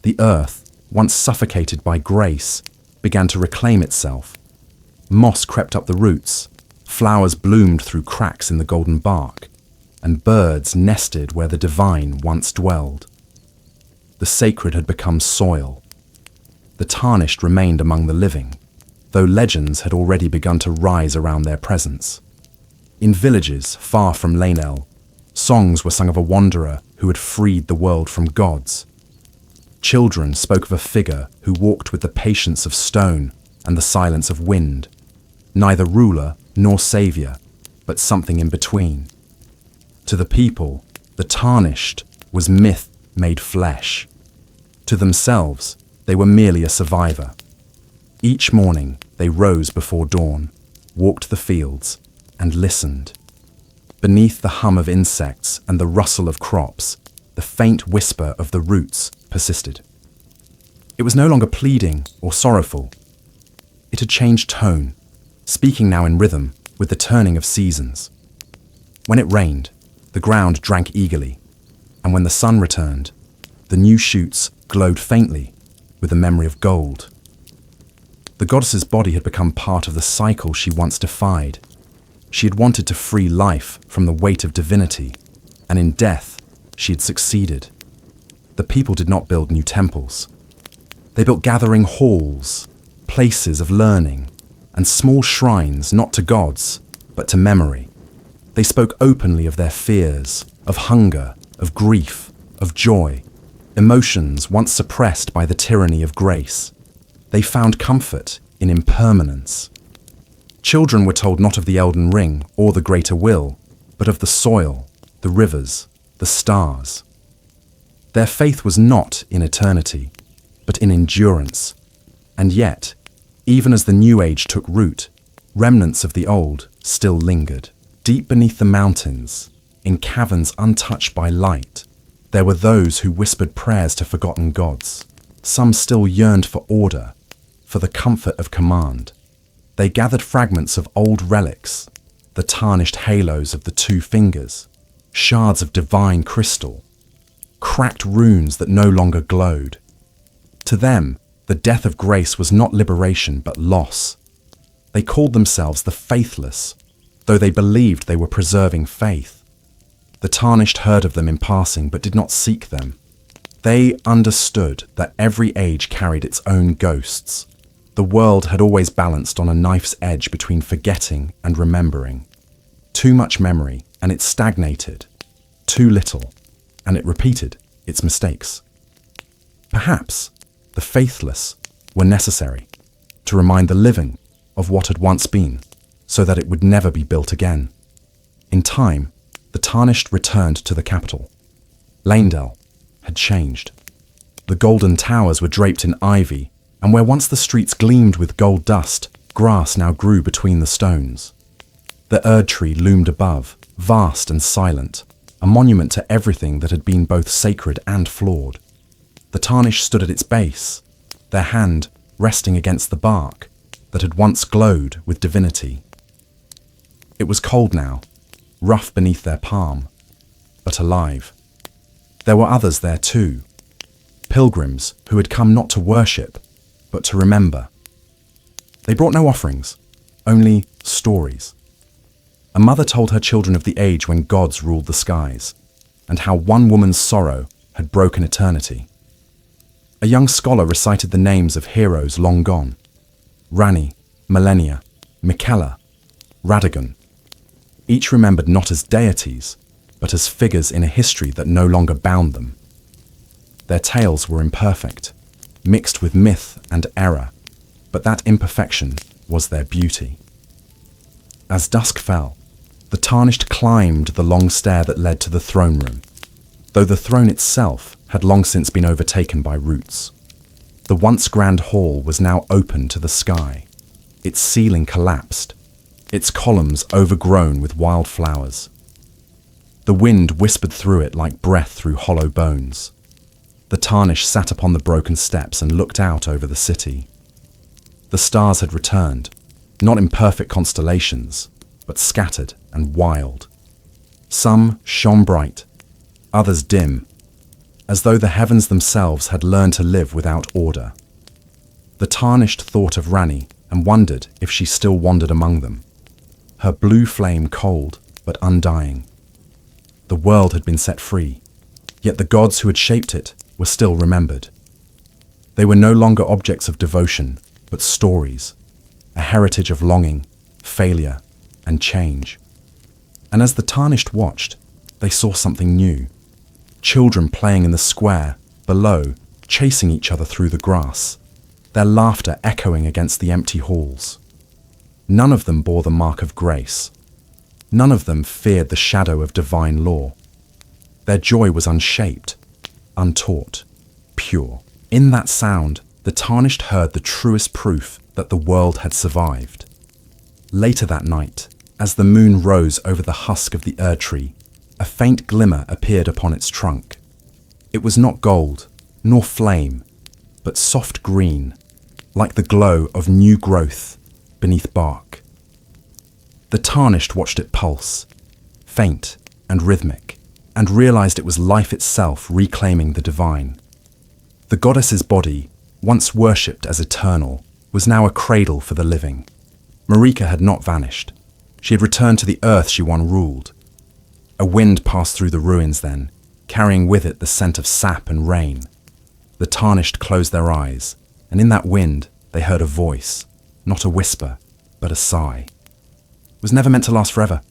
The earth, once suffocated by grace, began to reclaim itself. Moss crept up the roots, flowers bloomed through cracks in the golden bark, and birds nested where the divine once dwelled. The sacred had become soil. The Tarnished remained among the living, though legends had already begun to rise around their presence. In villages far from Lanel, songs were sung of a wanderer who had freed the world from gods. Children spoke of a figure who walked with the patience of stone and the silence of wind, neither ruler nor savior, but something in between. To the people, the Tarnished was myth made flesh. To themselves, they were merely a survivor. Each morning they rose before dawn, walked the fields, and listened. Beneath the hum of insects and the rustle of crops, the faint whisper of the roots persisted. It was no longer pleading or sorrowful. It had changed tone, speaking now in rhythm with the turning of seasons. When it rained, the ground drank eagerly, and when the sun returned, the new shoots glowed faintly with the memory of gold. The goddess's body had become part of the cycle she once defied. She had wanted to free life from the weight of divinity, and in death, she had succeeded. The people did not build new temples. They built gathering halls, places of learning, and small shrines not to gods, but to memory. They spoke openly of their fears, of hunger, of grief, of joy, emotions once suppressed by the tyranny of grace. They found comfort in impermanence. Children were told not of the Elden Ring or the greater will, but of the soil, the rivers, the stars. Their faith was not in eternity, but in endurance. And yet, even as the new age took root, remnants of the old still lingered. Deep beneath the mountains, in caverns untouched by light, there were those who whispered prayers to forgotten gods. Some still yearned for order, for the comfort of command. They gathered fragments of old relics, the tarnished halos of the two fingers, shards of divine crystal, cracked runes that no longer glowed. To them, the death of grace was not liberation but loss. They called themselves the faithless, though they believed they were preserving faith. The Tarnished heard of them in passing but did not seek them. They understood that every age carried its own ghosts. The world had always balanced on a knife's edge between forgetting and remembering. Too much memory, and it stagnated. Too little, and it repeated its mistakes. Perhaps the faithless were necessary to remind the living of what had once been, so that it would never be built again. In time, the Tarnished returned to the capital. Leyndell had changed. The golden towers were draped in ivy, and where once the streets gleamed with gold dust, grass now grew between the stones. The Erd tree loomed above, vast and silent, a monument to everything that had been both sacred and flawed. The Tarnished stood at its base, their hand resting against the bark that had once glowed with divinity. It was cold now, rough beneath their palm, but alive. There were others there too, pilgrims who had come not to worship, but to remember. They brought no offerings, only stories. A mother told her children of the age when gods ruled the skies, and how one woman's sorrow had broken eternity. A young scholar recited the names of heroes long gone: Ranni, Malenia, Miquella, Radagon. Each remembered not as deities, but as figures in a history that no longer bound them. Their tales were imperfect, mixed with myth and error, but that imperfection was their beauty. As dusk fell, the Tarnished climbed the long stair that led to the throne room, though the throne itself had long since been overtaken by roots. The once grand hall was now open to the sky. Its ceiling collapsed, its columns overgrown with wild flowers. The wind whispered through it like breath through hollow bones. The Tarnished sat upon the broken steps and looked out over the city. The stars had returned, not in perfect constellations, but scattered and wild. Some shone bright, others dim, as though the heavens themselves had learned to live without order. The Tarnished thought of Ranni and wondered if she still wandered among them, her blue flame cold but undying. The world had been set free, yet the gods who had shaped it were still remembered. They were no longer objects of devotion, but stories, a heritage of longing, failure, and change. And as the Tarnished watched, they saw something new. Children playing in the square below, chasing each other through the grass, their laughter echoing against the empty halls. None of them bore the mark of grace. None of them feared the shadow of divine law. Their joy was unshaped, untaught, pure. In that sound, the Tarnished heard the truest proof that the world had survived. Later that night, as the moon rose over the husk of the Erd tree, a faint glimmer appeared upon its trunk. It was not gold, nor flame, but soft green, like the glow of new growth beneath bark. The Tarnished watched it pulse, faint and rhythmic, and realized it was life itself reclaiming the divine. The goddess's body, once worshipped as eternal, was now a cradle for the living. Marika had not vanished. She had returned to the earth she once ruled. A wind passed through the ruins then, carrying with it the scent of sap and rain. The Tarnished closed their eyes, and in that wind they heard a voice, not a whisper, but a sigh. It was never meant to last forever.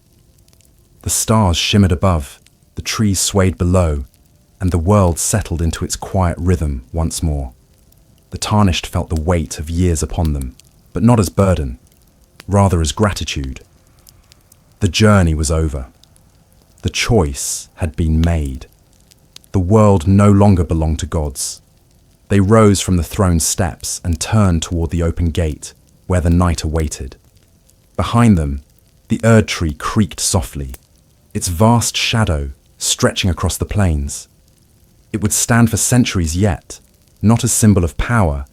The stars shimmered above, the trees swayed below, and the world settled into its quiet rhythm once more. The Tarnished felt the weight of years upon them, but not as burden, rather as gratitude. The journey was over. The choice had been made. The world no longer belonged to gods. They rose from the throne's steps and turned toward the open gate, where the night awaited. Behind them, the Erd tree creaked softly, its vast shadow stretching across the plains. It would stand for centuries yet, not as symbol of power,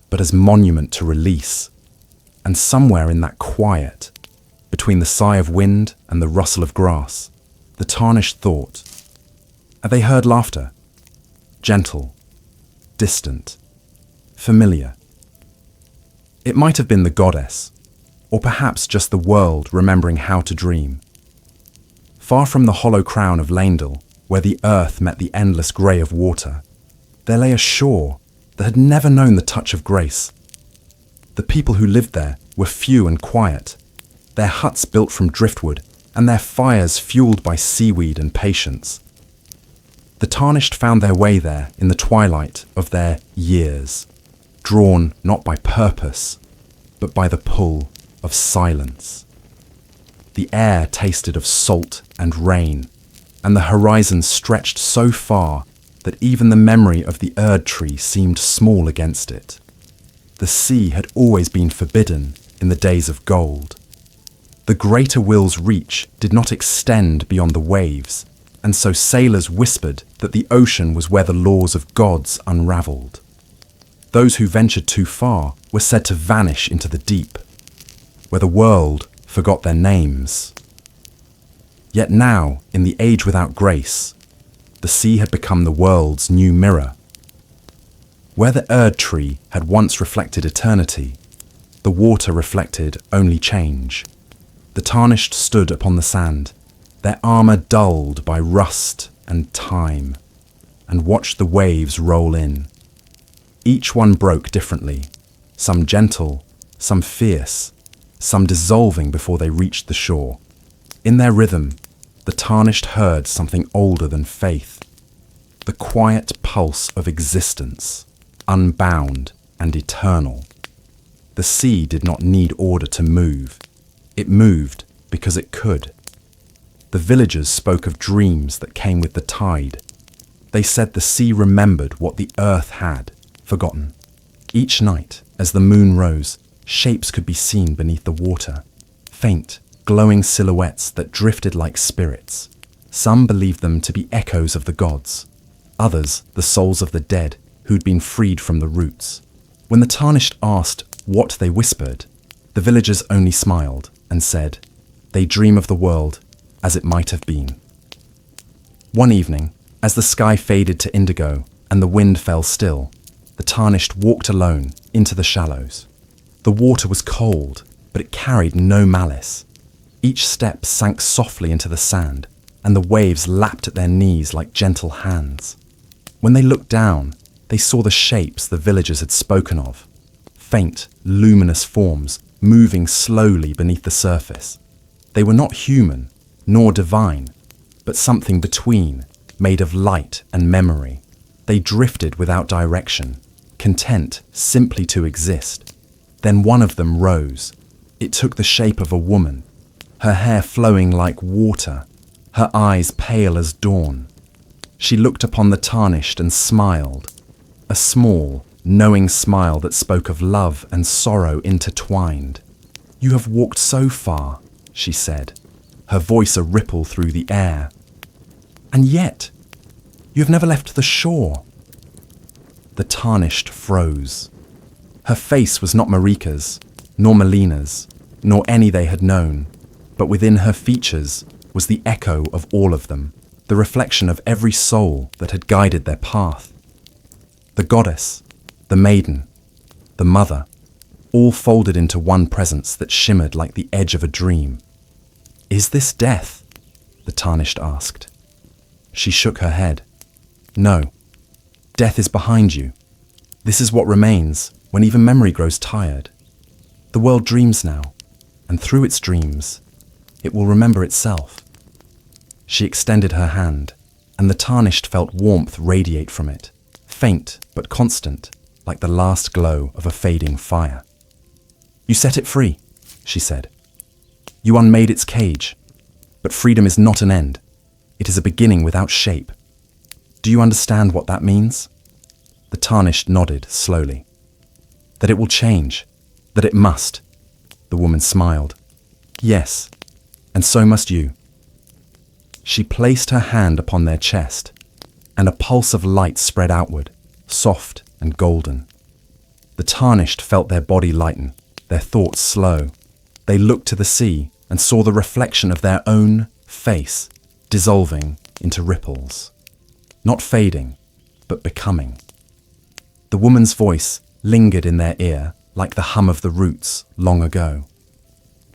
but as monument to release. And somewhere in that quiet, between the sigh of wind and the rustle of grass, the Tarnished thought, had they heard laughter? Gentle, distant, familiar. It might have been the goddess, or perhaps just the world remembering how to dream. Far from the hollow crown of Leyndell, where the earth met the endless grey of water, there lay a shore that had never known the touch of grace. The people who lived there were few and quiet, their huts built from driftwood and their fires fueled by seaweed and patience. The Tarnished found their way there in the twilight of their years, drawn not by purpose, but by the pull of silence. The air tasted of salt and rain, and the horizon stretched so far that even the memory of the Erd tree seemed small against it. The sea had always been forbidden in the days of gold. The greater will's reach did not extend beyond the waves, and so sailors whispered that the ocean was where the laws of gods unravelled. Those who ventured too far were said to vanish into the deep, where the world forgot their names. Yet now, in the age without grace, the sea had become the world's new mirror. Where the Erd tree had once reflected eternity, the water reflected only change. The Tarnished stood upon the sand, their armour dulled by rust and time, and watched the waves roll in. Each one broke differently, some gentle, some fierce, some dissolving before they reached the shore. In their rhythm, the Tarnished heard something older than faith, the quiet pulse of existence, unbound and eternal. The sea did not need order to move. It moved because it could. The villagers spoke of dreams that came with the tide. They said the sea remembered what the earth had forgotten. Each night, as the moon rose, shapes could be seen beneath the water, faint, glowing silhouettes that drifted like spirits. Some believed them to be echoes of the gods, others the souls of the dead who'd been freed from the roots. When the Tarnished asked what they whispered, the villagers only smiled and said, "They dream of the world as it might have been." One evening, as the sky faded to indigo and the wind fell still, the Tarnished walked alone into the shallows. The water was cold, but it carried no malice. Each step sank softly into the sand, and the waves lapped at their knees like gentle hands. When they looked down, they saw the shapes the villagers had spoken of, faint, luminous forms moving slowly beneath the surface. They were not human, nor divine, but something between, made of light and memory. They drifted without direction, content simply to exist. Then one of them rose. It took the shape of a woman, her hair flowing like water, her eyes pale as dawn. She looked upon the Tarnished and smiled, a small, knowing smile that spoke of love and sorrow intertwined. "You have walked so far," she said, her voice a ripple through the air. "And yet, you have never left the shore." The Tarnished froze. Her face was not Marika's, nor Melina's, nor any they had known, but within her features was the echo of all of them, the reflection of every soul that had guided their path. The goddess, the maiden, the mother, all folded into one presence that shimmered like the edge of a dream. "Is this death?" the Tarnished asked. She shook her head. "No, death is behind you. This is what remains when even memory grows tired. The world dreams now, and through its dreams, it will remember itself." She extended her hand, and the Tarnished felt warmth radiate from it, faint but constant, like the last glow of a fading fire. "You set it free," she said. "You unmade its cage, but freedom is not an end. It is a beginning without shape. Do you understand what that means?" The Tarnished nodded slowly. "That it will change, that it must." The woman smiled. "Yes, and so must you." She placed her hand upon their chest, and a pulse of light spread outward, soft and golden. The Tarnished felt their body lighten, their thoughts slow. They looked to the sea and saw the reflection of their own face dissolving into ripples. Not fading, but becoming. The woman's voice lingered in their ear like the hum of the roots long ago.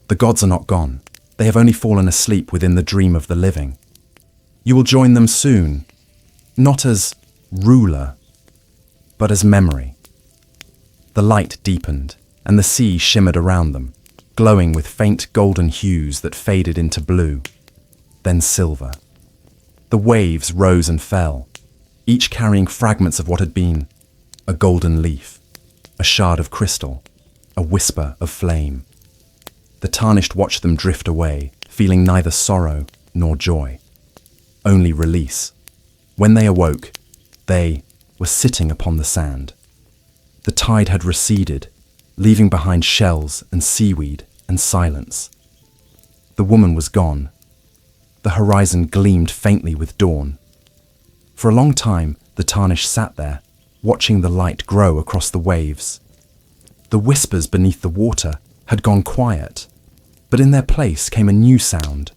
"The gods are not gone. They have only fallen asleep within the dream of the living. You will join them soon, not as ruler, but as memory." The light deepened, and the sea shimmered around them, glowing with faint golden hues that faded into blue, then silver. The waves rose and fell, each carrying fragments of what had been a golden leaf, a shard of crystal, a whisper of flame. The Tarnished watched them drift away, feeling neither sorrow nor joy, only release. When they awoke, they were sitting upon the sand. The tide had receded, leaving behind shells and seaweed and silence. The woman was gone. The horizon gleamed faintly with dawn. For a long time, the Tarnished sat there, watching the light grow across the waves. The whispers beneath the water had gone quiet, but in their place came a new sound,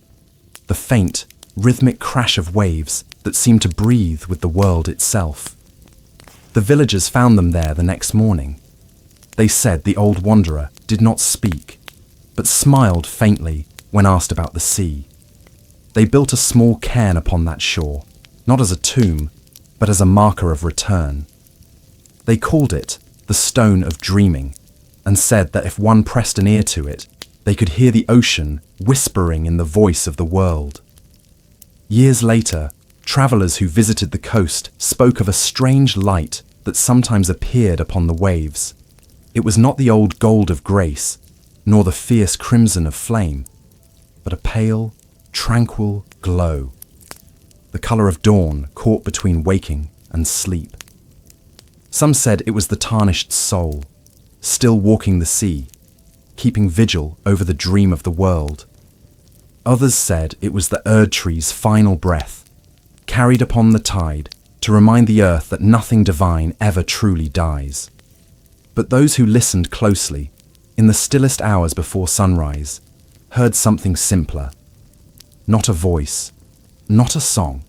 the faint, rhythmic crash of waves that seemed to breathe with the world itself. The villagers found them there the next morning. They said the old wanderer did not speak, but smiled faintly when asked about the sea. They built a small cairn upon that shore, not as a tomb, but as a marker of return. They called it the Stone of Dreaming, and said that if one pressed an ear to it, they could hear the ocean whispering in the voice of the world. Years later, travelers who visited the coast spoke of a strange light that sometimes appeared upon the waves. It was not the old gold of grace, nor the fierce crimson of flame, but a pale, tranquil glow, the colour of dawn caught between waking and sleep. Some said it was the Tarnished soul, still walking the sea, keeping vigil over the dream of the world. Others said it was the Erd tree's final breath, carried upon the tide to remind the earth that nothing divine ever truly dies. But those who listened closely, in the stillest hours before sunrise, heard something simpler. Not a voice, not a song,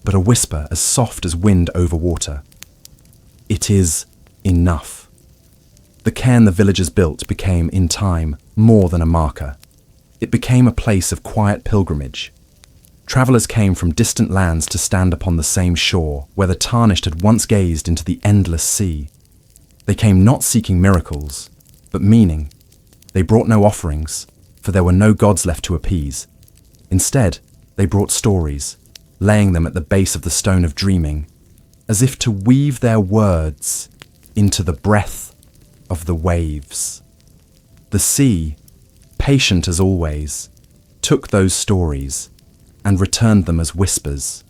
but a whisper as soft as wind over water. It is enough. The cairn the villagers built became, in time, more than a marker. It became a place of quiet pilgrimage. Travellers came from distant lands to stand upon the same shore where the Tarnished had once gazed into the endless sea. They came not seeking miracles, but meaning. They brought no offerings, for there were no gods left to appease. Instead, they brought stories, laying them at the base of the Stone of Dreaming, as if to weave their words into the breath of the waves. The sea, patient as always, took those stories and returned them as whispers.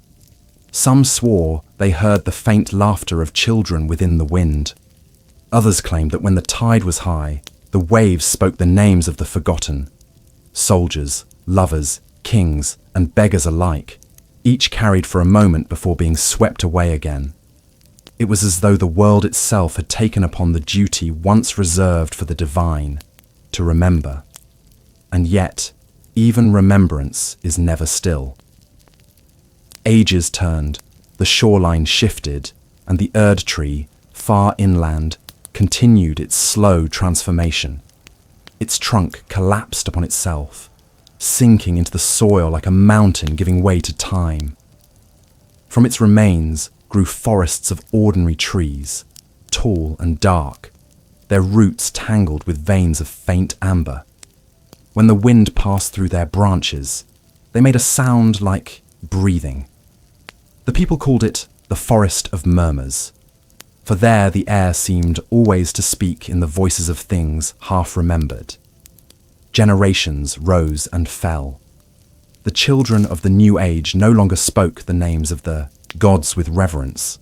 Some swore they heard the faint laughter of children within the wind. Others claimed that when the tide was high, the waves spoke the names of the forgotten. Soldiers, lovers, kings, and beggars alike, each carried for a moment before being swept away again. It was as though the world itself had taken upon the duty once reserved for the divine, to remember. And yet, even remembrance is never still. Ages turned, the shoreline shifted, and the Erd tree, far inland, continued its slow transformation. Its trunk collapsed upon itself, sinking into the soil like a mountain giving way to time. From its remains grew forests of ordinary trees, tall and dark, their roots tangled with veins of faint amber. When the wind passed through their branches, they made a sound like breathing. The people called it the Forest of Murmurs, for there the air seemed always to speak in the voices of things half remembered. Generations rose and fell. The children of the new age no longer spoke the names of the gods with reverence,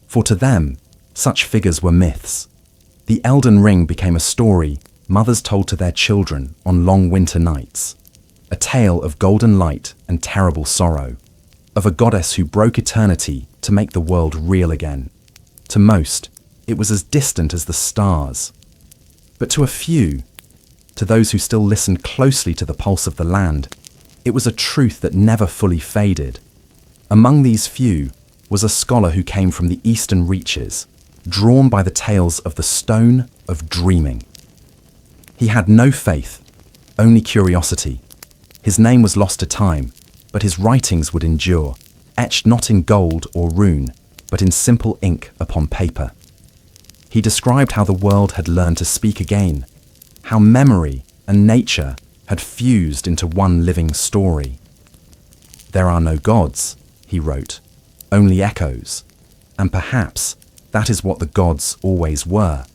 for to them such figures were myths. The Elden Ring became a story mothers told to their children on long winter nights, a tale of golden light and terrible sorrow, of a goddess who broke eternity to make the world real again. To most, it was as distant as the stars. But to a few, to those who still listened closely to the pulse of the land, it was a truth that never fully faded. Among these few was a scholar who came from the eastern reaches, drawn by the tales of the Stone of Dreaming. He had no faith, only curiosity. His name was lost to time, but his writings would endure, etched not in gold or rune, but in simple ink upon paper. He described how the world had learned to speak again, how memory and nature had fused into one living story. There are no gods, he wrote, only echoes, and perhaps that is what the gods always were.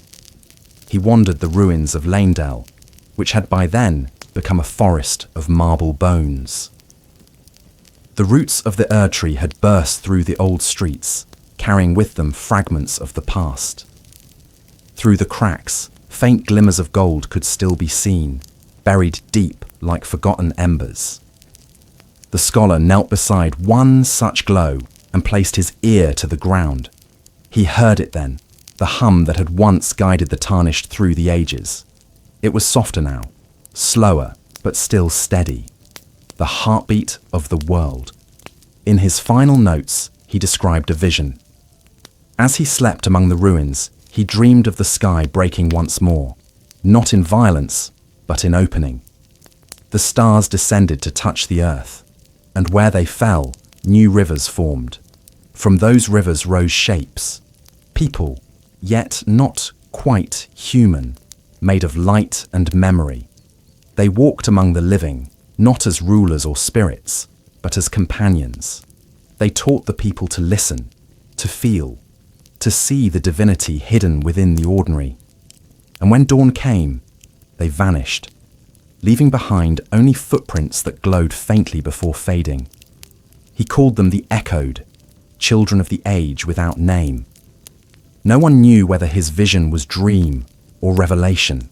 He wandered the ruins of Lanedell, which had by then become a forest of marble bones. The roots of the Erd tree had burst through the old streets, carrying with them fragments of the past. Through the cracks, faint glimmers of gold could still be seen, buried deep like forgotten embers. The scholar knelt beside one such glow and placed his ear to the ground. He heard it then, the hum that had once guided the Tarnished through the ages. It was softer now, slower, but still steady. The heartbeat of the world. In his final notes, he described a vision. As he slept among the ruins, he dreamed of the sky breaking once more, not in violence, but in opening. The stars descended to touch the earth, and where they fell, new rivers formed. From those rivers rose shapes, people, yet not quite human, made of light and memory. They walked among the living, not as rulers or spirits, but as companions. They taught the people to listen, to feel, to see the divinity hidden within the ordinary. And when dawn came, they vanished, leaving behind only footprints that glowed faintly before fading. He called them the Echoed, children of the age without name. No one knew whether his vision was dream or revelation.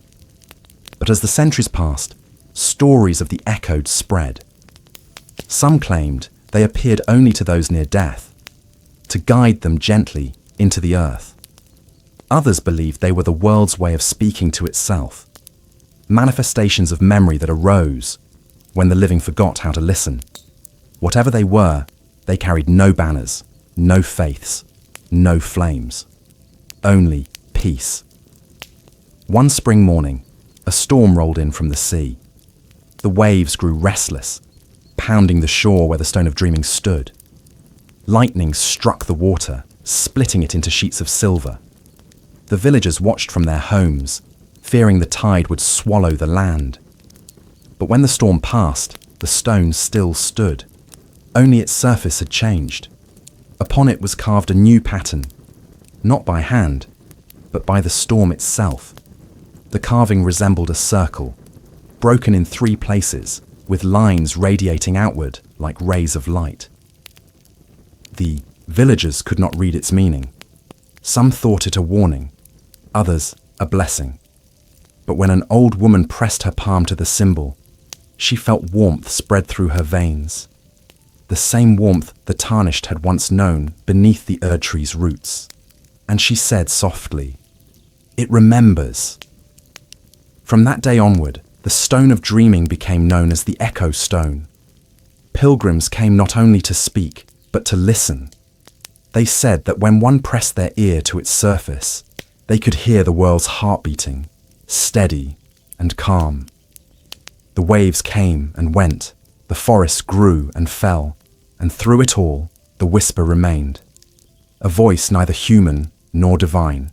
But as the centuries passed, stories of the Echoed spread. Some claimed they appeared only to those near death, to guide them gently into the earth. Others believed they were the world's way of speaking to itself, manifestations of memory that arose when the living forgot how to listen. Whatever they were, they carried no banners, no faiths, no flames, only peace. One spring morning, a storm rolled in from the sea. The waves grew restless, pounding the shore where the Stone of Dreaming stood. Lightning struck the water, splitting it into sheets of silver. The villagers watched from their homes, fearing the tide would swallow the land. But when the storm passed, the stone still stood. Only its surface had changed. Upon it was carved a new pattern, not by hand, but by the storm itself. The carving resembled a circle, broken in 3 places, with lines radiating outward like rays of light. The villagers could not read its meaning. Some thought it a warning, others a blessing. But when an old woman pressed her palm to the symbol, she felt warmth spread through her veins. The same warmth the Tarnished had once known beneath the Erd tree's roots. And she said softly, "It remembers." From that day onward, the Stone of Dreaming became known as the Echo Stone. Pilgrims came not only to speak, but to listen. They said that when one pressed their ear to its surface, they could hear the world's heart beating, steady and calm. The waves came and went, the forests grew and fell, and through it all, the whisper remained. A voice neither human nor divine,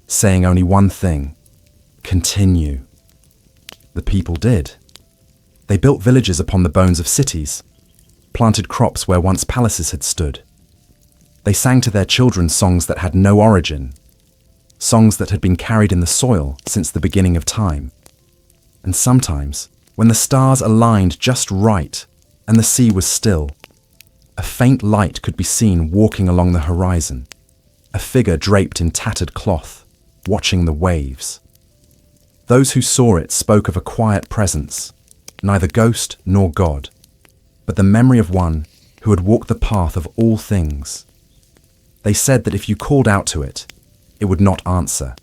saying only one thing: continue. The people did. They built villages upon the bones of cities, planted crops where once palaces had stood. They sang to their children songs that had no origin, songs that had been carried in the soil since the beginning of time. And sometimes, when the stars aligned just right and the sea was still, a faint light could be seen walking along the horizon, a figure draped in tattered cloth, watching the waves. Those who saw it spoke of a quiet presence, neither ghost nor god, but the memory of one who had walked the path of all things. They said that if you called out to it, it would not answer.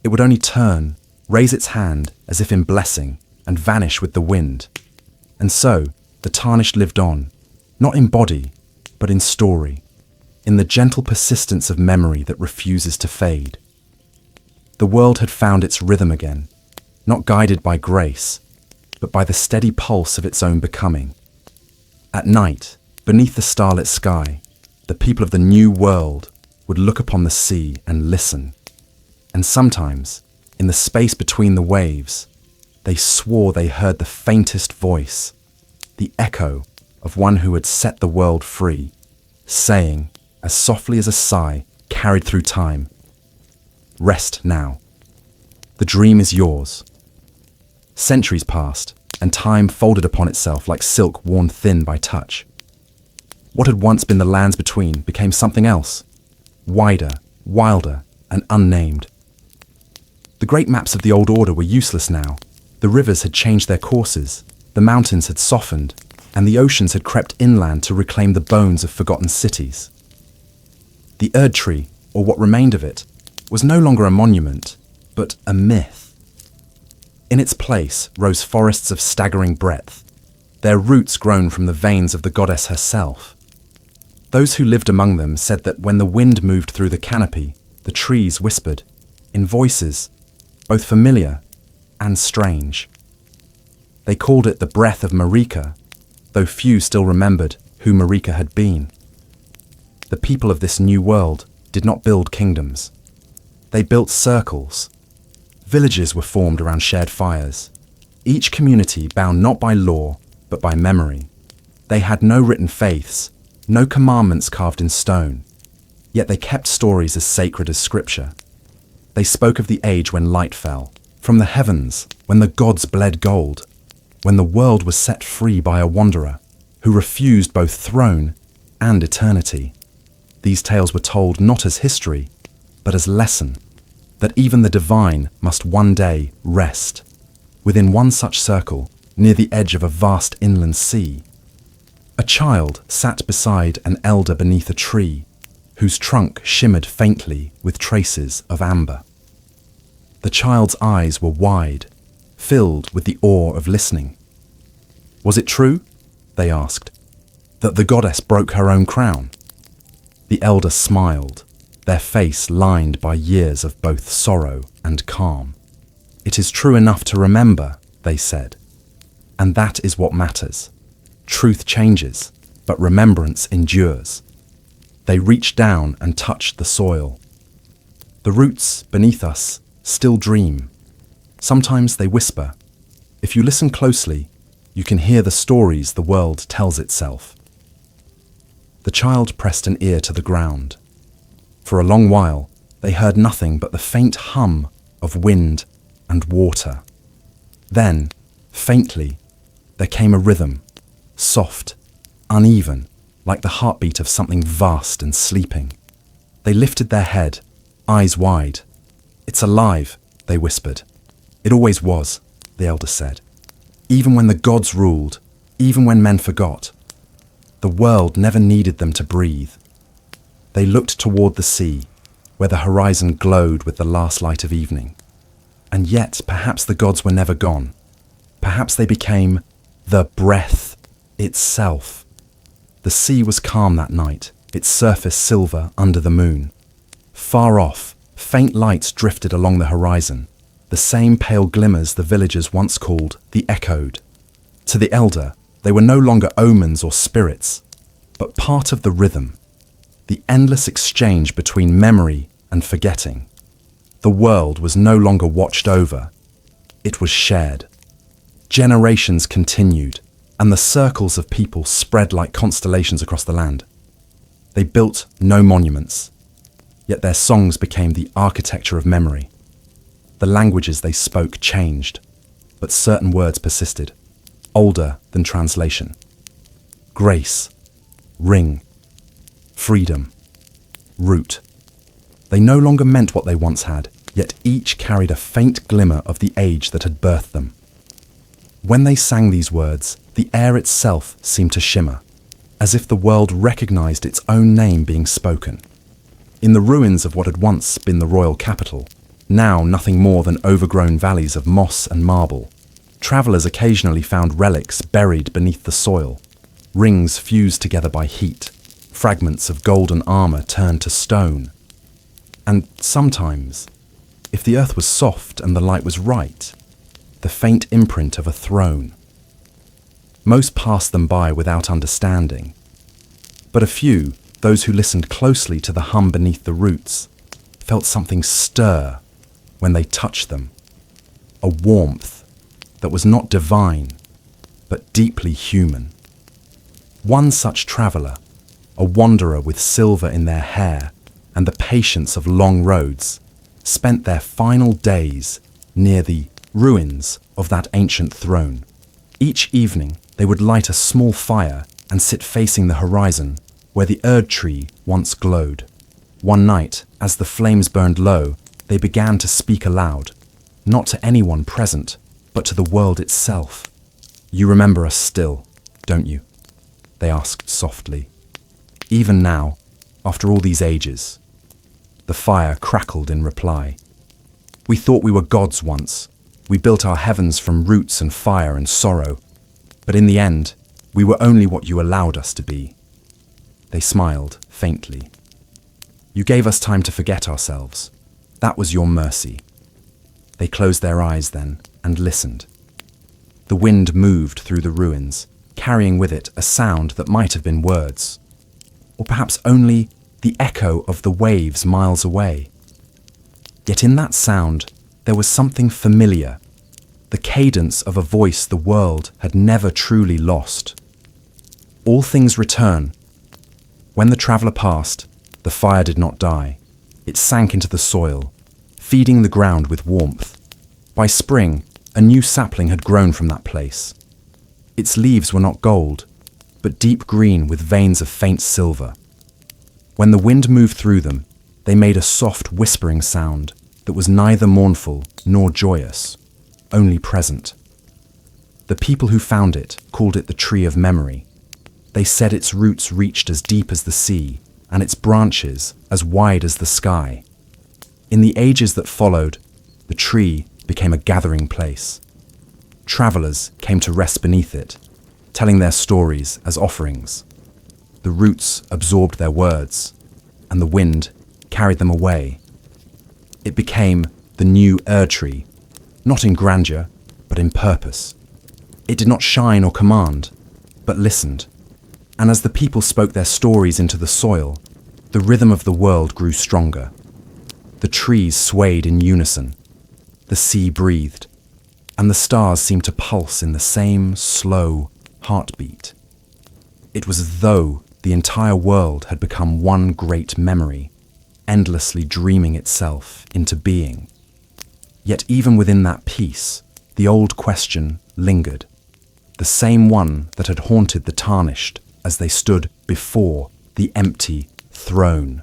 It would only turn, raise its hand as if in blessing, and vanish with the wind. And so, the Tarnished lived on, not in body, but in story, in the gentle persistence of memory that refuses to fade. The world had found its rhythm again, not guided by grace, but by the steady pulse of its own becoming. At night, beneath the starlit sky, the people of the new world would look upon the sea and listen. And sometimes, in the space between the waves, they swore they heard the faintest voice, the echo of one who had set the world free, saying, as softly as a sigh carried through time, "Rest now. The dream is yours." Centuries passed, and time folded upon itself like silk worn thin by touch. What had once been the lands between became something else, wider, wilder, and unnamed. The great maps of the old order were useless now. The rivers had changed their courses, the mountains had softened, and the oceans had crept inland to reclaim the bones of forgotten cities. The Erd tree, or what remained of it, was no longer a monument, but a myth. In its place rose forests of staggering breadth, their roots grown from the veins of the goddess herself. Those who lived among them said that when the wind moved through the canopy, the trees whispered, in voices both familiar and strange. They called it the breath of Marika, though few still remembered who Marika had been. The people of this new world did not build kingdoms. They built circles. Villages were formed around shared fires, each community bound not by law, but by memory. They had no written faiths, no commandments carved in stone, yet they kept stories as sacred as scripture. They spoke of the age when light fell, from the heavens, when the gods bled gold, when the world was set free by a wanderer who refused both throne and eternity. These tales were told not as history, but as lesson, that even the divine must one day rest, within one such circle, near the edge of a vast inland sea. A child sat beside an elder beneath a tree, whose trunk shimmered faintly with traces of amber. The child's eyes were wide, filled with the awe of listening. Was it true, they asked, that the goddess broke her own crown? The elder smiled, their face lined by years of both sorrow and calm. It is true enough to remember, they said, and that is what matters. Truth changes, but remembrance endures. They reached down and touched the soil. The roots beneath us still dream. Sometimes they whisper. If you listen closely, you can hear the stories the world tells itself. The child pressed an ear to the ground. For a long while, they heard nothing but the faint hum of wind and water. Then, faintly, there came a rhythm, soft, uneven, like the heartbeat of something vast and sleeping. They lifted their head, eyes wide. It's alive, they whispered. It always was, the elder said. Even when the gods ruled, even when men forgot, the world never needed them to breathe. They looked toward the sea, where the horizon glowed with the last light of evening. And yet, perhaps the gods were never gone. Perhaps they became the breath itself. The sea was calm that night, its surface silver under the moon. Far off, faint lights drifted along the horizon, the same pale glimmers the villagers once called the Echoed. To the elder, they were no longer omens or spirits, but part of the rhythm, the endless exchange between memory and forgetting. The world was no longer watched over, it was shared. Generations continued, and the circles of people spread like constellations across the land. They built no monuments, yet their songs became the architecture of memory. The languages they spoke changed, but certain words persisted, older than translation. Grace, ring, freedom, root. They no longer meant what they once had, yet each carried a faint glimmer of the age that had birthed them. When they sang these words, the air itself seemed to shimmer, as if the world recognized its own name being spoken. In the ruins of what had once been the royal capital, now nothing more than overgrown valleys of moss and marble, travelers occasionally found relics buried beneath the soil, rings fused together by heat, fragments of golden armor turned to stone. And sometimes, if the earth was soft and the light was right, the faint imprint of a throne. Most passed them by without understanding, but a few, those who listened closely to the hum beneath the roots, felt something stir when they touched them, a warmth that was not divine, but deeply human. One such traveller, a wanderer with silver in their hair and the patience of long roads, spent their final days near the ruins of that ancient throne. Each evening, they would light a small fire and sit facing the horizon where the Erd tree once glowed. One night, as the flames burned low, they began to speak aloud, not to anyone present, but to the world itself. "You remember us still, don't you?" they asked softly. "Even now, after all these ages." The fire crackled in reply. "We thought we were gods once. We built our heavens from roots and fire and sorrow. But in the end, we were only what you allowed us to be." They smiled faintly. "You gave us time to forget ourselves. That was your mercy." They closed their eyes then and listened. The wind moved through the ruins, carrying with it a sound that might have been words, or perhaps only the echo of the waves miles away. Yet in that sound, there was something familiar, the cadence of a voice the world had never truly lost. All things return. When the traveller passed, the fire did not die. It sank into the soil, feeding the ground with warmth. By spring, a new sapling had grown from that place. Its leaves were not gold, but deep green with veins of faint silver. When the wind moved through them, they made a soft whispering sound that was neither mournful nor joyous, only present. The people who found it called it the Tree of Memory. They said its roots reached as deep as the sea, and its branches as wide as the sky. In the ages that followed, the tree became a gathering place. Travellers came to rest beneath it, telling their stories as offerings. The roots absorbed their words, and the wind carried them away. It became the new Erd tree, not in grandeur, but in purpose. It did not shine or command, but listened. And as the people spoke their stories into the soil, the rhythm of the world grew stronger. The trees swayed in unison, the sea breathed, and the stars seemed to pulse in the same slow heartbeat. It was as though the entire world had become one great memory, endlessly dreaming itself into being. Yet even within that peace, the old question lingered, the same one that had haunted the Tarnished as they stood before the empty throne.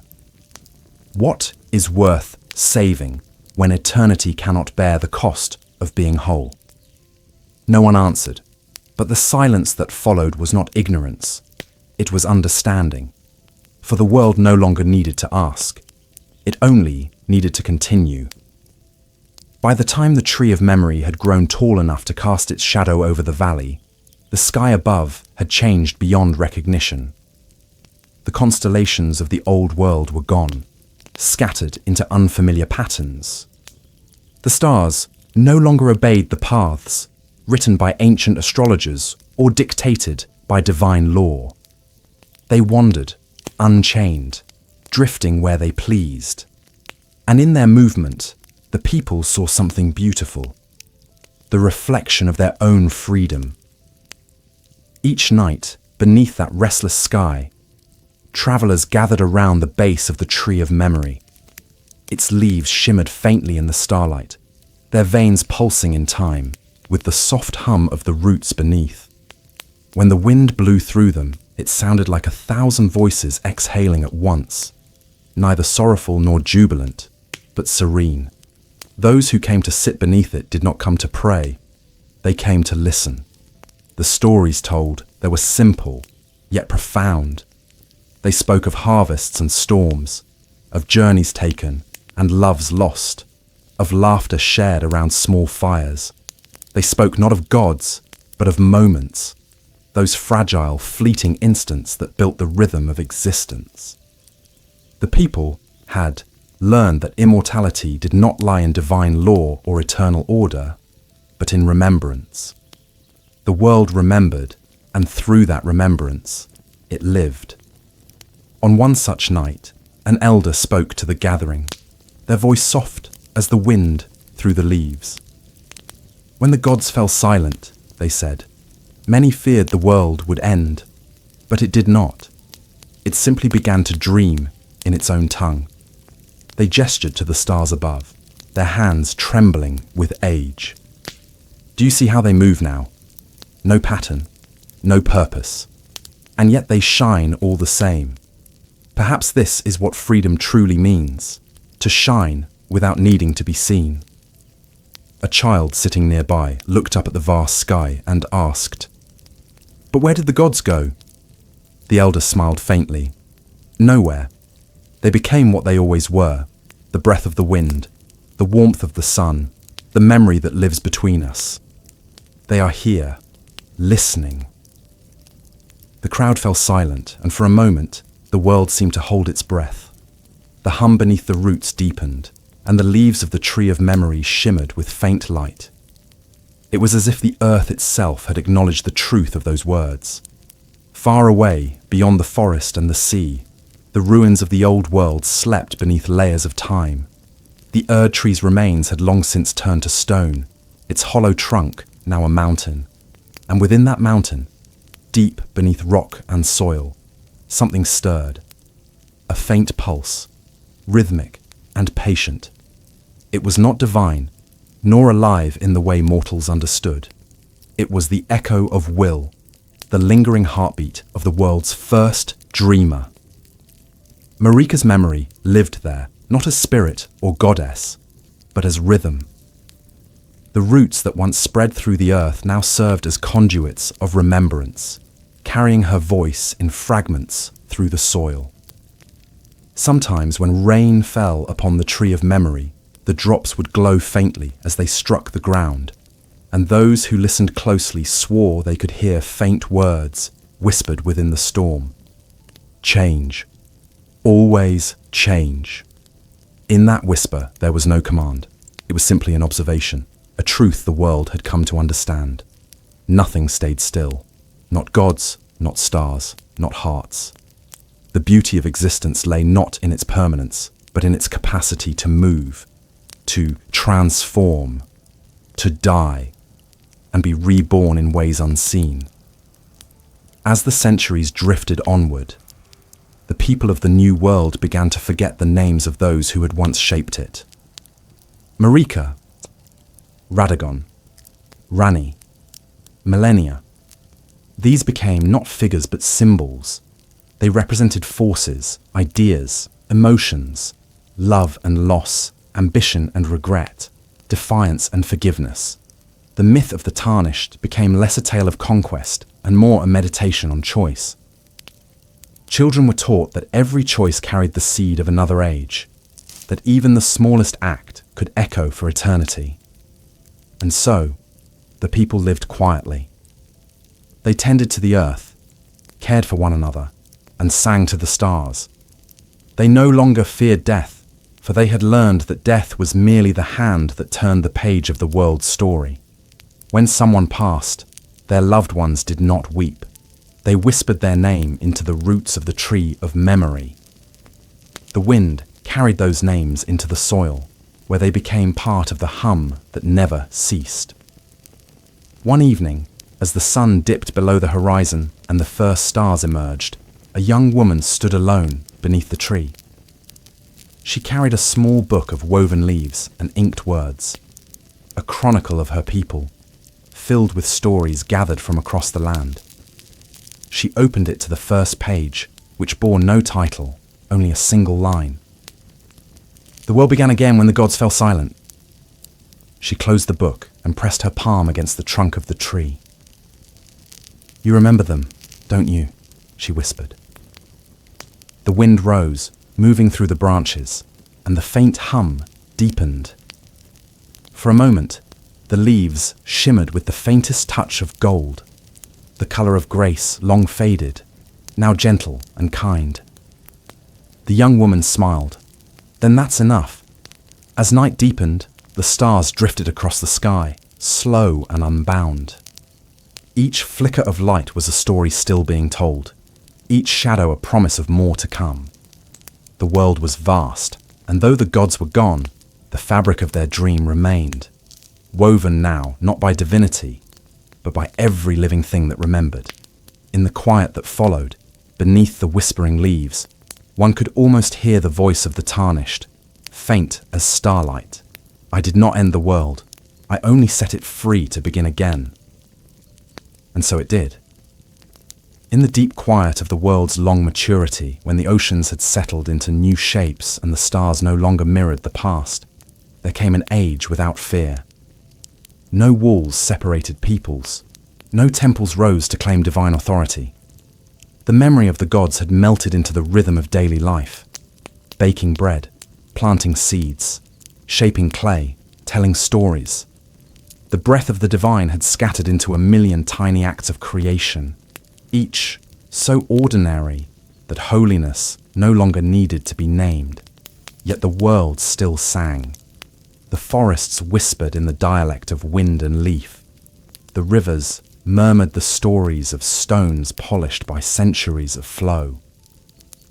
What is worth saving when eternity cannot bear the cost of being whole? No one answered, but the silence that followed was not ignorance, it was understanding. For the world no longer needed to ask, it only needed to continue. By the time the tree of memory had grown tall enough to cast its shadow over the valley, the sky above had changed beyond recognition. The constellations of the old world were gone, scattered into unfamiliar patterns. The stars no longer obeyed the paths written by ancient astrologers or dictated by divine law. They wandered, unchained, drifting where they pleased. And in their movement, the people saw something beautiful, the reflection of their own freedom. Each night, beneath that restless sky, travelers gathered around the base of the tree of memory. Its leaves shimmered faintly in the starlight, their veins pulsing in time, with the soft hum of the roots beneath. When the wind blew through them, it sounded like 1,000 voices exhaling at once, neither sorrowful nor jubilant, but serene. Those who came to sit beneath it did not come to pray, they came to listen. The stories told, they were simple, yet profound. They spoke of harvests and storms, of journeys taken and loves lost, of laughter shared around small fires. They spoke not of gods, but of moments, those fragile, fleeting instants that built the rhythm of existence. The people had learned that immortality did not lie in divine law or eternal order, but in remembrance. The world remembered, and through that remembrance, it lived. On one such night, an elder spoke to the gathering, their voice soft as the wind through the leaves. When the gods fell silent, they said, many feared the world would end, but it did not. It simply began to dream in its own tongue. They gestured to the stars above, their hands trembling with age. Do you see how they move now? No pattern, no purpose, and yet they shine all the same. Perhaps this is what freedom truly means, to shine without needing to be seen. A child sitting nearby looked up at the vast sky and asked, "But where did the gods go?" The elder smiled faintly. Nowhere. They became what they always were, the breath of the wind, the warmth of the sun, the memory that lives between us. They are here, listening. The crowd fell silent, and for a moment, the world seemed to hold its breath. The hum beneath the roots deepened, and the leaves of the tree of memory shimmered with faint light. It was as if the earth itself had acknowledged the truth of those words. Far away, beyond the forest and the sea, the ruins of the old world slept beneath layers of time. The Erd tree's remains had long since turned to stone, its hollow trunk now a mountain. And within that mountain, deep beneath rock and soil, something stirred. A faint pulse, rhythmic and patient. It was not divine, nor alive in the way mortals understood. It was the echo of will, the lingering heartbeat of the world's first dreamer. Marika's memory lived there, not as spirit or goddess, but as rhythm. The roots that once spread through the earth now served as conduits of remembrance, carrying her voice in fragments through the soil. Sometimes when rain fell upon the tree of memory, the drops would glow faintly as they struck the ground, and those who listened closely swore they could hear faint words whispered within the storm. Change. Always change. In that whisper there was no command. It was simply an observation, a truth the world had come to understand. Nothing stayed still. Not gods, not stars, not hearts. The beauty of existence lay not in its permanence, but in its capacity to move, to transform, to die, and be reborn in ways unseen. As the centuries drifted onward, the people of the new world began to forget the names of those who had once shaped it. Marika, Radagon, Rani, Millennia. These became not figures but symbols. They represented forces, ideas, emotions, love and loss, ambition and regret, defiance and forgiveness. The myth of the Tarnished became less a tale of conquest and more a meditation on choice. Children were taught that every choice carried the seed of another age, that even the smallest act could echo for eternity. And so, the people lived quietly. They tended to the earth, cared for one another, and sang to the stars. They no longer feared death, for they had learned that death was merely the hand that turned the page of the world's story. When someone passed, their loved ones did not weep. They whispered their name into the roots of the tree of memory. The wind carried those names into the soil, where they became part of the hum that never ceased. One evening, as the sun dipped below the horizon and the first stars emerged, a young woman stood alone beneath the tree. She carried a small book of woven leaves and inked words, a chronicle of her people, filled with stories gathered from across the land. She opened it to the first page, which bore no title, only a single line. The world began again when the gods fell silent. She closed the book and pressed her palm against the trunk of the tree. "You remember them, don't you?" she whispered. The wind rose, moving through the branches, and the faint hum deepened. For a moment, the leaves shimmered with the faintest touch of gold, the colour of grace long faded, now gentle and kind. The young woman smiled. "Then that's enough." As night deepened, the stars drifted across the sky, slow and unbound. Each flicker of light was a story still being told, each shadow a promise of more to come. The world was vast, and though the gods were gone, the fabric of their dream remained, woven now not by divinity, but by every living thing that remembered. In the quiet that followed, beneath the whispering leaves, one could almost hear the voice of the Tarnished, faint as starlight. "I did not end the world. I only set it free to begin again." And so it did. In the deep quiet of the world's long maturity, when the oceans had settled into new shapes and the stars no longer mirrored the past, there came an age without fear. No walls separated peoples. No temples rose to claim divine authority. The memory of the gods had melted into the rhythm of daily life, baking bread, planting seeds, shaping clay, telling stories. The breath of the divine had scattered into a million tiny acts of creation, each so ordinary that holiness no longer needed to be named. Yet the world still sang. The forests whispered in the dialect of wind and leaf. The rivers murmured the stories of stones polished by centuries of flow.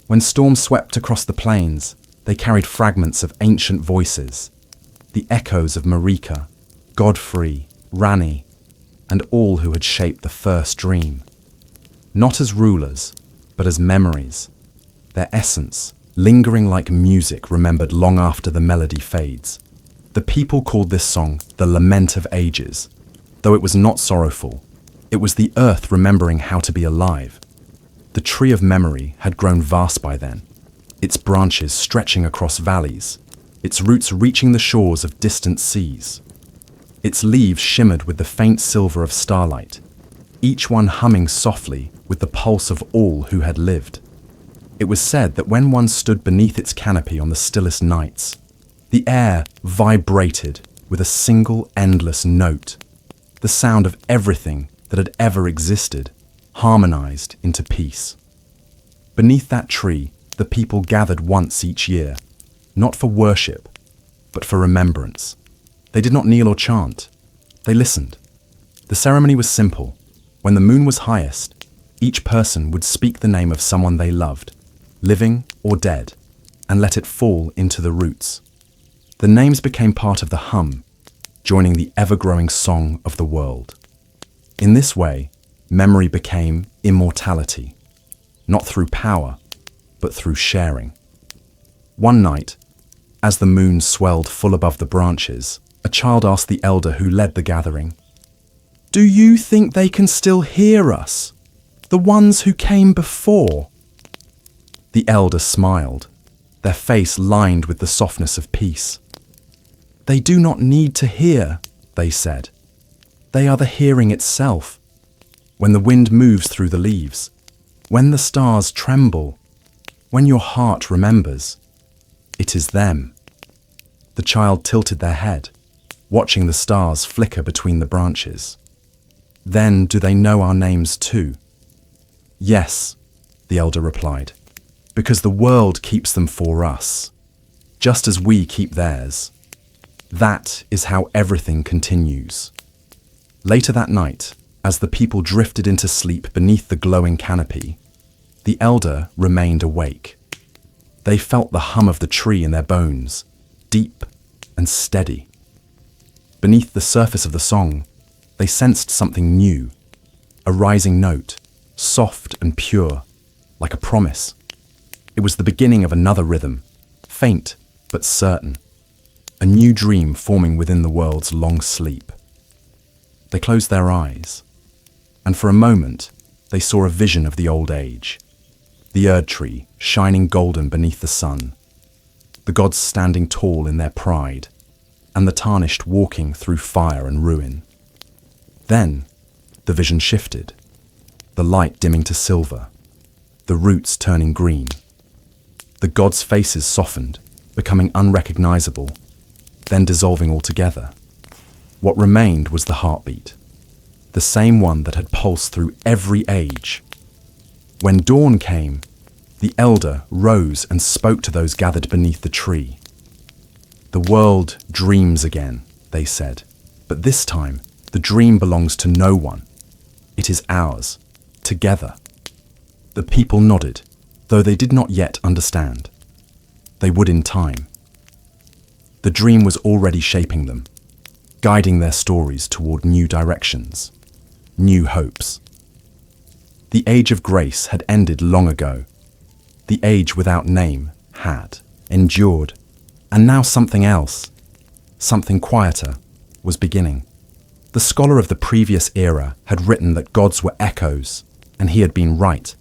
When storms swept across the plains, they carried fragments of ancient voices, the echoes of Marika, Godfrey, Rani, and all who had shaped the first dream. Not as rulers, but as memories, their essence lingering like music remembered long after the melody fades. The people called this song the Lament of Ages. Though it was not sorrowful, it was the earth remembering how to be alive. The tree of memory had grown vast by then, its branches stretching across valleys, its roots reaching the shores of distant seas. Its leaves shimmered with the faint silver of starlight, each one humming softly with the pulse of all who had lived. It was said that when one stood beneath its canopy on the stillest nights, the air vibrated with a single endless note, the sound of everything that had ever existed, harmonized into peace. Beneath that tree, the people gathered once each year, not for worship, but for remembrance. They did not kneel or chant. They listened. The ceremony was simple. When the moon was highest, each person would speak the name of someone they loved, living or dead, and let it fall into the roots. The names became part of the hum, joining the ever-growing song of the world. In this way, memory became immortality, not through power, but through sharing. One night, as the moon swelled full above the branches, a child asked the elder who led the gathering, "Do you think they can still hear us, the ones who came before?" The elder smiled, their face lined with the softness of peace. They do not need to hear, they said. They are the hearing itself. When the wind moves through the leaves, when the stars tremble, when your heart remembers, it is them. The child tilted their head, watching the stars flicker between the branches. Then do they know our names too? Yes, the elder replied, because the world keeps them for us, just as we keep theirs. That is how everything continues. Later that night, as the people drifted into sleep beneath the glowing canopy, the elder remained awake. They felt the hum of the tree in their bones, deep and steady. Beneath the surface of the song, they sensed something new, a rising note, soft and pure, like a promise. It was the beginning of another rhythm, faint but certain, a new dream forming within the world's long sleep. They closed their eyes, and for a moment they saw a vision of the old age, the Erd tree shining golden beneath the sun, the gods standing tall in their pride, and the Tarnished walking through fire and ruin. Then the vision shifted, the light dimming to silver, the roots turning green. The gods' faces softened, becoming unrecognizable, then dissolving altogether. What remained was the heartbeat, the same one that had pulsed through every age. When dawn came, the elder rose and spoke to those gathered beneath the tree. The world dreams again, they said, but this time the dream belongs to no one. It is ours, together. The people nodded, though they did not yet understand. They would in time. The dream was already shaping them, guiding their stories toward new directions, new hopes. The age of grace had ended long ago. The age without name had endured, and now something else, something quieter, was beginning. The scholar of the previous era had written that gods were echoes, and he had been right.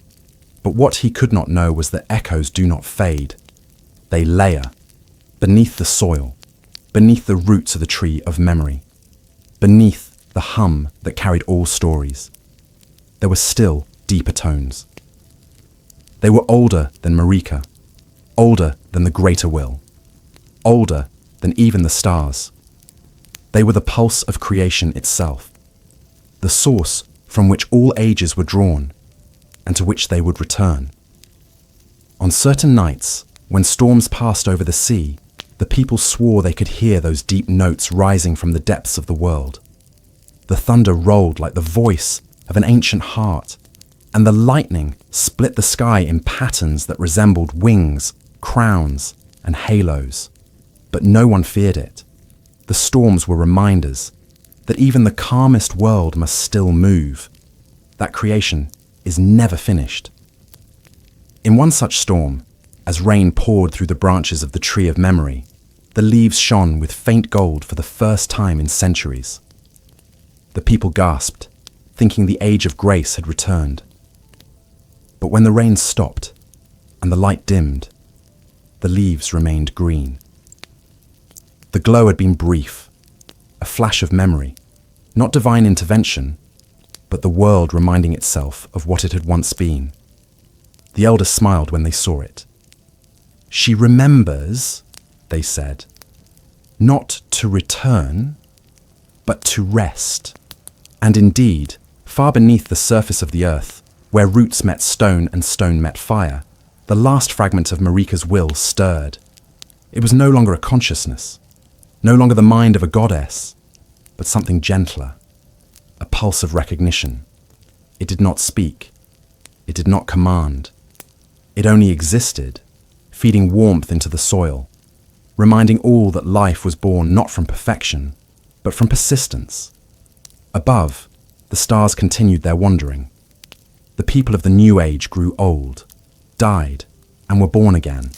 But what he could not know was that echoes do not fade. They layer, beneath the soil, beneath the roots of the tree of memory, beneath the hum that carried all stories. There were still deeper tones. They were older than Marika, older than the greater will, older than even the stars. They were the pulse of creation itself, the source from which all ages were drawn, and to which they would return. On certain nights, when storms passed over the sea, the people swore they could hear those deep notes rising from the depths of the world. The thunder rolled like the voice of an ancient heart, and the lightning split the sky in patterns that resembled wings, crowns, and halos. But no one feared it. The storms were reminders that even the calmest world must still move, that creation is never finished. In one such storm, as rain poured through the branches of the tree of memory, the leaves shone with faint gold for the first time in centuries. The people gasped, thinking the age of grace had returned. But when the rain stopped and the light dimmed, the leaves remained green. The glow had been brief, a flash of memory, not divine intervention, but the world reminding itself of what it had once been. The elders smiled when they saw it. She remembers, they said, not to return, but to rest. And indeed, far beneath the surface of the earth, where roots met stone and stone met fire, the last fragment of Marika's will stirred. It was no longer a consciousness, no longer the mind of a goddess, but something gentler, a pulse of recognition. It did not speak. It did not command. It only existed, feeding warmth into the soil, reminding all that life was born not from perfection, but from persistence. Above, the stars continued their wandering. The people of the new age grew old, died, and were born again,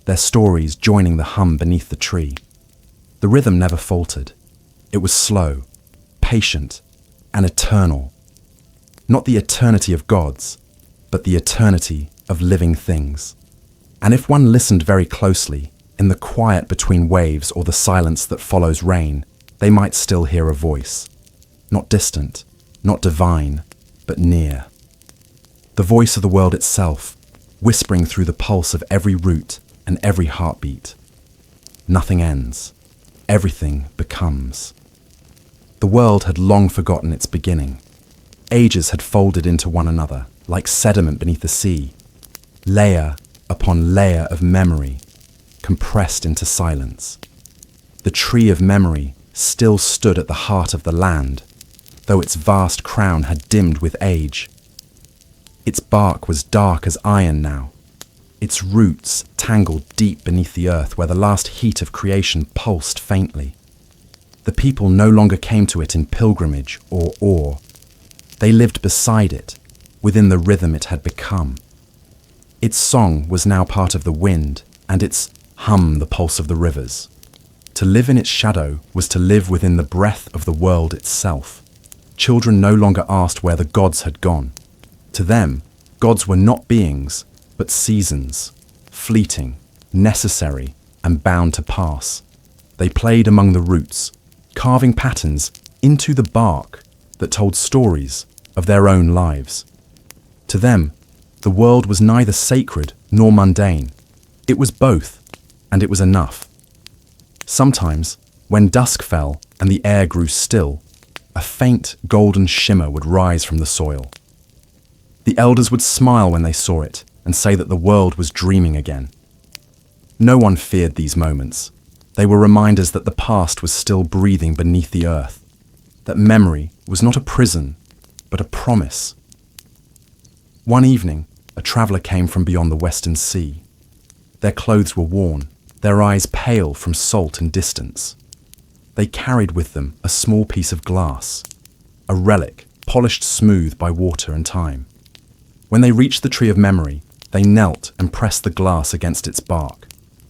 their stories joining the hum beneath the tree. The rhythm never faltered. It was slow, patient, and eternal. Not the eternity of gods, but the eternity of living things. And if one listened very closely, In the quiet between waves or the silence that follows rain, they might still hear a voice. Not distant, not divine, but near. The voice of the world itself, whispering through the pulse of every root and every heartbeat. Nothing ends. Everything becomes. The world had long forgotten its beginning. Ages had folded into one another, like sediment beneath the sea. Layer upon layer of memory, compressed into silence. The tree of memory still stood at the heart of the land, though its vast crown had dimmed with age. Its bark was dark as iron now, its roots tangled deep beneath the earth where the last heat of creation pulsed faintly. The people no longer came to it in pilgrimage or awe. They lived beside it, within the rhythm it had become. Its song was now part of the wind, and its hum the pulse of the rivers. To live in its shadow was to live within the breath of the world itself. Children no longer asked where the gods had gone. To them, gods were not beings, but seasons, fleeting, necessary, and bound to pass. They played among the roots, carving patterns into the bark that told stories of their own lives. To them, the world was neither sacred nor mundane. It was both, and it was enough. Sometimes, when dusk fell and the air grew still, a faint golden shimmer would rise from the soil. The elders would smile when they saw it and say that the world was dreaming again. No one feared these moments. They were reminders that the past was still breathing beneath the earth, that memory was not a prison, but a promise. One evening, a traveller came from beyond the western sea. Their clothes were worn, their eyes pale from salt and distance. They carried with them a small piece of glass, a relic polished smooth by water and time. When they reached the tree of memory, they knelt and pressed the glass against its bark.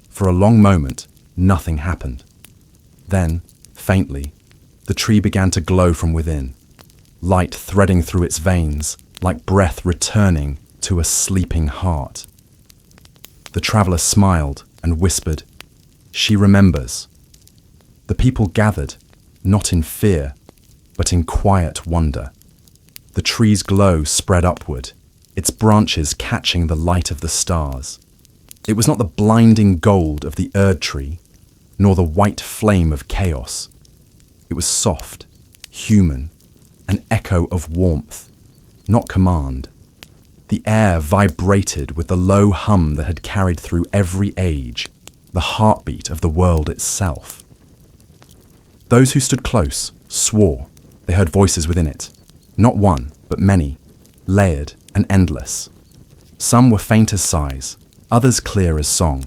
For a long moment, nothing happened. Then, faintly, the tree began to glow from within, light threading through its veins, like breath returning to a sleeping heart. The traveller smiled and whispered, "She remembers." The people gathered, not in fear, but in quiet wonder. The tree's glow spread upward, its branches catching the light of the stars. It was not the blinding gold of the Erd tree, nor the white flame of chaos. It was soft, human, an echo of warmth, not command. The air vibrated with the low hum that had carried through every age, the heartbeat of the world itself. Those who stood close swore they heard voices within it, not one, but many, layered and endless. Some were faint as sighs, others clear as song.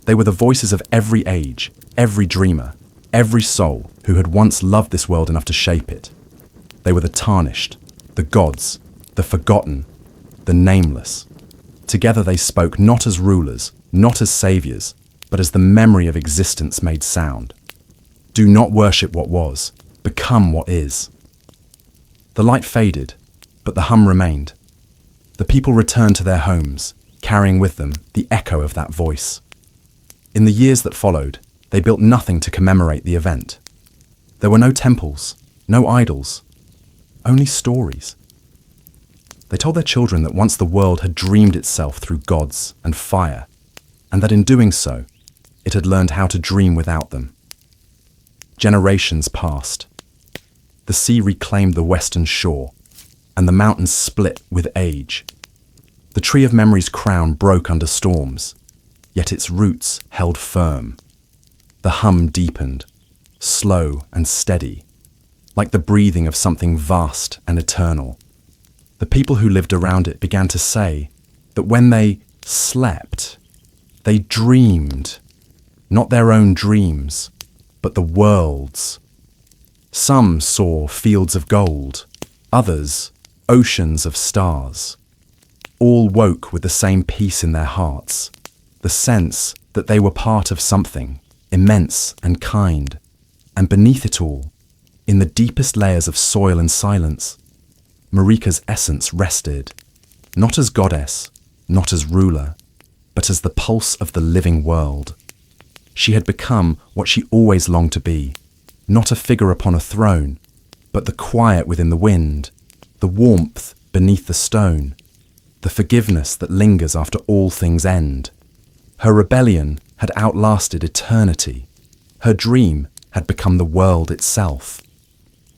They were the voices of every age, every dreamer, every soul who had once loved this world enough to shape it. They were the tarnished, the gods, the forgotten, the nameless. Together they spoke not as rulers, not as saviors, but as the memory of existence made sound. Do not worship what was, become what is. The light faded, but the hum remained. The people returned to their homes, carrying with them the echo of that voice. In the years that followed, they built nothing to commemorate the event. There were no temples, no idols, only stories. They told their children that once the world had dreamed itself through gods and fire, and that in doing so, it had learned how to dream without them. Generations passed. The sea reclaimed the western shore, and the mountains split with age. The tree of memory's crown broke under storms, yet its roots held firm. The hum deepened, slow and steady, like the breathing of something vast and eternal. The people who lived around it began to say that when they slept, they dreamed, not their own dreams, but the world's. Some saw fields of gold, others oceans of stars. All woke with the same peace in their hearts, the sense that they were part of something immense and kind, and beneath it all, in the deepest layers of soil and silence, Marika's essence rested, not as goddess, not as ruler, but as the pulse of the living world. She had become what she always longed to be, not a figure upon a throne, but the quiet within the wind, the warmth beneath the stone, the forgiveness that lingers after all things end. Her rebellion had outlasted eternity. Her dream had become the world itself.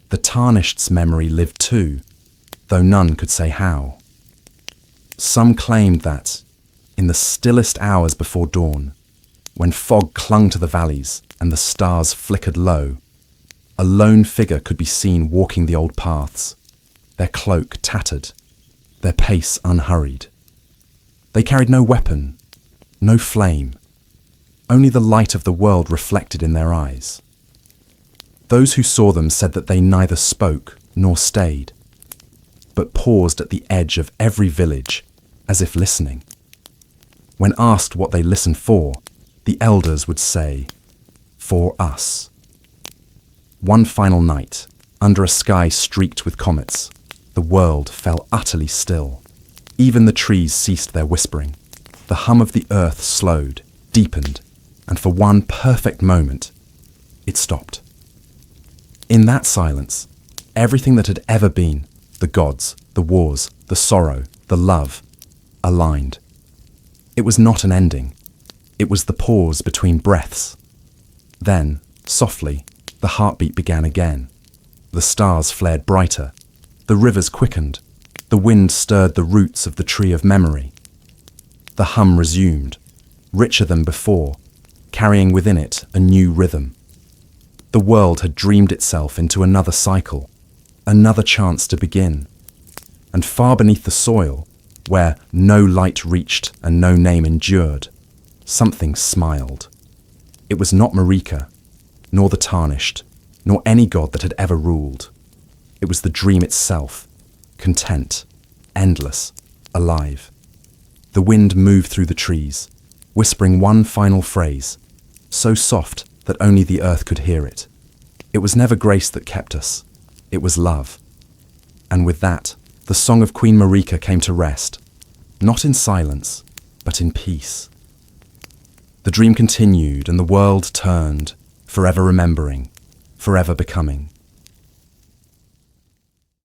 The Tarnished's memory lived too, though none could say how. Some claimed that, in the stillest hours before dawn, when fog clung to the valleys and the stars flickered low, a lone figure could be seen walking the old paths, their cloak tattered, their pace unhurried. They carried no weapon, no flame, only the light of the world reflected in their eyes. Those who saw them said that they neither spoke nor stayed, but paused at the edge of every village, as if listening. When asked what they listened for, the elders would say, "For us." One final night, under a sky streaked with comets, the world fell utterly still. Even the trees ceased their whispering. The hum of the earth slowed, deepened, and for one perfect moment, it stopped. In that silence, everything that had ever been, the gods, the wars, the sorrow, the love, aligned. It was not an ending. It was the pause between breaths. Then, softly, the heartbeat began again. The stars flared brighter. The rivers quickened. The wind stirred the roots of the tree of memory. The hum resumed, richer than before, carrying within it a new rhythm. The world had dreamed itself into another cycle, another chance to begin. And far beneath the soil, where no light reached and no name endured, something smiled. It was not Marika, nor the Tarnished, nor any god that had ever ruled. It was the dream itself, content, endless, alive. The wind moved through the trees, whispering one final phrase, so soft that only the earth could hear it. It was never grace that kept us, it was love. And with that, the song of Queen Marika came to rest, not in silence, but in peace. The dream continued and the world turned, forever remembering, forever becoming.